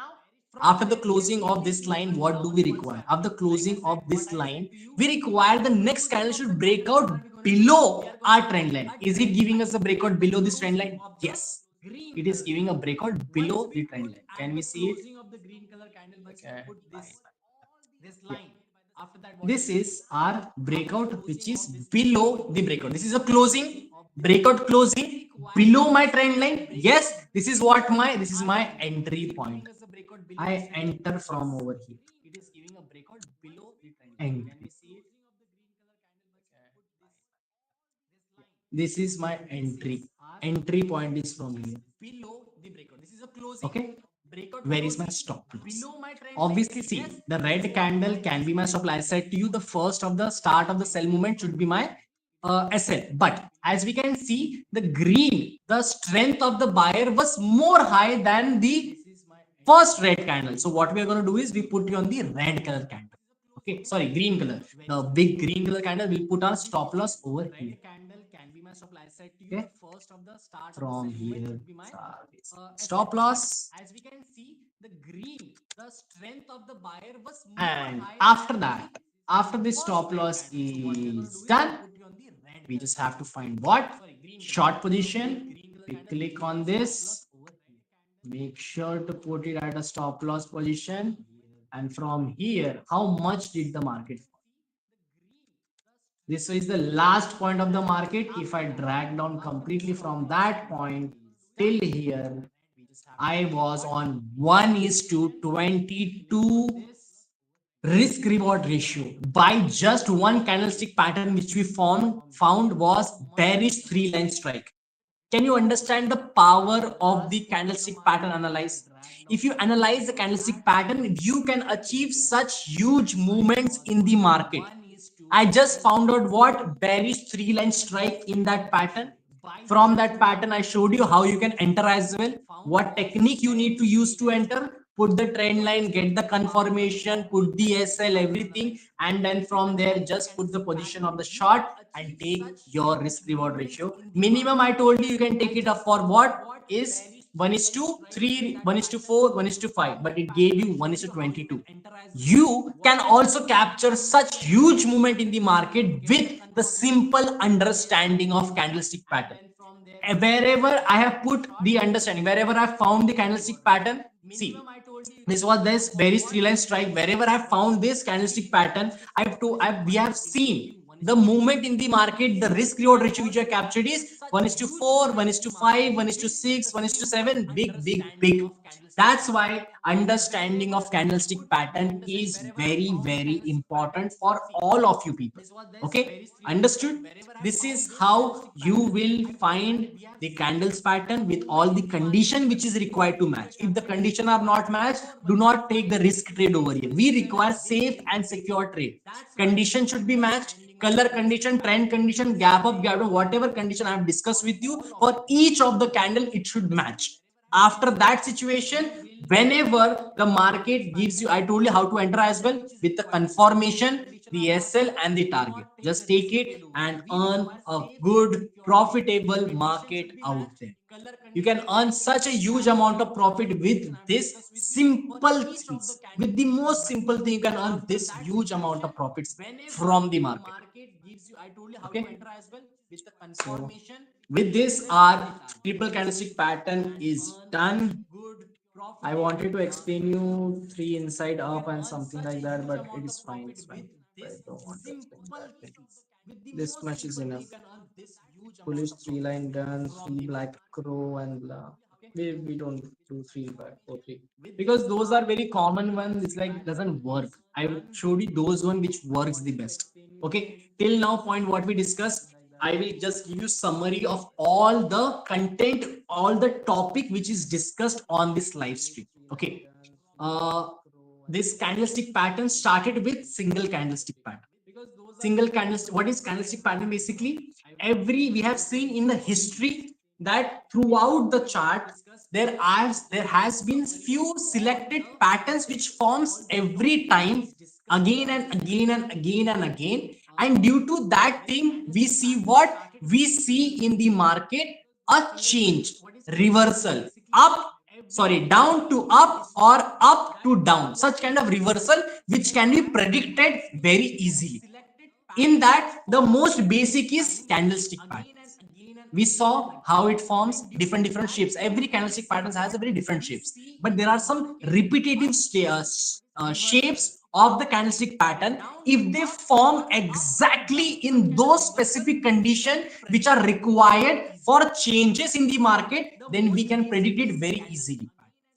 after the closing of this line, what do we require? After the closing of this line, we require the next candle should break out below our trend line. Is it giving us a breakout below this trend line? Yes, it is giving a breakout below the trend line. Can we see it? Okay. Yeah. This is our breakout, which is below the breakout. This is a closing, breakout closing below my trend line. Yes, this is my entry point. I enter from over here. Entry. This is my entry. Entry point is from here. Okay. Where is my stop loss? Obviously, see, the red candle can be my stop loss. I said to you, the first of the start of the sell movement should be my SL. But as we can see, the green, the strength of the buyer was more high than the first red candle. So what we are going to do is we put you on the red color candle. Okay, sorry, green color. The big green color candle, we'll put our stop loss over here. Okay, from here, stop loss, and after that, after this stop loss is done, we just have to find what short position. We click on this, make sure to put it at a stop loss position, and from here, how much did the market fall? This is the last point of the market. If I drag down completely from that point till here, I was on 1 is to 22 risk reward ratio by just one candlestick pattern which we found was bearish three line strike. Can you understand the power of the candlestick pattern analyze? If you analyze the candlestick pattern, you can achieve such huge movements in the market. I just found out what bearish three line strike in that pattern. From that pattern, I showed you how you can enter as well, what technique you need to use to enter, put the trend line, get the confirmation, put the SL, everything, and then from there, just put the position of the short and take your risk reward ratio. Minimum, I told you, you can take it up for what is 1 is to 3, 1 is to 4, 1 is to 5, but it gave you 1 is to 22. You can also capture such huge movement in the market with the simple understanding of candlestick pattern. Wherever I have put the understanding, wherever I found the candlestick pattern, see, this was this bearish three line strike. Wherever I found this candlestick pattern, we have seen the movement in the market, the risk reward ratio which I captured is 1 is to 4, 1 is to 5, 1 is to 6, 1 is to 7, big. That's why understanding of candlestick pattern is very important for all of you people. Okay, understood? This is how you will find the candles pattern with all the condition which is required to match. If the condition are not matched, do not take the risk trade over here. We require safe and secure trade. Condition should be matched. Color condition, trend condition, gap up, gap down, whatever condition I have discussed with you, for each of the candle, it should match. After that situation, whenever the market gives you, I told you how to enter as well, with the confirmation, the SL and the target, just take it and earn a good profitable market out there. You can earn such a huge amount of profit with this simple things. With the most simple thing, you can earn this huge amount of profits from the market. Okay, so with this, our triple candlestick pattern is done. I wanted to explain you three inside up and something like that, but it is fine. It's fine. I don't want to explain that thing. This much is enough. Bullish three line done, three black crow and blah. We don't do three black or three because those are very common ones. It's like doesn't work. I showed you those one which works the best. Okay, till now point what we discussed. I will just give you summary of all the content, all the topic which is discussed on this live stream. Okay, uh, this candlestick pattern started with single candlestick pattern. Single candlestick, what is candlestick pattern? Basically, every we have seen in the history that throughout the chart there has been few selected patterns which forms every time, again and again and again and again, and due to that thing we see what we see in the market, a change, reversal, up, sorry, down to up or up to down, such kind of reversal which can be predicted very easily. In that, the most basic is candlestick patterns. We saw how it forms different shapes. Every candlestick patterns has a very different shapes, but there are some repetitive shapes of the candlestick pattern. If they form exactly in those specific conditions which are required for changes in the market, then we can predict it very easily.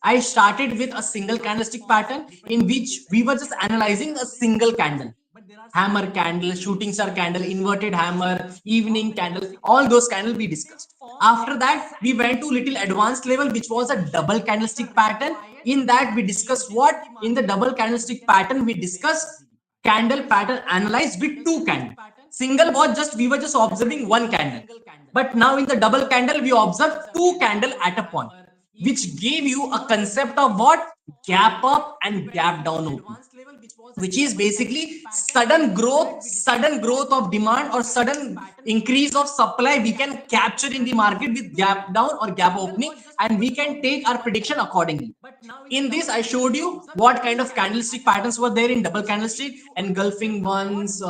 I started with a single candlestick pattern in which we were just analyzing a single candle, hammer candle, shooting star candle, inverted hammer, evening candle, all those candles we discussed. After that, we went to little advanced level, which was a double candlestick pattern. In that, we discussed what? In the double candlestick pattern, we discussed candle pattern analyzed with two candles. Single was just, we were just observing one candle. But now in the double candle, we observe two candle at a point, which gave you a concept of what? gap up and gap down opening, which is basically sudden growth of demand or sudden increase of supply we can capture in the market with gap down or gap opening, and we can take our prediction accordingly. In this, I showed you what kind of candlestick patterns were there in double candlestick: engulfing ones,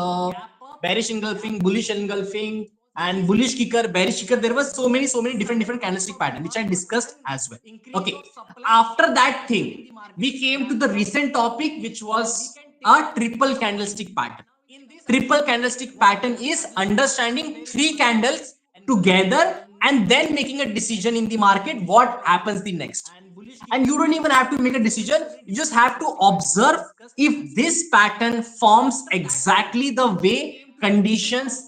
bearish engulfing, bullish engulfing, and bullish kicker, bearish kicker. There was so many different candlestick pattern which I discussed as well. Okay, after that thing, we came to the recent topic, which was a triple candlestick pattern. Triple candlestick pattern is understanding three candles together and then making a decision in the market what happens the next. And you don't even have to make a decision, you just have to observe if this pattern forms exactly the way conditions,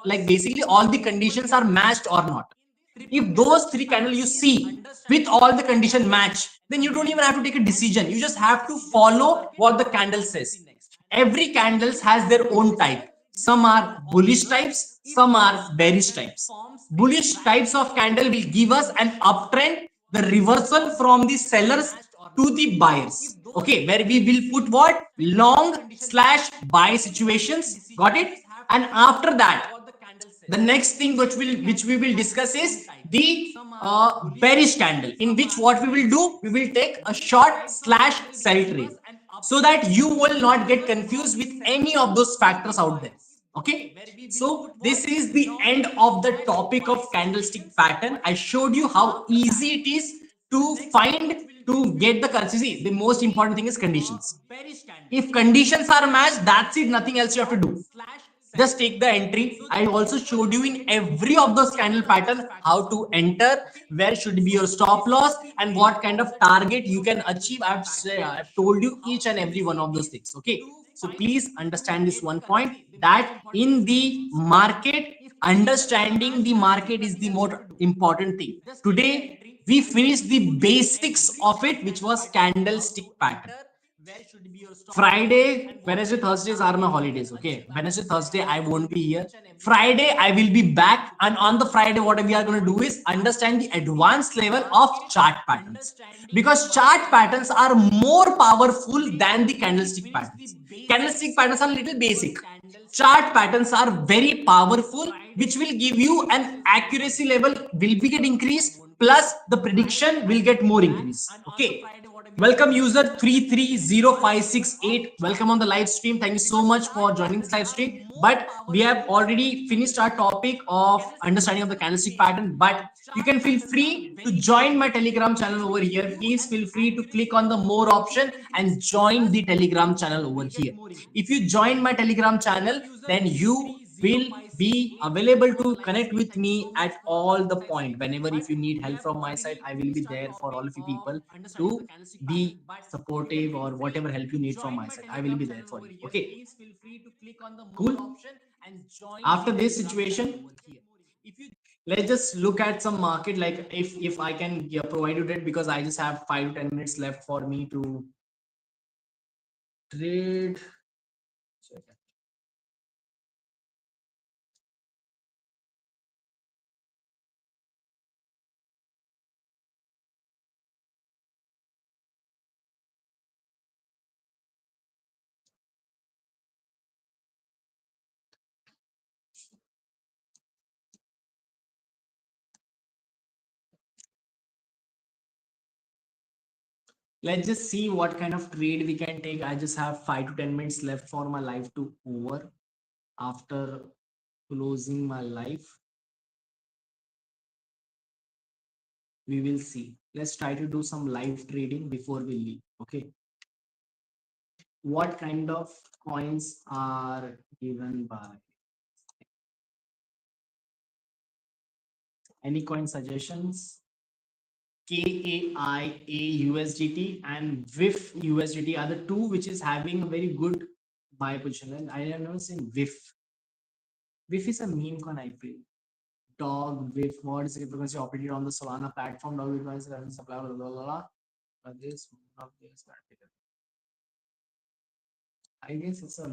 like basically all the conditions are matched or not. If those three candles you see with all the condition match, then you don't even have to take a decision, you just have to follow what the candle says. Every candles has their own type. Some are bullish types, some are bearish types. Bullish types of candle will give us an uptrend, the reversal from the sellers to the buyers. Okay, where we will put what long slash buy situations. Got it? And after that, the next thing which we will discuss is the bearish candle, in which what we will do, we will take a short slash sell trade, so that you will not get confused with any of those factors out there. Okay, so this is the end of the topic of candlestick pattern. I showed you how easy it is to find, to get the currency. The most important thing is conditions. If conditions are matched, that's it, nothing else you have to do, just take the entry. I also showed you in every of those candle pattern how to enter, where should be your stop loss, and what kind of target you can achieve. I've told you each and every one of those things. Okay, so please understand this one point, that in the market, understanding the market is the more important thing. Today we finished the basics of it, which was candlestick pattern. Friday, Wednesday, Thursdays are my holidays. Okay, Wednesday, Thursday, I won't be here. Friday, I will be back, and on the Friday, what we are going to do is understand the advanced level of chart patterns, because chart patterns are more powerful than the candlestick patterns. Candlestick patterns are a little basic. Chart patterns are very powerful, which will give you an accuracy level will be get increased, plus the prediction will get more increase. Okay, welcome user 330568. Welcome on the live stream. Thank you so much for joining this live stream. But we have already finished our topic of understanding of the candlestick pattern. But you can feel free to join my Telegram channel over here. Please feel free to click on the more option and join the Telegram channel over here. If you join my Telegram channel, then you will be available to connect with me at all the point. Whenever if you need help from my side, I will be there for all of you people to be supportive, or whatever help you need from my side, I will be there for you. Okay, cool. After this situation, let's just look at some market, like if I can, yeah, provide you that, because I just have 5 to 10 minutes left for me to trade. Let's just see what kind of trade we can take. I just have 5 to 10 minutes left for my life to over. After closing my life, we will see. Let's try to do some live trading before we leave. Okay, what kind of coins are given by any coin suggestions? KAIA USDT and WIF USDT are the two which is having a very good buy position. And I have never seen WIF. WIF is a meme coin, I feel. Dog WIF, what is it? Because you operated on the Solana platform, dog WIF is revenue supply, blah, blah, blah, blah. But this, not this, I guess it's a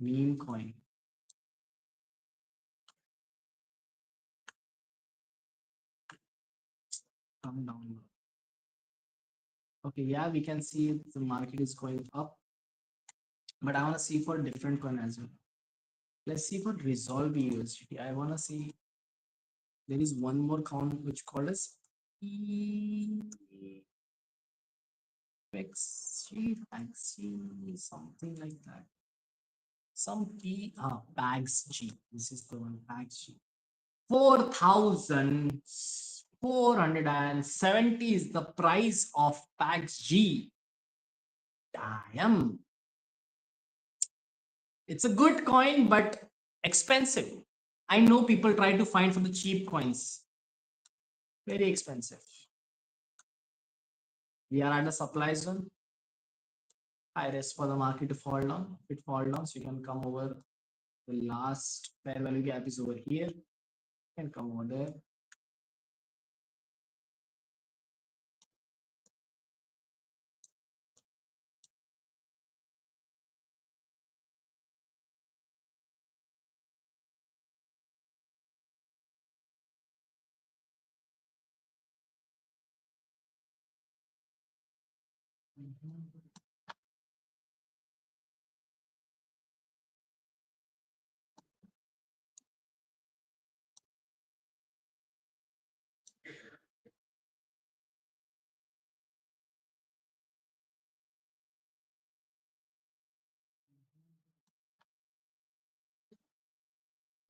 meme coin. Come down. Okay, yeah, we can see the market is going up, but I want to see for different coin as well. Let's see for Resolve USDT. I want to see there is one more coin which called as PXG, something like that. Some Bags G. This is the one, Bags G. 4,470 is the price of Bags G. Damn. It's a good coin, but expensive. I know people try to find for the cheap coins. Very expensive. We are at a supply zone. High risk for the market to fall down. If it fall down, so you can come over. The last fair value gap is over here. You can come over there.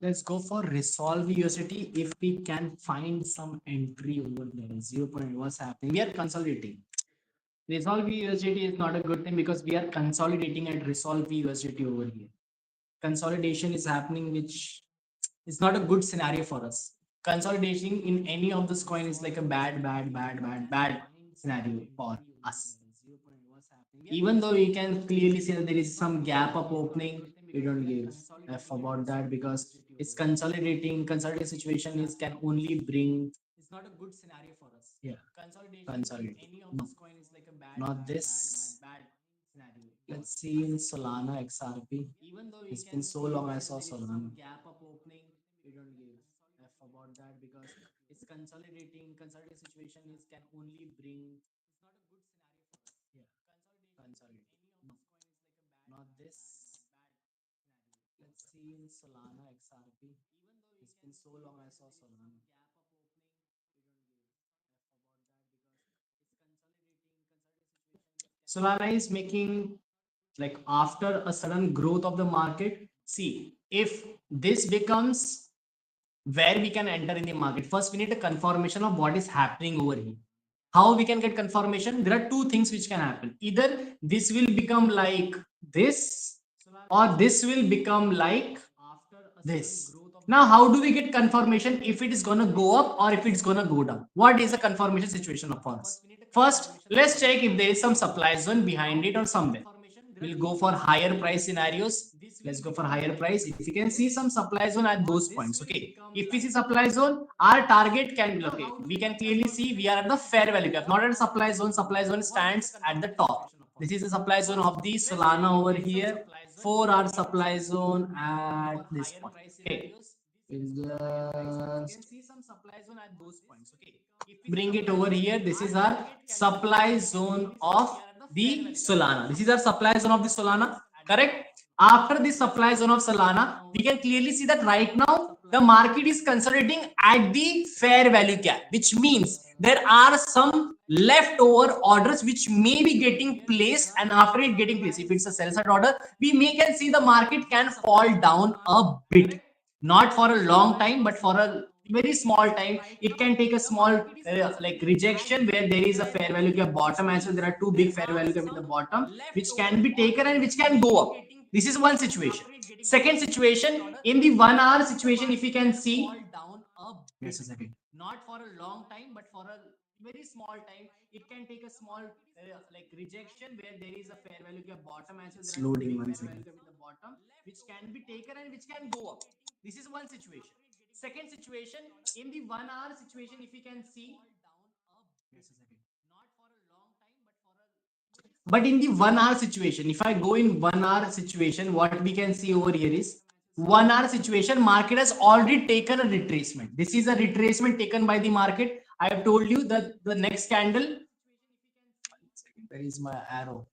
Let's go for Resolve USDT if we can find some entry over there. 0. What's happening? We are consolidating. Resolve USDT is not a good thing because we are consolidating at Resolve USDT over here. Consolidation is happening, which is not a good scenario for us. Consolidation in any of this coin is like a bad scenario for us. Even though you can clearly see that there is some gap up opening, we don't give F about that because it's consolidating. Consolidating situation is can only bring. It's not a good scenario for us. Yeah, consolidate. No, not this. Let's see in Solana XRP. It's been so long I saw Solana. Gap up opening, we don't give F about that because it's consolidating. Consolidating situation is can only bring. It's not a good scenario for us. Yeah, consolidate. No, not this. Let's see in Solana XRP. It's been so long I saw Solana. Solana is making like after a sudden growth of the market. See, if this becomes where we can enter in the market, first we need a confirmation of what is happening over here. How we can get confirmation? There are two things which can happen. Either this will become like this, or this will become like this. Now, how do we get confirmation if it is going to go up or if it's going to go down? What is the confirmation situation of us? First, let's check if there is some supply zone behind it or somewhere. We'll go for higher price scenarios. Let's go for higher price. If you can see some supply zone at those points, okay. If we see supply zone, our target can be okay. We can clearly see we are at the fair value gap, not at supply zone. Supply zone stands at the top. This is the supply zone of the Solana over here. 4-hour supply zone at this point. Okay. We'll just bring it over here. This is our supply zone of the Solana. This is our supply zone of the Solana, correct? After the supply zone of Solana, we can clearly see that right now the market is consolidating at the fair value gap, which means there are some leftover orders which may be getting placed, and after it getting placed, if it's a sell side order, we may can see the market can fall down a bit, not for a long time but for a very small time. It can take a small like rejection where there is a fair value gap bottom as well. There are two big fair value gap in the bottom which can be taken and which can go up. This is one situation. Second situation, in the 1 hour situation, if you can see, just a second, not for a long time but for a very small time, it can take a small like rejection where there is a fair value gap bottom as well. It's loading one second. In the bottom which can be taken and which can go up. This is one situation. Second situation, in the 1 hour situation, if you can see, just a second, but in the 1 hour situation, if I go in 1 hour situation, what we can see over here is 1 hour situation, market has already taken a retracement. This is a retracement taken by the market. I have told you that the next candle, Where is my arrow?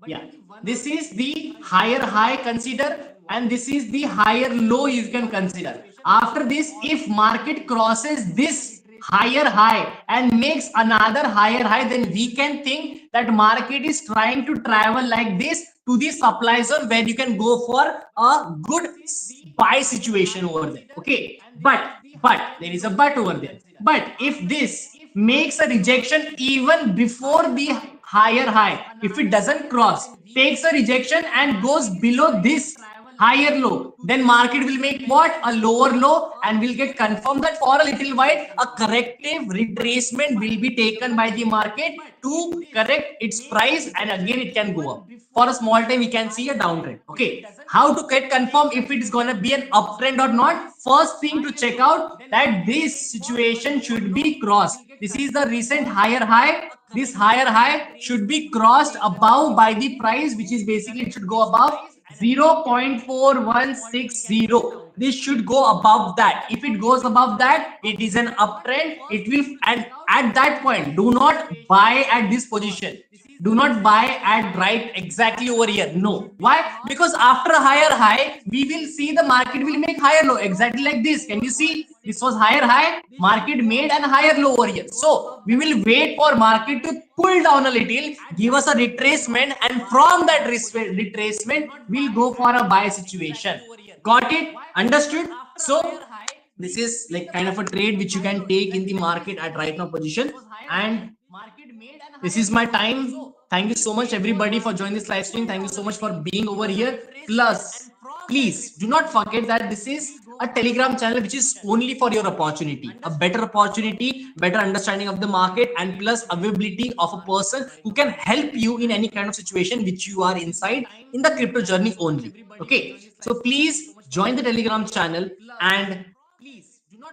Yeah, this is the higher high consider, and this is the higher low you can consider. After this, if market crosses this higher high and makes another higher high, then we can think that market is trying to travel like this to the supply zone where you can go for a good buy situation over there. Okay, but there is a but over there. But if this makes a rejection even before the higher high, if it doesn't cross, takes a rejection and goes below this higher low, then market will make what? A lower low, and will get confirmed that for a little while a corrective retracement will be taken by the market to correct its price, and again it can go up. For a small time we can see a downtrend. Okay, how to get confirmed if it is going to be an uptrend or not? First thing to check out that this situation should be crossed. This is the recent higher high. This higher high should be crossed above by the price, which is basically it should go above 0.4160. This should go above that. If it goes above that, it is an uptrend. It will, and at that point, do not buy at this position. Do not buy at right exactly over here. No. Why? Because after a higher high, we will see the market will make higher low exactly like this. Can you see? This was higher high, market made an higher low over here. So we will wait for market to pull down a little, give us a retracement, and from that retracement, we'll go for a buy situation. Got it? Understood? So this is like kind of a trade which you can take in the market at right now position. And this is my time. Thank you so much, everybody, for joining this live stream. Thank you so much for being over here. Plus, please do not forget that this is a Telegram channel which is only for your opportunity, a better opportunity, better understanding of the market, and plus availability of a person who can help you in any kind of situation which you are inside in the crypto journey only. Okay, so please join the Telegram channel and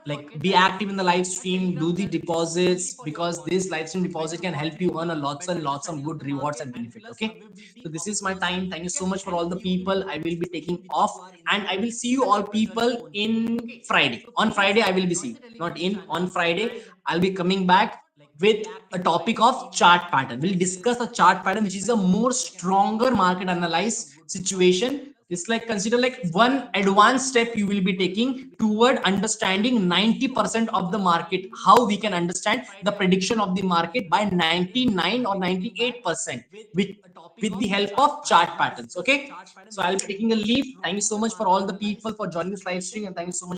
like be active in the live stream, do the deposits, because this live stream deposit can help you earn a lots and lots of good rewards and benefit. Okay, so this is my time. Thank you so much for all the people. I will be taking off, and I will see you all people in Friday. On Friday I will be seeing, not in, on Friday I'll be coming back with a topic of chart pattern. We'll discuss a chart pattern which is a more stronger market analyze situation. It's like, consider like one advanced step you will be taking toward understanding 90% of the market, how we can understand the prediction of the market by 99 or 98% with the help of chart patterns. Okay, so I'll be taking a leave. Thank you so much for all the people for joining this live stream, and thank you so much.